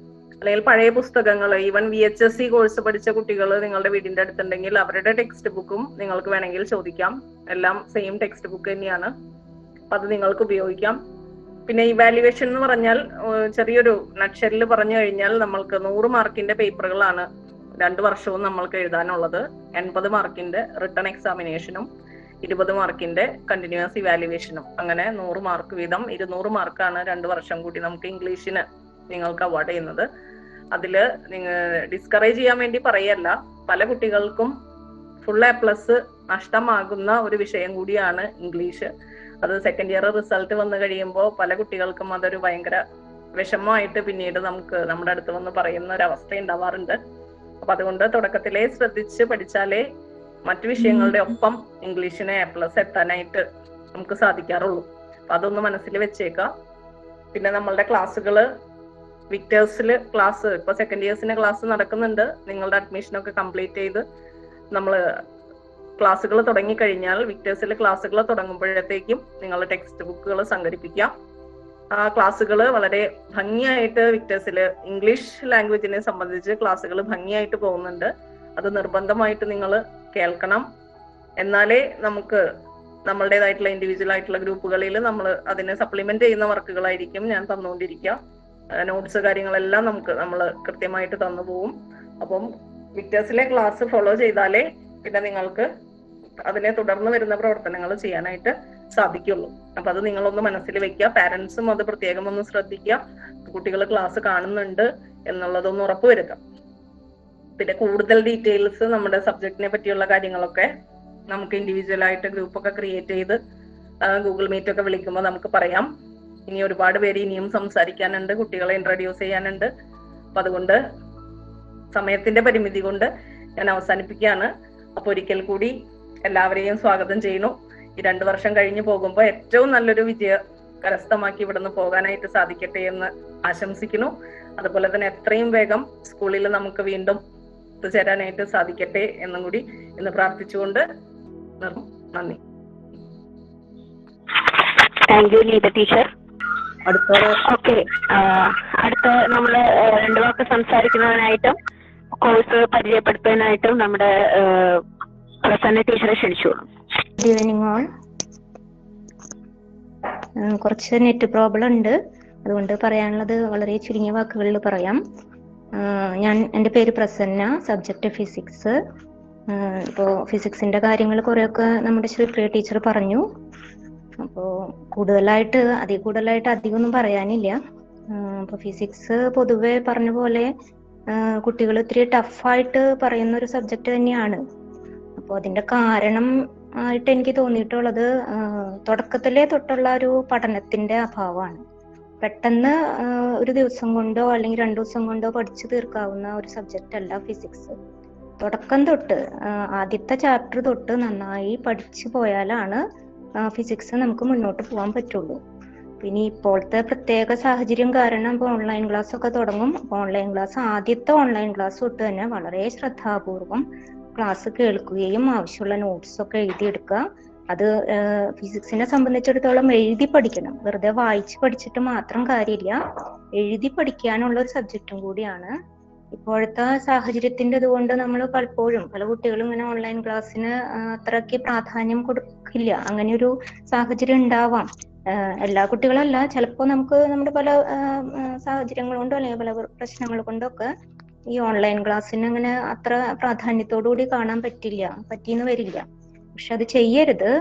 Speaker 7: അല്ലെങ്കിൽ പഴയ പുസ്തകങ്ങൾ, ഈവൻ VHSC കോഴ്സ് പഠിച്ച കുട്ടികൾ നിങ്ങളുടെ വീടിന്റെ അടുത്തുണ്ടെങ്കിൽ അവരുടെ ടെക്സ്റ്റ് ബുക്കും നിങ്ങൾക്ക് വേണമെങ്കിൽ ചോദിക്കാം. എല്ലാം സെയിം ടെക്സ്റ്റ് ബുക്ക് തന്നെയാണ്, അപ്പൊ അത് നിങ്ങൾക്ക് ഉപയോഗിക്കാം. പിന്നെ ഇവാലുവേഷൻ എന്ന് പറഞ്ഞാൽ ചെറിയൊരു നട്ട്ഷെല്ലിൽ പറഞ്ഞു കഴിഞ്ഞാൽ നമ്മൾക്ക് 100 മാർക്കിന്റെ പേപ്പറുകളാണ് 2 വർഷവും നമ്മൾക്ക് എഴുതാനുള്ളത്. 80 മാർക്കിന്റെ റിട്ടൺ എക്സാമിനേഷനും 20 മാർക്കിന്റെ കണ്ടിന്യൂസ് ഇവാലുവേഷനും, അങ്ങനെ 100 മാർക്ക് വീതം 200 മാർക്കാണ് 2 വർഷം കൂടി നമുക്ക് ഇംഗ്ലീഷിന് നിങ്ങൾക്ക് അവാർഡ് ചെയ്യുന്നത്. അതില് നിങ്ങൾ ഡിസ്കറേജ് ചെയ്യാൻ വേണ്ടി പറയല്ല, പല കുട്ടികൾക്കും ഫുൾ A+ നഷ്ടമാകുന്ന ഒരു വിഷയം കൂടിയാണ് ഇംഗ്ലീഷ്. അത് സെക്കൻഡ് ഇയർ റിസൾട്ട് വന്നു കഴിയുമ്പോൾ പല കുട്ടികൾക്കും അതൊരു ഭയങ്കര വിഷമമായിട്ട് പിന്നീട് നമ്മുടെ അടുത്ത് വന്ന് പറയുന്ന ഒരു അവസ്ഥ ഉണ്ടാവാറുണ്ട്. അപ്പൊ അതുകൊണ്ട് തുടക്കത്തിലേ ശ്രദ്ധിച്ച് പഠിച്ചാലേ മറ്റു വിഷയങ്ങളുടെ ഒപ്പം ഇംഗ്ലീഷിന് A+ എത്താനായിട്ട് നമുക്ക് സാധിക്കാറുള്ളൂ. അപ്പൊ അതൊന്ന് മനസ്സിൽ വെച്ചേക്കാം. പിന്നെ നമ്മളുടെ ക്ലാസ്സുകള് വിക്ടേഴ്സിൽ ക്ലാസ് ഇപ്പൊ സെക്കൻഡ് ഇയേഴ്സിന് ക്ലാസ് നടക്കുന്നുണ്ട്. നിങ്ങളുടെ അഡ്മിഷനൊക്കെ കംപ്ലീറ്റ് ചെയ്ത് നമ്മൾ ക്ലാസ്സുകൾ തുടങ്ങിക്കഴിഞ്ഞാൽ വിക്ടേഴ്സിൽ ക്ലാസ്സുകൾ തുടങ്ങുമ്പോഴത്തേക്കും നിങ്ങളുടെ ടെക്സ്റ്റ് ബുക്കുകൾ സംഘടിപ്പിക്കാം. ആ ക്ലാസ്സുകൾ വളരെ ഭംഗിയായിട്ട് വിക്ടേഴ്സിൽ ഇംഗ്ലീഷ് ലാംഗ്വേജിനെ സംബന്ധിച്ച് ക്ലാസ്സുകൾ ഭംഗിയായിട്ട് പോകുന്നുണ്ട്. അത് നിർബന്ധമായിട്ട് നിങ്ങൾ കേൾക്കണം. എന്നാലേ നമുക്ക് നമ്മളുടേതായിട്ടുള്ള ഇൻഡിവിജ്വൽ ആയിട്ടുള്ള ഗ്രൂപ്പുകളിൽ നമ്മൾ അതിനെ സപ്ലിമെന്റ് ചെയ്യുന്ന വർക്കുകളായിരിക്കും ഞാൻ തന്നുകൊണ്ടിരിക്കുക. നോട്ട്സ് കാര്യങ്ങളെല്ലാം നമ്മൾ കൃത്യമായിട്ട് തന്നു പോവും. അപ്പം വിക്ടേഴ്സിലെ ക്ലാസ് ഫോളോ ചെയ്താലേ പിന്നെ നിങ്ങൾക്ക് അതിനെ തുടർന്ന് വരുന്ന പ്രവർത്തനങ്ങൾ ചെയ്യാനായിട്ട് സാധിക്കുള്ളൂ. അപ്പൊ അത് നിങ്ങളൊന്ന് മനസ്സിൽ വെക്കുക. പാരന്റ്സും അത് പ്രത്യേകം ഒന്ന് ശ്രദ്ധിക്കുക. കുട്ടികൾ ക്ലാസ് കാണുന്നുണ്ട് എന്നുള്ളതൊന്ന് ഉറപ്പുവരുത്തുക. പിന്നെ കൂടുതൽ ഡീറ്റെയിൽസ് നമ്മുടെ സബ്ജക്റ്റിനെ പറ്റിയുള്ള കാര്യങ്ങളൊക്കെ നമുക്ക് ഇൻഡിവിജ്വൽ ആയിട്ട് ഗ്രൂപ്പൊക്കെ ക്രിയേറ്റ് ചെയ്ത് ഗൂഗിൾ മീറ്റ് ഒക്കെ വിളിക്കുമ്പോൾ നമുക്ക് പറയാം. ഇനി ഒരുപാട് പേര് ഇനിയും സംസാരിക്കാനുണ്ട്, കുട്ടികളെ ഇൻട്രൊഡ്യൂസ് ചെയ്യാനുണ്ട്. അപ്പൊ അതുകൊണ്ട് സമയത്തിന്റെ പരിമിതി കൊണ്ട് ഞാൻ അവസാനിപ്പിക്കുകയാണ്. അപ്പൊ ഒരിക്കൽ കൂടി എല്ലാവരെയും സ്വാഗതം ചെയ്യുന്നു. ഈ 2 വർഷം കഴിഞ്ഞു പോകുമ്പോൾ ഏറ്റവും നല്ലൊരു വിജയം കരസ്ഥമാക്കി ഇവിടുന്ന് പോകാനായിട്ട് സാധിക്കട്ടെ എന്ന് ആശംസിക്കുന്നു. അതുപോലെ തന്നെ എത്രയും വേഗം സ്കൂളിൽ നമുക്ക് വീണ്ടും ഒത്തുചേരാനായിട്ട് സാധിക്കട്ടെ എന്നും കൂടി ഇന്ന് പ്രാർത്ഥിച്ചുകൊണ്ട് നന്ദി.
Speaker 4: Thank you Neetha teacher. Okay, അടുത്ത നമ്മള് 2 വാക്ക് സംസാരിക്കുന്നതിനായിട്ടും കോഴ്സ് പരിചയപ്പെടുത്താനായിട്ടും നമ്മുടെ പ്രസന്ന ടീച്ചറെ ക്ഷണിച്ചോളൂ.
Speaker 16: Good evening all. കുറച്ച് നെറ്റ് പ്രോബ്ലം ഉണ്ട്, അതുകൊണ്ട് പറയാനുള്ളത് വളരെ ചുരുങ്ങിയ വാക്കുകളിൽ പറയാം. എൻ്റെ പേര് പ്രസന്ന, സബ്ജക്റ്റ് ഫിസിക്സ്. ഇപ്പോൾ ഫിസിക്സിന്റെ കാര്യങ്ങൾ കുറെയൊക്കെ നമ്മുടെ ശ്രീപ്രിയ ടീച്ചർ പറഞ്ഞു. അപ്പോൾ കൂടുതലായിട്ട് അധികമൊന്നും പറയാനില്ല. ഇപ്പോൾ ഫിസിക്സ് പൊതുവെ പറഞ്ഞ പോലെ കുട്ടികൾ ഇത്തിരി ടഫായിട്ട് പറയുന്ന ഒരു സബ്ജക്റ്റ് തന്നെയാണ്. അപ്പോൾ അതിന്റെ കാരണം ആയിട്ട് എനിക്ക് തോന്നിയിട്ടുള്ളത് തുടക്കത്തിലേ തൊട്ടുള്ള ഒരു പഠനത്തിന്റെ അഭാവമാണ്. പെട്ടെന്ന് ഒരു ദിവസം കൊണ്ടോ അല്ലെങ്കിൽ 2 ദിവസം കൊണ്ടോ പഠിച്ചു തീർക്കാവുന്ന ഒരു സബ്ജക്റ്റ് അല്ല ഫിസിക്സ്. തുടക്കം തൊട്ട് ആദ്യത്തെ ചാപ്റ്റർ തൊട്ട് നന്നായി പഠിച്ചു പോയാലാണ് ഫിസിക്സ് നമുക്ക് മുന്നോട്ട് പോകാൻ പറ്റുള്ളൂ. പിന്നെ ഇപ്പോഴത്തെ പ്രത്യേക സാഹചര്യം കാരണം ഇപ്പോൾ ഓൺലൈൻ ക്ലാസ് ഒക്കെ തുടങ്ങും. ഓൺലൈൻ ക്ലാസ് ആദ്യത്തെ ഓൺലൈൻ ക്ലാസ് തൊട്ട് തന്നെ വളരെ ശ്രദ്ധാപൂർവം ക്ലാസ് കേൾക്കുകയും ആവശ്യമുള്ള നോട്ട്സ് ഒക്കെ എഴുതിയെടുക്കുക. അത് ഫിസിക്സിനെ സംബന്ധിച്ചിടത്തോളം എഴുതി പഠിക്കണം. വെറുതെ വായിച്ച് പഠിച്ചിട്ട് മാത്രം കാര്യമില്ല, എഴുതി പഠിക്കാനുള്ള ഒരു സബ്ജക്റ്റും കൂടിയാണ്. ഇപ്പോഴത്തെ സാഹചര്യത്തിന്റെ അതുകൊണ്ട് നമ്മൾ പലപ്പോഴും പല കുട്ടികളും ഇങ്ങനെ ഓൺലൈൻ ക്ലാസ്സിന് അത്രയ്ക്ക് പ്രാധാന്യം കൊടുക്കില്ല. അങ്ങനെ ഒരു സാഹചര്യം ഉണ്ടാവാം. എല്ലാ കുട്ടികളല്ല, ചിലപ്പോൾ നമുക്ക് നമ്മുടെ പല സാഹചര്യങ്ങൾ കൊണ്ടോ അല്ലെങ്കിൽ പല പ്രശ്നങ്ങൾ കൊണ്ടൊക്കെ ഈ ഓൺലൈൻ ക്ലാസ്സിന് അങ്ങനെ അത്ര പ്രാധാന്യത്തോടുകൂടി കാണാൻ പറ്റിയെന്ന് വരില്ല. പക്ഷെ അത് ചെയ്യരുത്.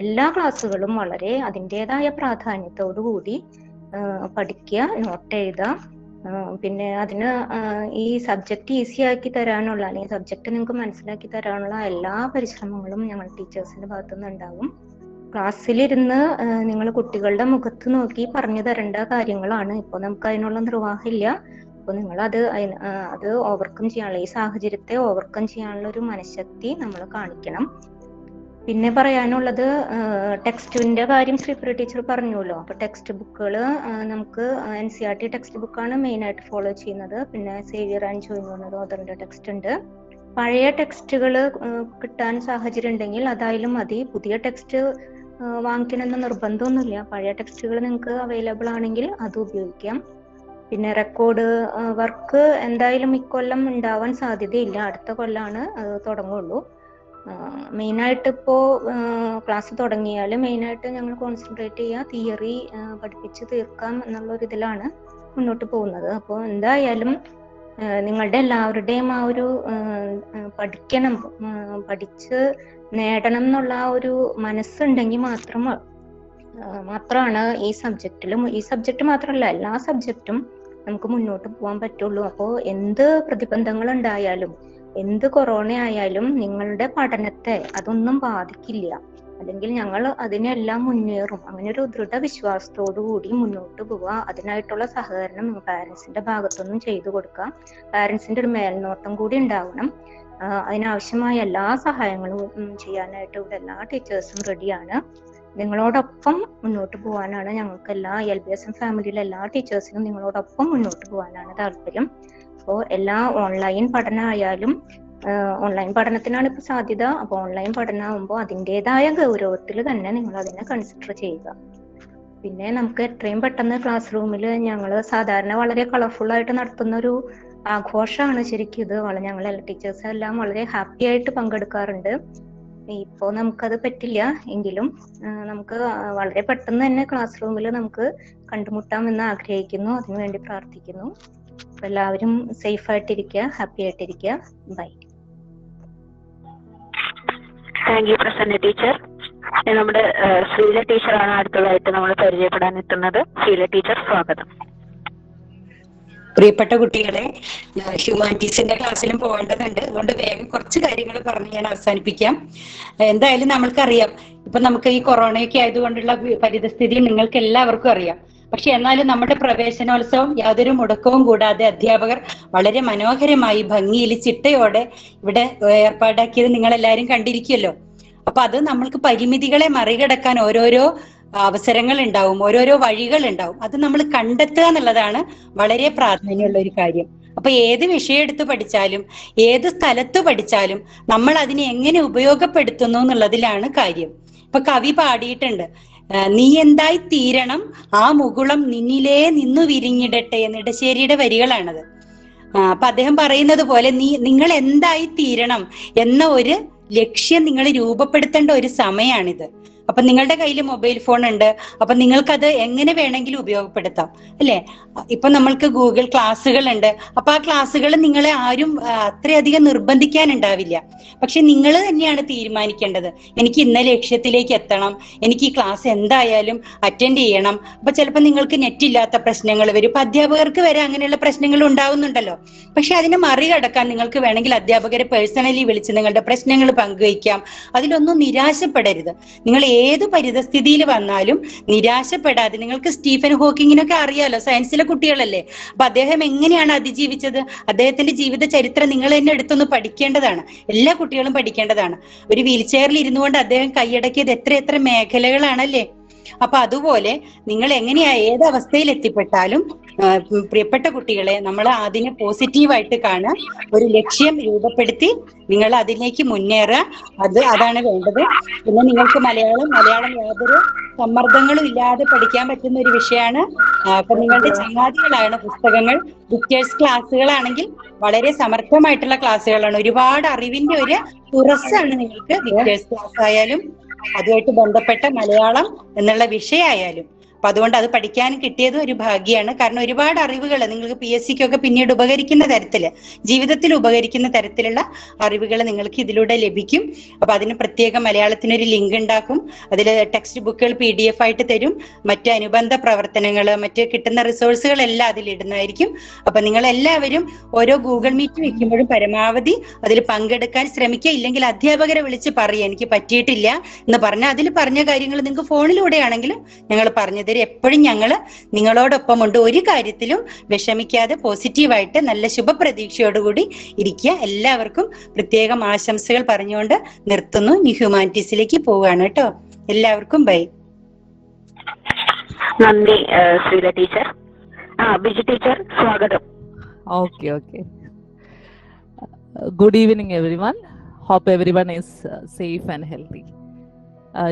Speaker 16: എല്ലാ ക്ലാസ്സുകളും വളരെ അതിൻ്റെതായ പ്രാധാന്യത്തോടു കൂടി പഠിക്കുക, നോട്ട് എഴുതുക. പിന്നെ അതിന് ഈ സബ്ജക്റ്റ് ഈസി ആക്കി തരാനുള്ള അല്ലെങ്കിൽ സബ്ജക്റ്റ് നിങ്ങൾക്ക് മനസ്സിലാക്കി തരാനുള്ള എല്ലാ പരിശ്രമങ്ങളും ഞങ്ങൾ ടീച്ചേഴ്സിന്റെ ഭാഗത്തുനിന്ന് ഉണ്ടാകും. ക്ലാസ്സിലിരുന്ന് നിങ്ങൾ കുട്ടികളുടെ മുഖത്ത് നോക്കി പറഞ്ഞു തരേണ്ട കാര്യങ്ങളാണ്. ഇപ്പോൾ നമുക്ക് അതിനുള്ള നിർവാഹമില്ല. അപ്പോൾ നിങ്ങൾ അത് ഓവർകം ചെയ്യാനുള്ള, ഈ സാഹചര്യത്തെ ഓവർകം ചെയ്യാനുള്ള ഒരു മനഃശക്തി നമ്മൾ കാണിക്കണം. പിന്നെ പറയാനുള്ളത് ടെക്സ്റ്റിന്റെ കാര്യം ശ്രീപ്രിയ ടീച്ചർ പറഞ്ഞല്ലോ. അപ്പൊ ടെക്സ്റ്റ് ബുക്കുകൾ നമുക്ക് NCERT ടെക്സ്റ്റ് ബുക്കാണ് മെയിൻ ആയിട്ട് ഫോളോ ചെയ്യുന്നത്. പിന്നെ സേവിയർ ആൻഡ് ജോയ് എന്ന് പറഞ്ഞ ഓതറിന്റെ ടെക്സ്റ്റ് ഉണ്ട്. പഴയ ടെക്സ്റ്റുകൾ കിട്ടാൻ സാഹചര്യം ഉണ്ടെങ്കിൽ അതായാലും മതി. പുതിയ ടെക്സ്റ്റ് വാങ്ങിക്കണമെന്ന് നിർബന്ധമൊന്നുമില്ല. പഴയ ടെക്സ്റ്റുകൾ നിങ്ങൾക്ക് അവൈലബിൾ ആണെങ്കിൽ അത് ഉപയോഗിക്കാം. പിന്നെ റെക്കോർഡ് വർക്ക് എന്തായാലും ഇക്കൊല്ലം ഉണ്ടാവാൻ സാധ്യതയില്ല, അടുത്ത കൊല്ലാണ് അത് തുടങ്ങുള്ളൂ. മെയിനായിട്ട് ഇപ്പോൾ ക്ലാസ് തുടങ്ങിയാൽ മെയിനായിട്ട് ഞങ്ങൾ കോൺസെൻട്രേറ്റ് ചെയ്യുക തിയറി പഠിപ്പിച്ച് തീർക്കാം എന്നുള്ള ഒരു ഇതിലാണ് മുന്നോട്ട് പോകുന്നത്. അപ്പോൾ എന്തായാലും നിങ്ങളുടെ എല്ലാവരുടെയും ആ ഒരു പഠിക്കണം, പഠിച്ച് നേടണം എന്നുള്ള ആ ഒരു മനസ്സുണ്ടെങ്കിൽ മാത്രമാണ് ഈ സബ്ജക്റ്റ് മാത്രമല്ല എല്ലാ സബ്ജക്റ്റും നമുക്ക് മുന്നോട്ട് പോകാൻ പറ്റുള്ളൂ. അപ്പോൾ എന്ത് പ്രതിബന്ധങ്ങൾ ഉണ്ടായാലും എന്ത് കൊറോണ ആയാലും നിങ്ങളുടെ പഠനത്തെ അതൊന്നും ബാധിക്കില്ല, അല്ലെങ്കിൽ ഞങ്ങൾ അതിനെല്ലാം മുന്നേറും. അങ്ങനെ ഒരു ദൃഢവിശ്വാസത്തോടു കൂടി മുന്നോട്ട് പോവുക. അതിനായിട്ടുള്ള സഹകരണം പാരന്റ്സിന്റെ ഭാഗത്തുനിന്നും ചെയ്തു കൊടുക്കുക. പാരന്റ്സിന്റെ ഒരു മേൽനോട്ടം കൂടി ഉണ്ടാവണം. അതിനാവശ്യമായ എല്ലാ സഹായങ്ങളും ചെയ്യാനായിട്ട് ഇവിടെ എല്ലാ ടീച്ചേഴ്സും റെഡിയാണ്. നിങ്ങളോടൊപ്പം മുന്നോട്ട് പോകാനാണ് ഞങ്ങൾക്ക് LBSM ഫാമിലിയിലെ എല്ലാ ടീച്ചേഴ്സിനും നിങ്ങളോടൊപ്പം മുന്നോട്ട് പോകാനാണ് താല്പര്യം. അപ്പോൾ എല്ലാ ഓൺലൈൻ പഠനമായാലും ഓൺലൈൻ പഠനത്തിനാണ് ഇപ്പൊ സാധ്യത. അപ്പൊ ഓൺലൈൻ പഠനമാകുമ്പോൾ അതിൻ്റെതായ ഗൗരവത്തിൽ തന്നെ നിങ്ങൾ അതിനെ കൺസിഡർ ചെയ്യുക. പിന്നെ നമുക്ക് എത്രയും പെട്ടെന്ന് ക്ലാസ് റൂമിൽ ഞങ്ങൾ സാധാരണ വളരെ കളർഫുൾ ആയിട്ട് നടത്തുന്ന ഒരു ആഘോഷമാണ് ശരിക്കും ഇത്. ഞങ്ങൾ എല്ലാ ടീച്ചേഴ്സ് എല്ലാം വളരെ ഹാപ്പി ആയിട്ട് പങ്കെടുക്കാറുണ്ട്. ഇപ്പോൾ നമുക്കത് പറ്റില്ല എങ്കിലും നമുക്ക് വളരെ പെട്ടെന്ന് തന്നെ ക്ലാസ് റൂമിൽ നമുക്ക് കണ്ടുമുട്ടാമെന്ന് ആഗ്രഹിക്കുന്നു. അതിനുവേണ്ടി പ്രാർത്ഥിക്കുന്നു. എല്ലാവരും സേഫ് ആയിട്ടിരിക്കുക, ഹാപ്പി ആയിട്ടിരിക്കുക. Bye.
Speaker 4: Thank you Prasanna teacher. നമ്മുടെ ശ്രീല ടീച്ചറാണ് അടുത്തതായിട്ട് നമ്മൾ പരിചയപ്പെടാൻ എത്തുന്നത്. ശ്രീല ടീച്ചർ, സ്വാഗതം.
Speaker 17: പ്രിയപ്പെട്ട കുട്ടികളെ, ഹ്യൂമാനിറ്റീസിന്റെ ക്ലാസ്സിലും പോകേണ്ടതുണ്ട്. അതുകൊണ്ട് വേഗം കുറച്ച് കാര്യങ്ങൾ പറഞ്ഞ് ഞാൻ അവസാനിപ്പിക്കാം. എന്തായാലും നമ്മൾക്കറിയാം, ഇപ്പൊ നമുക്ക് ഈ കൊറോണയൊക്കെ ആയതുകൊണ്ടുള്ള പരിതസ്ഥിതി നിങ്ങൾക്ക് എല്ലാവർക്കും അറിയാം. പക്ഷെ എന്നാലും നമ്മുടെ പ്രവേശനോത്സവം യാതൊരു മുടക്കവും കൂടാതെ അധ്യാപകർ വളരെ മനോഹരമായി ഭംഗിയിൽ ചിട്ടയോടെ ഇവിടെ ഏർപ്പാടാക്കിയത് നിങ്ങൾ എല്ലാവരും കണ്ടിരിക്കുമല്ലോ. അപ്പൊ അത് നമ്മൾക്ക് പരിമിതികളെ മറികടക്കാൻ ഓരോരോ അവസരങ്ങൾ ഉണ്ടാവും, ഓരോരോ വഴികൾ ഉണ്ടാവും. അത് നമ്മൾ കണ്ടെത്തുക എന്നുള്ളതാണ് വളരെ പ്രാധാന്യമുള്ള ഒരു കാര്യം. അപ്പൊ ഏത് വിഷയം എടുത്ത് പഠിച്ചാലും ഏത് സ്ഥലത്ത് പഠിച്ചാലും നമ്മൾ അതിനെ എങ്ങനെ ഉപയോഗപ്പെടുത്തുന്നു എന്നുള്ളതിലാണ് കാര്യം. ഇപ്പൊ കവി പാടിയിട്ടുണ്ട്, നീ എന്തായി തീരണം ആ മുകുളം നിന്നിലേ നിന്നു വിരിഞ്ഞിടട്ടെ എന്ന്. ഇടശ്ശേരിയുടെ വരികളാണത്. അപ്പൊ അദ്ദേഹം പറയുന്നത് പോലെ നിങ്ങൾ എന്തായി തീരണം എന്ന ഒരു ലക്ഷ്യം നിങ്ങൾ രൂപപ്പെടുത്തേണ്ട ഒരു സമയമാണിത്. അപ്പൊ നിങ്ങളുടെ കയ്യിൽ മൊബൈൽ ഫോൺ ഉണ്ട്, അപ്പൊ നിങ്ങൾക്കത് എങ്ങനെ വേണമെങ്കിലും ഉപയോഗപ്പെടുത്താം, അല്ലെ? ഇപ്പൊ നമ്മൾക്ക് ഗൂഗിൾ ക്ലാസ്സുകൾ ഉണ്ട്. അപ്പൊ ആ ക്ലാസ്സുകൾ നിങ്ങളെ ആരും അത്രയധികം നിർബന്ധിക്കാനുണ്ടാവില്ല. പക്ഷെ നിങ്ങൾ തന്നെയാണ് തീരുമാനിക്കേണ്ടത്, എനിക്ക് ഇന്ന ലക്ഷ്യത്തിലേക്ക് എത്തണം, എനിക്ക് ഈ ക്ലാസ് എന്തായാലും അറ്റൻഡ് ചെയ്യണം. അപ്പൊ ചിലപ്പോൾ നിങ്ങൾക്ക് നെറ്റ് ഇല്ലാത്ത പ്രശ്നങ്ങൾ വരും. ഇപ്പൊ അധ്യാപകർക്ക് വരെ അങ്ങനെയുള്ള പ്രശ്നങ്ങൾ ഉണ്ടാവുന്നുണ്ടല്ലോ. പക്ഷെ അതിനെ മറികടക്കാൻ നിങ്ങൾക്ക് വേണമെങ്കിൽ അധ്യാപകരെ പേഴ്സണലി വിളിച്ച് നിങ്ങളുടെ പ്രശ്നങ്ങൾ പങ്കുവയ്ക്കാം. അതിലൊന്നും നിരാശപ്പെടരുത്. നിങ്ങൾ ഏത് പരിതസ്ഥിതിയിൽ വന്നാലും നിരാശപ്പെടാതെ, നിങ്ങൾക്ക് സ്റ്റീഫൻ ഹോക്കിങ്ങിനൊക്കെ അറിയാലോ, സയൻസിലെ കുട്ടികളല്ലേ. അപ്പൊ അദ്ദേഹം എങ്ങനെയാണ് അതിജീവിച്ചത്, അദ്ദേഹത്തിന്റെ ജീവിത ചരിത്രം നിങ്ങൾ തന്നെ എടുത്തൊന്ന് പഠിക്കേണ്ടതാണ്. എല്ലാ കുട്ടികളും പഠിക്കേണ്ടതാണ്. ഒരു വീൽ ചെയറിൽ ഇരുന്നുകൊണ്ട് അദ്ദേഹം കൈയടക്കിയത് എത്ര മേഖലകളാണല്ലേ. അപ്പൊ അതുപോലെ നിങ്ങൾ എങ്ങനെയാ ഏത് അവസ്ഥയിൽ എത്തിപ്പെട്ടാലും പ്രിയപ്പെട്ട കുട്ടികളെ, നമ്മൾ അതിനെ പോസിറ്റീവായിട്ട് കാണുക, ഒരു ലക്ഷ്യം രൂപപ്പെടുത്തി നിങ്ങൾ അതിലേക്ക് മുന്നേറുക. അതാണ് വേണ്ടത്. പിന്നെ നിങ്ങൾക്ക് മലയാളം യാതൊരു സമ്മർദ്ദങ്ങളും ഇല്ലാതെ പഠിക്കാൻ പറ്റുന്ന ഒരു വിഷയമാണ്. അപ്പൊ നിങ്ങളുടെ ചങ്ങാതികളാണ് പുസ്തകങ്ങൾ. ബുക്കേഴ്സ് ക്ലാസ്സുകളാണെങ്കിൽ വളരെ സമർത്ഥമായിട്ടുള്ള ക്ലാസ്സുകളാണ്. ഒരുപാട് അറിവിന്റെ ഒരു തുറസ്സാണ് നിങ്ങൾക്ക് ബുക്കേഴ്സ് ക്ലാസ് ആയാലും അതുമായിട്ട് ബന്ധപ്പെട്ട മലയാളം എന്നുള്ള വിഷയമായാലും. അപ്പൊ അതുകൊണ്ട് അത് പഠിക്കാൻ കിട്ടിയത് ഒരു ഭാഗ്യമാണ്. കാരണം ഒരുപാട് അറിവുകൾ നിങ്ങൾക്ക് PSCക്കൊക്കെ പിന്നീട് ഉപകരിക്കുന്ന തരത്തില്, ജീവിതത്തിൽ ഉപകരിക്കുന്ന തരത്തിലുള്ള അറിവുകൾ നിങ്ങൾക്ക് ഇതിലൂടെ ലഭിക്കും. അപ്പൊ അതിന് പ്രത്യേക മലയാളത്തിനൊരു ലിങ്ക് ഉണ്ടാക്കും. അതിൽ ടെക്സ്റ്റ് ബുക്കുകൾ PDF ആയിട്ട് തരും. മറ്റ് അനുബന്ധ പ്രവർത്തനങ്ങൾ, മറ്റ് കിട്ടുന്ന റിസോഴ്സുകളെല്ലാം അതിലിടുന്നതായിരിക്കും. അപ്പൊ നിങ്ങൾ എല്ലാവരും ഓരോ ഗൂഗിൾ മീറ്റ് വെക്കുമ്പോഴും പരമാവധി അതിൽ പങ്കെടുക്കാൻ ശ്രമിക്കുക. ഇല്ലെങ്കിൽ അധ്യാപകരെ വിളിച്ച് പറയുക, എനിക്ക് പറ്റിയിട്ടില്ല എന്ന് പറഞ്ഞാൽ അതിൽ പറഞ്ഞ കാര്യങ്ങൾ നിങ്ങൾക്ക് ഫോണിലൂടെയാണെങ്കിലും ഞങ്ങൾ പറഞ്ഞത് എപ്പോഴും ഞങ്ങൾ നിങ്ങളോടൊപ്പം ഉണ്ട്. ഒരു കാര്യത്തിലും വിഷമിക്കാതെ പോസിറ്റീവായിട്ട് നല്ല ശുഭപ്രതീക്ഷയോടുകൂടി ഇരിക്കുക. എല്ലാവർക്കും പ്രത്യേകം ആശംസകൾ പറഞ്ഞുകൊണ്ട് നിർത്തുന്നു. ഇനി ഹ്യൂമാനിറ്റീസിലേക്ക് പോവുകയാണ് കേട്ടോ. എല്ലാവർക്കും ബൈ.
Speaker 4: നന്ദി ശ്രീല ടീച്ചർ. ബിജു ടീച്ചർ, സ്വാഗതം.
Speaker 18: Okay. Good evening everyone. Hope everyone is safe and healthy.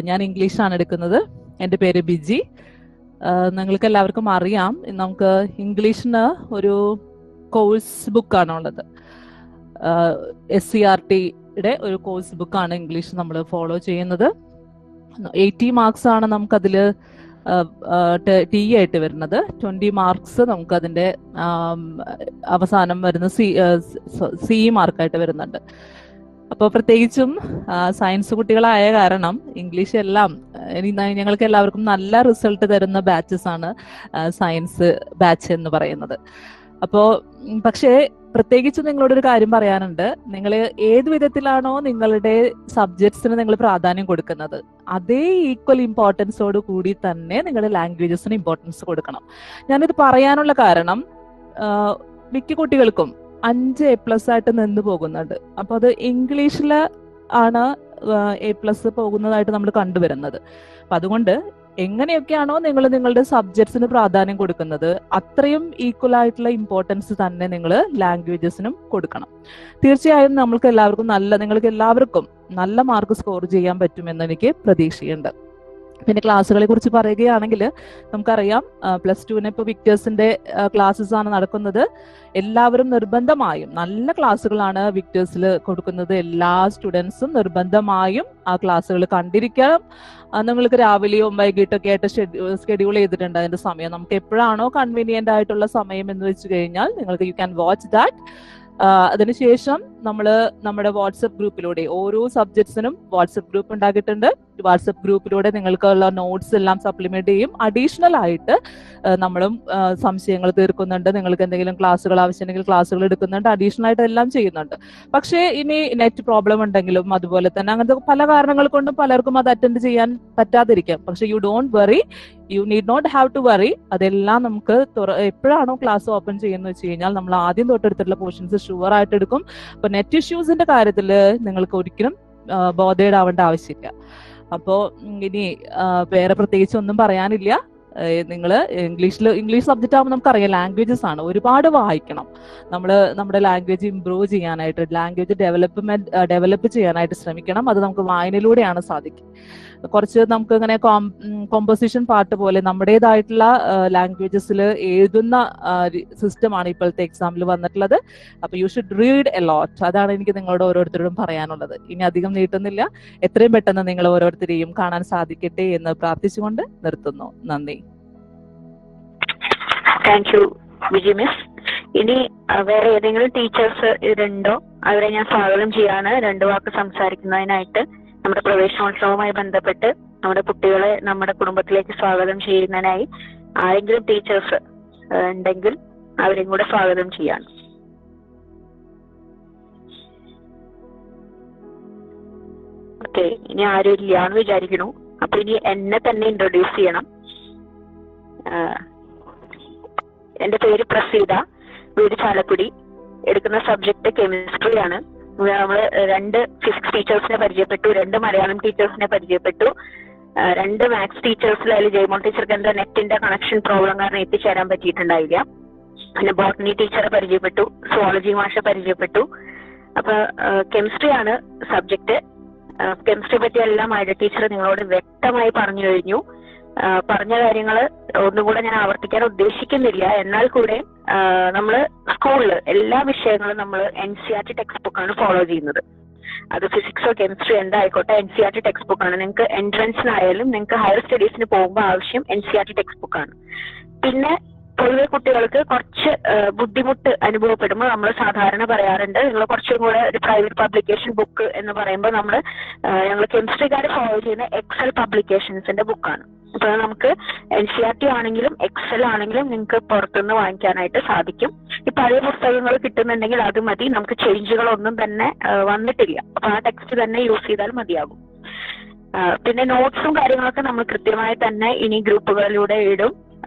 Speaker 18: ഞാൻ ഇംഗ്ലീഷാണ് എടുക്കുന്നത്. എൻ്റെ പേര് ബിജി. നിങ്ങൾക്ക് എല്ലാവർക്കും അറിയാം, നമുക്ക് ഇംഗ്ലീഷിന് ഒരു കോഴ്സ് ബുക്കാണുള്ളത്. SCRTയുടെ ഒരു കോഴ്സ് ബുക്കാണ് ഇംഗ്ലീഷ് നമ്മൾ ഫോളോ ചെയ്യുന്നത്. 80 മാർക്സ് ആണ് നമുക്കതിൽ ടി ആയിട്ട് വരുന്നത്. 20 മാർക്സ് നമുക്ക് അതിന്റെ അവസാനം വരുന്ന സി മാർക്കായിട്ട് വരുന്നുണ്ട്. അപ്പോൾ പ്രത്യേകിച്ചും സയൻസ് കുട്ടികളായ കാരണം ഇംഗ്ലീഷ് എല്ലാം ഞങ്ങൾക്ക് എല്ലാവർക്കും നല്ല റിസൾട്ട് തരുന്ന ബാച്ചസ് ആണ് സയൻസ് ബാച്ച് എന്ന് പറയുന്നത്. അപ്പോൾ പക്ഷേ പ്രത്യേകിച്ച് നിങ്ങളോടൊരു കാര്യം പറയാനുണ്ട്. നിങ്ങൾ ഏത് വിധത്തിലാണോ നിങ്ങളുടെ സബ്ജക്ട്സിന് നിങ്ങൾ പ്രാധാന്യം കൊടുക്കുന്നത്, അതേ ഈക്വൽ ഇമ്പോർട്ടൻസോട് കൂടി തന്നെ നിങ്ങൾ ലാംഗ്വേജസിന് ഇമ്പോർട്ടൻസ് കൊടുക്കണം. ഞാനിത് പറയാനുള്ള കാരണം മിക്ക കുട്ടികൾക്കും 5 A+ ആയിട്ട് നിന്ന് പോകുന്നുണ്ട്. അപ്പൊ അത് ഇംഗ്ലീഷിൽ ആണ് A+ പോകുന്നതായിട്ട് നമ്മൾ കണ്ടുവരുന്നത്. അപ്പൊ അതുകൊണ്ട് എങ്ങനെയൊക്കെയാണോ നിങ്ങൾ നിങ്ങളുടെ സബ്ജക്ട്സിന് പ്രാധാന്യം കൊടുക്കുന്നത്, അത്രയും ഈക്വൽ ആയിട്ടുള്ള ഇമ്പോർട്ടൻസ് തന്നെ നിങ്ങൾ ലാംഗ്വേജസിനും കൊടുക്കണം. തീർച്ചയായും നിങ്ങൾക്ക് എല്ലാവർക്കും നല്ല മാർക്ക് സ്കോർ ചെയ്യാൻ പറ്റുമെന്ന് എനിക്ക് പ്രതീക്ഷയുണ്ട്. പിന്നെ ക്ലാസ്സുകളെ കുറിച്ച് പറയുകയാണെങ്കിൽ നമുക്കറിയാം +2 ഇപ്പോൾ വിക്ടേഴ്സിന്റെ ക്ലാസ്സസ് ആണ് നടക്കുന്നത്. എല്ലാവരും നിർബന്ധമായും നല്ല ക്ലാസ്സുകളാണ് വിക്ടേഴ്സിൽ കൊടുക്കുന്നത്. എല്ലാ സ്റ്റുഡൻസും നിർബന്ധമായും ആ ക്ലാസ്സുകൾ കണ്ടിരിക്കണം. നിങ്ങൾക്ക് രാവിലെയും വൈകിട്ടൊക്കെ ആയിട്ട് ഷെഡ്യൂൾ ചെയ്തിട്ടുണ്ട് അതിന്റെ സമയം. നമുക്ക് എപ്പോഴാണോ കൺവീനിയന്റ് ആയിട്ടുള്ള സമയം എന്ന് വെച്ച് കഴിഞ്ഞാൽ നിങ്ങൾക്ക് യു ക്യാൻ വാച്ച് ദാറ്റ്. അതിനുശേഷം നമ്മുടെ വാട്സപ്പ് ഗ്രൂപ്പിലൂടെ ഓരോ സബ്ജക്ട്സിനും വാട്സപ്പ് ഗ്രൂപ്പ് ഉണ്ടാക്കിയിട്ടുണ്ട്. വാട്സപ്പ് ഗ്രൂപ്പിലൂടെ നിങ്ങൾക്കുള്ള നോട്ട്സ് എല്ലാം സപ്ലിമെന്റ് ചെയ്യും. അഡീഷണൽ ആയിട്ട് നമ്മളും സംശയങ്ങൾ തീർക്കുന്നുണ്ട്. നിങ്ങൾക്ക് എന്തെങ്കിലും ക്ലാസ്സുകൾ ആവശ്യമുണ്ടെങ്കിൽ ക്ലാസ്സുകൾ എടുക്കുന്നുണ്ട്. അഡീഷണൽ ആയിട്ട് എല്ലാം ചെയ്യുന്നുണ്ട്. പക്ഷേ ഇനി നെറ്റ് പ്രോബ്ലം ഉണ്ടെങ്കിലും അതുപോലെ തന്നെ അങ്ങനത്തെ പല കാരണങ്ങൾ കൊണ്ടും പലർക്കും അത് അറ്റൻഡ് ചെയ്യാൻ പറ്റാതിരിക്കാം. പക്ഷെ you don't worry, you need not have to worry. അതെല്ലാം നമുക്ക് എപ്പോഴാണോ ക്ലാസ് ഓപ്പൺ ചെയ്യുന്നത് വെച്ച് കഴിഞ്ഞാൽ നമ്മൾ ആദ്യം തൊട്ടെടുത്തിട്ടുള്ള പോർഷൻസ് ഷുവർ ആയിട്ട് എടുക്കും. അപ്പൊ നെറ്റ് ഇഷ്യൂസിന്റെ കാര്യത്തിൽ നിങ്ങൾക്ക് ഒരിക്കലും ബോധേഡ് ആവേണ്ട ആവശ്യമില്ല. അപ്പോ ഇനി വേറെ പ്രത്യേകിച്ച് ഒന്നും പറയാനില്ല. നിങ്ങൾ ഇംഗ്ലീഷ് സബ്ജക്റ്റ് ആകുമ്പോൾ നമുക്കറിയാം ലാംഗ്വേജസ് ആണ്, ഒരുപാട് വായിക്കണം. നമ്മുടെ ലാംഗ്വേജ് ഇംപ്രൂവ് ചെയ്യാനായിട്ട്, ലാംഗ്വേജ് ഡെവലപ്പ് ചെയ്യാനായിട്ട് ശ്രമിക്കണം. അത് നമുക്ക് വായനയിലൂടെയാണ് സാധിക്കും. കുറച്ച് നമുക്ക് ഇങ്ങനെ കോമ്പോസിഷൻ പാർട്ട് പോലെ നമ്മുടേതായിട്ടുള്ള ലാംഗ്വേജസിൽ എഴുതുന്ന സിസ്റ്റമാണ് ഇപ്പോഴത്തെ എക്സാമിൽ വന്നിട്ടുള്ളത്. അപ്പൊ you should read a lot. അതാണ് എനിക്ക് നിങ്ങളോട് ഓരോരുത്തരോടും പറയാനുള്ളത്. ഇനി അധികം നീട്ടുന്നില്ല. എത്രയും പെട്ടെന്ന് നിങ്ങൾ ഓരോരുത്തരെയും കാണാൻ സാധിക്കട്ടെ എന്ന് പ്രാർത്ഥിച്ചുകൊണ്ട് നിർത്തുന്നു. നന്ദി.
Speaker 4: Thank you Viji miss. ഇനി വേറെ ഏതെങ്കിലും ടീച്ചേഴ്സ് ഇതുണ്ടോ? അവരെ ഞാൻ സ്വാഗതം ചെയ്യാണ് 2 വാക്ക് സംസാരിക്കുന്നതിനായിട്ട്. നമ്മുടെ പ്രവേശനോത്സവവുമായി ബന്ധപ്പെട്ട് നമ്മുടെ കുട്ടികളെ നമ്മുടെ കുടുംബത്തിലേക്ക് സ്വാഗതം ചെയ്യുന്നതിനായി ആരെങ്കിലും ടീച്ചേഴ്സ് ഉണ്ടെങ്കിൽ അവരെയും കൂടെ സ്വാഗതം ചെയ്യാണ്. ഓക്കെ, ഇനി ആരും ഇല്ല എന്ന് വിചാരിക്കുന്നു. അപ്പൊ ഇനി എന്നെ തന്നെ ഇൻട്രൊഡ്യൂസ് ചെയ്യണം. എന്റെ പേര് പ്രസീത, വീട് ചാലക്കുടി. എടുക്കുന്ന സബ്ജക്ട് കെമിസ്ട്രി ആണ്. നമ്മള് 2 ഫിസിക്സ് ടീച്ചേഴ്സിനെ പരിചയപ്പെട്ടു, 2 മലയാളം ടീച്ചേഴ്സിനെ പരിചയപ്പെട്ടു, 2 മാത്സ് ടീച്ചേഴ്സിൽ അതിൽ ജയമോൾ ടീച്ചർക്ക് എന്താ നെറ്റിന്റെ കണക്ഷൻ പ്രോബ്ലം കാരണം എത്തിച്ചേരാൻ പറ്റിയിട്ടുണ്ടായില്ല. പിന്നെ ബോട്ടണി ടീച്ചറെ പരിചയപ്പെട്ടു, സുവോളജി മാഷെ പരിചയപ്പെട്ടു. അപ്പൊ കെമിസ്ട്രി ആണ് സബ്ജക്ട്. കെമിസ്ട്രി പറ്റി എല്ലാം ഐഡ ടീച്ചർ നിങ്ങളോട് വ്യക്തമായി പറഞ്ഞു കഴിഞ്ഞു. പറഞ്ഞ കാര്യങ്ങൾ ഒന്നും കൂടെ ഞാൻ ആവർത്തിക്കാൻ ഉദ്ദേശിക്കുന്നില്ല. എന്നാൽ കൂടെ നമ്മള് സ്കൂളിൽ എല്ലാ വിഷയങ്ങളും നമ്മൾ NCERT ടെക്സ്റ്റ് ബുക്കാണ് ഫോളോ ചെയ്യുന്നത്. അത് ഫിസിക്സോ കെമിസ്ട്രി എന്തായിക്കോട്ടെ NCERT ടെക്സ്റ്റ് ബുക്കാണ്. നിങ്ങൾക്ക് എൻട്രൻസിനായാലും നിങ്ങൾക്ക് ഹയർ സ്റ്റഡീസിന് പോകുമ്പോൾ ആവശ്യം NCERT ടെക്സ്റ്റ് ബുക്കാണ്. പിന്നെ പൊതുവെ കുട്ടികൾക്ക് കുറച്ച് ബുദ്ധിമുട്ട് അനുഭവപ്പെടുമ്പോൾ നമ്മൾ സാധാരണ പറയാറുണ്ട് നിങ്ങൾ കുറച്ചും കൂടെ ഒരു പ്രൈവറ്റ് പബ്ലിക്കേഷൻ ബുക്ക് എന്ന് പറയുമ്പോൾ ഞങ്ങൾ കെമിസ്ട്രിക്കാർ ഫോളോ ചെയ്യുന്ന എക്സൽ പബ്ലിക്കേഷൻസിന്റെ ബുക്കാണ്. അപ്പൊ നമുക്ക് NCERT ആണെങ്കിലും എക്സൽ ആണെങ്കിലും നിങ്ങൾക്ക് പുറത്തുനിന്ന് വാങ്ങിക്കാനായിട്ട് സാധിക്കും. ഈ പഴയ പുസ്തകങ്ങൾ കിട്ടുന്നുണ്ടെങ്കിൽ അത് മതി. നമുക്ക് ചേഞ്ചുകളൊന്നും തന്നെ വന്നിട്ടില്ല. അപ്പൊ ആ ടെക്സ്റ്റ് തന്നെ യൂസ് ചെയ്താൽ മതിയാകും. പിന്നെ നോട്ട്സും കാര്യങ്ങളൊക്കെ നമ്മൾ കൃത്യമായി തന്നെ ഇനി ഗ്രൂപ്പുകളിലൂടെ ഇടും.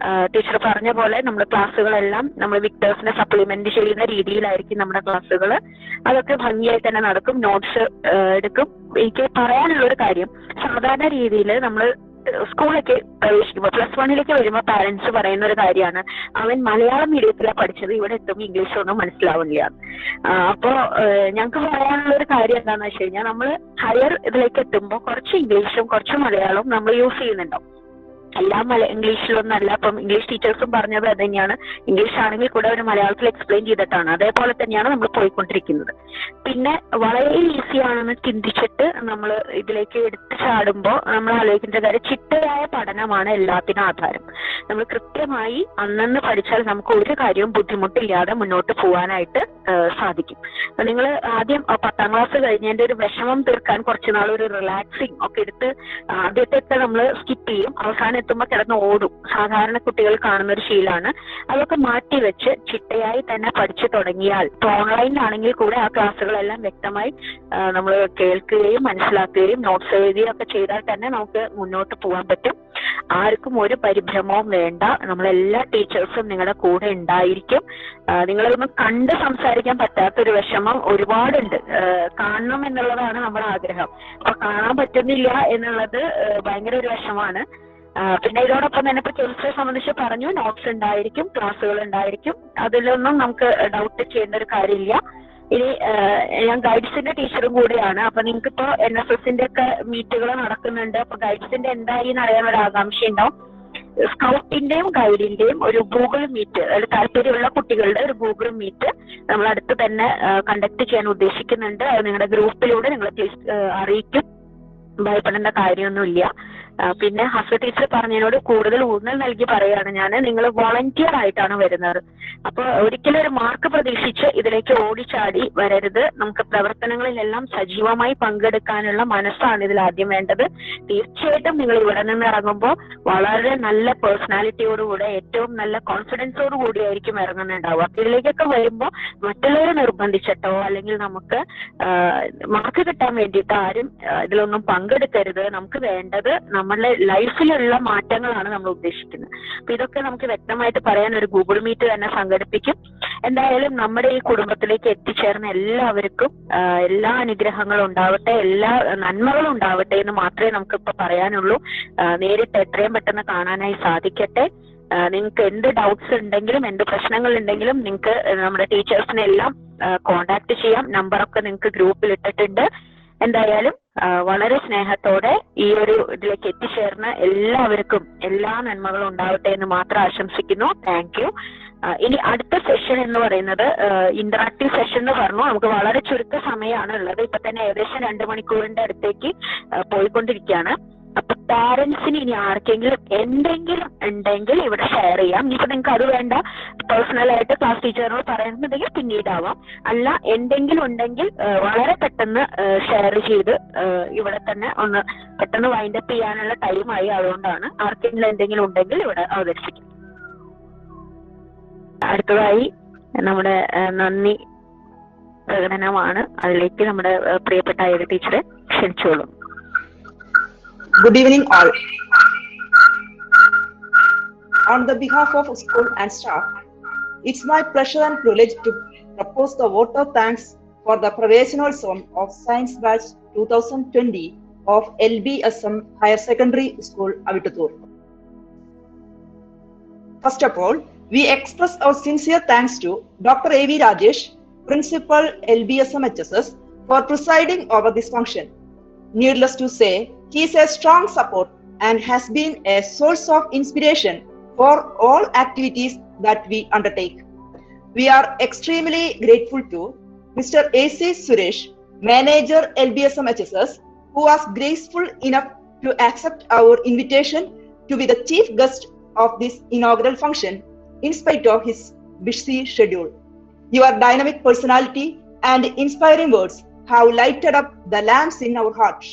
Speaker 4: ടീച്ചർ പറഞ്ഞ പോലെ നമ്മുടെ ക്ലാസ്സുകളെല്ലാം നമ്മൾ വിക്ടേഴ്സിനെ സപ്ലിമെന്റ് ചെയ്യുന്ന രീതിയിലായിരിക്കും നമ്മുടെ ക്ലാസ്സുകൾ. അതൊക്കെ ഭംഗിയായി തന്നെ നടക്കും. നോട്ട്സ് എടുക്കും. എനിക്ക് പറയാനുള്ള ഒരു കാര്യം, സാധാരണ രീതിയിൽ നമ്മൾ സ്കൂളിലേക്ക് പ്രവേശിക്കുമ്പോൾ +1 വരുമ്പോൾ പാരന്റ്സ് പറയുന്ന ഒരു കാര്യമാണ്, അവൻ മലയാളം മീഡിയത്തിലാണ് പഠിച്ചത്, ഇവിടെ എത്തുമ്പോൾ ഇംഗ്ലീഷ് ഒന്നും മനസ്സിലാവില്ല. അപ്പോ ഞങ്ങൾക്ക് പറയാനുള്ള ഒരു കാര്യം എന്താണെന്ന് വെച്ച് കഴിഞ്ഞാൽ നമ്മൾ ഹയർ ഇതിലേക്ക് എത്തുമ്പോൾ കുറച്ച് ഇംഗ്ലീഷും കുറച്ച് മലയാളവും നമ്മൾ യൂസ് ചെയ്യുന്നുണ്ടാവും. എല്ലാം ഇംഗ്ലീഷിലൊന്നല്ല. അപ്പം ഇംഗ്ലീഷ് ടീച്ചേഴ്സും പറഞ്ഞത് അത് തന്നെയാണ്. ഇംഗ്ലീഷ് ആണെങ്കിൽ കൂടെ ഒരു മലയാളത്തിൽ എക്സ്പ്ലെയിൻ ചെയ്തിട്ടാണ്. അതേപോലെ തന്നെയാണ് നമ്മൾ പോയിക്കൊണ്ടിരിക്കുന്നത്. പിന്നെ വളരെ ഈസി ആണെന്ന് ചിന്തിച്ചിട്ട് നമ്മൾ ഇതിലേക്ക് എടുത്തു ചാടുമ്പോൾ നമ്മൾ ആലോചിക്കേണ്ട കാര്യം, ചിട്ടയായ പഠനമാണ് എല്ലാത്തിനും ആധാരം. നമ്മൾ കൃത്യമായി അന്നന്ന് പഠിച്ചാൽ നമുക്ക് ഒരു കാര്യവും ബുദ്ധിമുട്ടില്ലാതെ മുന്നോട്ട് പോകാനായിട്ട് സാധിക്കും. നിങ്ങൾ ആദ്യം 10ാം ക്ലാസ് കഴിഞ്ഞതിന്റെ ഒരു വിഷമം തീർക്കാൻ കുറച്ച് നാൾ ഒരു റിലാക്സിങ് ഒക്കെ എടുത്ത് ആദ്യത്തെ നമ്മൾ സ്കിപ്പ് ചെയ്യും, അവസാനം എത്തുമ്പോൾ കിടന്ന് ഓടും. സാധാരണ കുട്ടികൾ കാണുന്ന ഒരു ശീലമാണ്. അതൊക്കെ മാറ്റി വെച്ച് ചിട്ടയായി തന്നെ പഠിച്ചു തുടങ്ങിയാൽ, ഇപ്പൊ ഓൺലൈനിലാണെങ്കിൽ കൂടെ ആ ക്ലാസ്സുകളെല്ലാം വ്യക്തമായി നമ്മൾ കേൾക്കുകയും മനസ്സിലാക്കുകയും നോട്ട്സ് എഴുതുകയും ഒക്കെ ചെയ്താൽ തന്നെ നമുക്ക് മുന്നോട്ട് പോകാൻ പറ്റും. ആർക്കും ഒരു പരിഭ്രമവും വേണ്ട. നമ്മളെല്ലാ ടീച്ചേഴ്സും നിങ്ങളുടെ കൂടെ ഉണ്ടായിരിക്കും. നിങ്ങളൊന്നും കണ്ട് സംസാരിക്കാൻ പറ്റാത്തൊരു വിഷമം ഒരുപാടുണ്ട്. കാണണം എന്നുള്ളതാണ് നമ്മുടെ ആഗ്രഹം. അപ്പൊ കാണാൻ പറ്റുന്നില്ല എന്നുള്ളത് ഭയങ്കര ഒരു വിഷമാണ്. പിന്നെ ഇതോടൊപ്പം തന്നെ ഇപ്പൊ കെമിസ്ട്രിയെ സംബന്ധിച്ച് പറഞ്ഞു, നോട്ട്സ് ഉണ്ടായിരിക്കും, ക്ലാസ്സുകൾ ഉണ്ടായിരിക്കും. അതിലൊന്നും നമുക്ക് ഡൗട്ട് ചെയ്യേണ്ട ഒരു കാര്യമില്ല. ഇനി ഞാൻ ഗൈഡ്സിന്റെ ടീച്ചറും കൂടെയാണ്. അപ്പൊ നിങ്ങൾക്ക് ഇപ്പൊ NSSന്റെ ഒക്കെ മീറ്റുകൾ നടക്കുന്നുണ്ട്. അപ്പൊ ഗൈഡ്സിന്റെ എന്തായി എന്ന് അറിയാൻ ഒരു ആകാംക്ഷ ഉണ്ടാവും. സ്കൗട്ടിന്റെയും ഗൈഡിന്റെയും ഒരു ഗൂഗിൾ മീറ്റ്, അതിൽ താല്പര്യമുള്ള കുട്ടികളുടെ ഒരു ഗൂഗിൾ മീറ്റ് നമ്മൾ അടുത്ത് തന്നെ കണ്ടക്ട് ചെയ്യാൻ ഉദ്ദേശിക്കുന്നുണ്ട്. അത് നിങ്ങളുടെ ഗ്രൂപ്പിലൂടെ നിങ്ങൾ അറിയിക്കും. ഭയപ്പെടേണ്ട കാര്യമൊന്നുമില്ല. പിന്നെ ഹസ്ബ ടീച്ചർ പറഞ്ഞതിനോട് കൂടുതൽ ഊന്നൽ നൽകി പറയുകയാണ് ഞാൻ, നിങ്ങൾ വോളണ്ടിയർ ആയിട്ടാണ് വരുന്നത്. അപ്പൊ ഒരിക്കലും ഒരു മാർക്ക് പ്രതീക്ഷിച്ച് ഇതിലേക്ക് ഓടിച്ചാടി വരരുത്. നമുക്ക് പ്രവർത്തനങ്ങളിലെല്ലാം സജീവമായി പങ്കെടുക്കാനുള്ള മനസ്സാണ് ഇതിൽ ആദ്യം വേണ്ടത്. തീർച്ചയായിട്ടും നിങ്ങൾ ഇവിടെ നിന്ന് ഇറങ്ങുമ്പോൾ വളരെ നല്ല പേഴ്സണാലിറ്റിയോടുകൂടെ, ഏറ്റവും നല്ല കോൺഫിഡൻസോട് കൂടിയായിരിക്കും ഇറങ്ങുന്നുണ്ടാവുക. ഇതിലേക്കൊക്കെ വരുമ്പോൾ മറ്റുള്ളവരെ നിർബന്ധിച്ചിട്ടോ അല്ലെങ്കിൽ നമുക്ക് മാർക്ക് കിട്ടാൻ വേണ്ടിയിട്ട് ആരും ഇതിലൊന്നും പങ്കെടുക്കരുത്. നമുക്ക് വേണ്ടത് നമ്മളുടെ ലൈഫിലുള്ള മാറ്റങ്ങളാണ് നമ്മൾ ഉദ്ദേശിക്കുന്നത്. അപ്പൊ ഇതൊക്കെ നമുക്ക് വ്യക്തമായിട്ട് പറയാൻ ഒരു ഗൂഗിൾ മീറ്റ് തന്നെ സംഘടിപ്പിക്കും. എന്തായാലും നമ്മുടെ ഈ കുടുംബത്തിലേക്ക് എത്തിച്ചേർന്ന എല്ലാവർക്കും എല്ലാ അനുഗ്രഹങ്ങളും ഉണ്ടാവട്ടെ, എല്ലാ നന്മകളും ഉണ്ടാവട്ടെ എന്ന് മാത്രമേ നമുക്കിപ്പോ പറയാനുള്ളൂ. നേരിട്ട് എത്രയും പെട്ടെന്ന് കാണാനായി സാധിക്കട്ടെ. നിങ്ങൾക്ക് എന്ത് ഡൗട്ട്സ് ഉണ്ടെങ്കിലും എന്ത് പ്രശ്നങ്ങൾ ഉണ്ടെങ്കിലും നിങ്ങൾക്ക് നമ്മുടെ ടീച്ചേഴ്സിനെ എല്ലാം കോണ്ടാക്ട് ചെയ്യാം. നമ്പറൊക്കെ നിങ്ങൾക്ക് ഗ്രൂപ്പിൽ ഇട്ടിട്ടുണ്ട്. എന്തായാലും വളരെ സ്നേഹത്തോടെ ഈ ഒരു ഇതിലേക്ക് എത്തിച്ചേർന്ന എല്ലാവർക്കും എല്ലാ നന്മകളും ഉണ്ടാവട്ടെ എന്ന് മാത്രം ആശംസിക്കുന്നു. Thank you. ഇനി അടുത്ത സെഷൻ എന്ന് പറയുന്നത് ഇന്ററാക്റ്റീവ് സെഷൻ എന്ന് പറഞ്ഞു. നമുക്ക് വളരെ ചുരുക്ക സമയമാണ് ഉള്ളത്. ഇപ്പൊ തന്നെ ഏകദേശം 2 മണിക്കൂറിന്റെ അടുത്തേക്ക് പോയിക്കൊണ്ടിരിക്കുകയാണ്. അപ്പൊ പാരന്റ്സിന് ഇനി ആർക്കെങ്കിലും എന്തെങ്കിലും ഉണ്ടെങ്കിൽ ഇവിടെ ഷെയർ ചെയ്യാം. ഇനിയിപ്പോ നിങ്ങൾക്ക് അത് വേണ്ട, പേഴ്സണലായിട്ട് ക്ലാസ് ടീച്ചറിനോട് പറയുന്നുണ്ടെങ്കിൽ പിന്നീടാവാം. അല്ല, എന്തെങ്കിലും ഉണ്ടെങ്കിൽ വളരെ പെട്ടെന്ന് ഷെയർ ചെയ്ത് ഇവിടെ തന്നെ ഒന്ന് പെട്ടെന്ന് വൈൻഡപ്പ് ചെയ്യാനുള്ള ടൈമായി. അതുകൊണ്ടാണ് ആർക്കെങ്കിലും എന്തെങ്കിലും ഉണ്ടെങ്കിൽ ഇവിടെ അവതരിപ്പിക്കും. അടുത്തതായി നമ്മുടെ നന്ദി പ്രകടനമാണ്. അതിലേക്ക് നമ്മുടെ പ്രിയപ്പെട്ട ഐഡി ടീച്ചറെ ക്ഷണിച്ചോളൂ.
Speaker 19: Good evening all. On the behalf of school and staff, it's my pleasure and privilege to propose the vote of thanks for the Pravesanotsavam of Science Batch 2020 of LBSM Higher Secondary School, Avittur. First of all, we express our sincere thanks to Dr. A.V. Rajesh, Principal LBSM HSS, for presiding over this function. Needless to say, he is a strong support and has been a source of inspiration for all activities that we undertake. We are extremely grateful to Mr. A.C. Suresh, Manager LBSM HSS, who was graceful enough to accept our invitation to be the chief guest of this inaugural function in spite of his busy schedule. Your dynamic personality and inspiring words have lighted up the lamps in our hearts.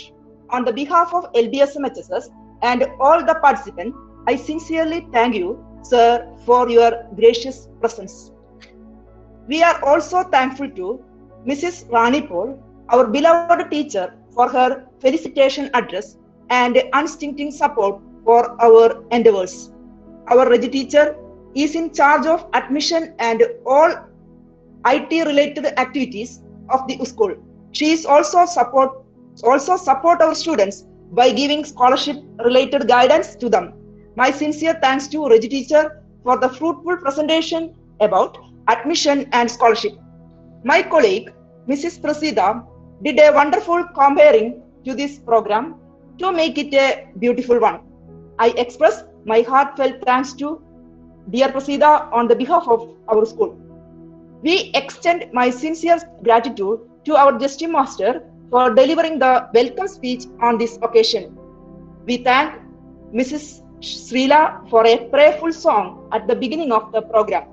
Speaker 19: On the behalf of LBSM HSS and all the participants, I sincerely thank you, sir, for your gracious presence. We are also thankful to Mrs. Rani Paul, our beloved teacher, for her felicitation address and unstinting support for our endeavors. Our Regi teacher is in charge of admission and all IT-related activities of the school. She is also support our students by giving scholarship-related guidance to them. My sincere thanks to Regi teacher for the fruitful presentation about admission and scholarship. My colleague, Mrs. Prasida, did a wonderful comparing to this program to make it a beautiful one. I express my heartfelt thanks to dear Prasida on the behalf of our school. We extend my sincere gratitude to our Justice Master for delivering the welcome speech on this occasion. We thank Mrs. Srila for a prayerful song at the beginning of the program.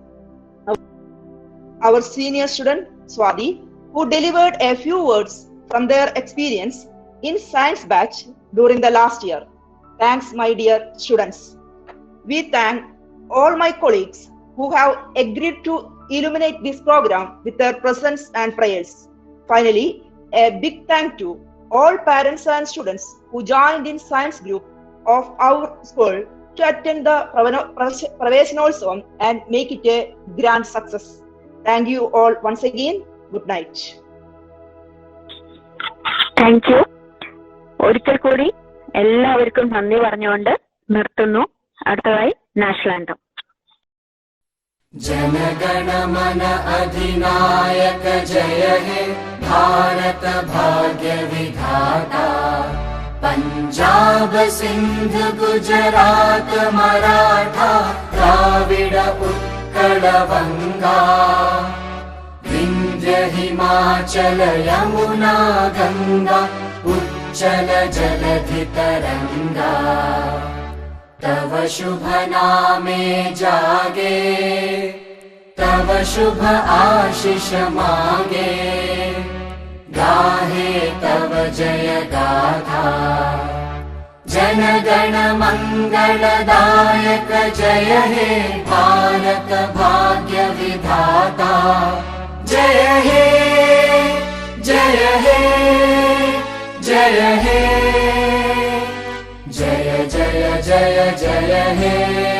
Speaker 19: Our senior student Swati, who delivered a few words from their experience in science batch during the last year. Thanks, my dear students. We thank all my colleagues who have agreed to illuminate this program with their presence and prayers. Finally, a big thank to all parents and students who joined in science group of our school to attend the Praveshanotsavam and make it a grand success. Thank you all once again. Good night.
Speaker 4: Thank you. ഒരിക്കൽ കൂടി എല്ലാവർക്കും നന്ദി പറഞ്ഞുകൊണ്ട് നിർത്തുന്നു. അടുത്തതായി national anthem.
Speaker 20: जनगण मन अधिनायक जय हे भारत भाग्य विधाता पंजाब सिंध गुजरात मराठा द्राविड उत्कल बंगा विंध्य हिमाचल यमुना गंगा उच्चल जलधि तरंगा तव शुभ नामे जागे तव शुभ आशीष मांगे गाहे तव जय गाथा जन गण मंगलदायक जय हे भारत भाग्य विधाता जय हे जय हे जय हे जय जय जय जय हे।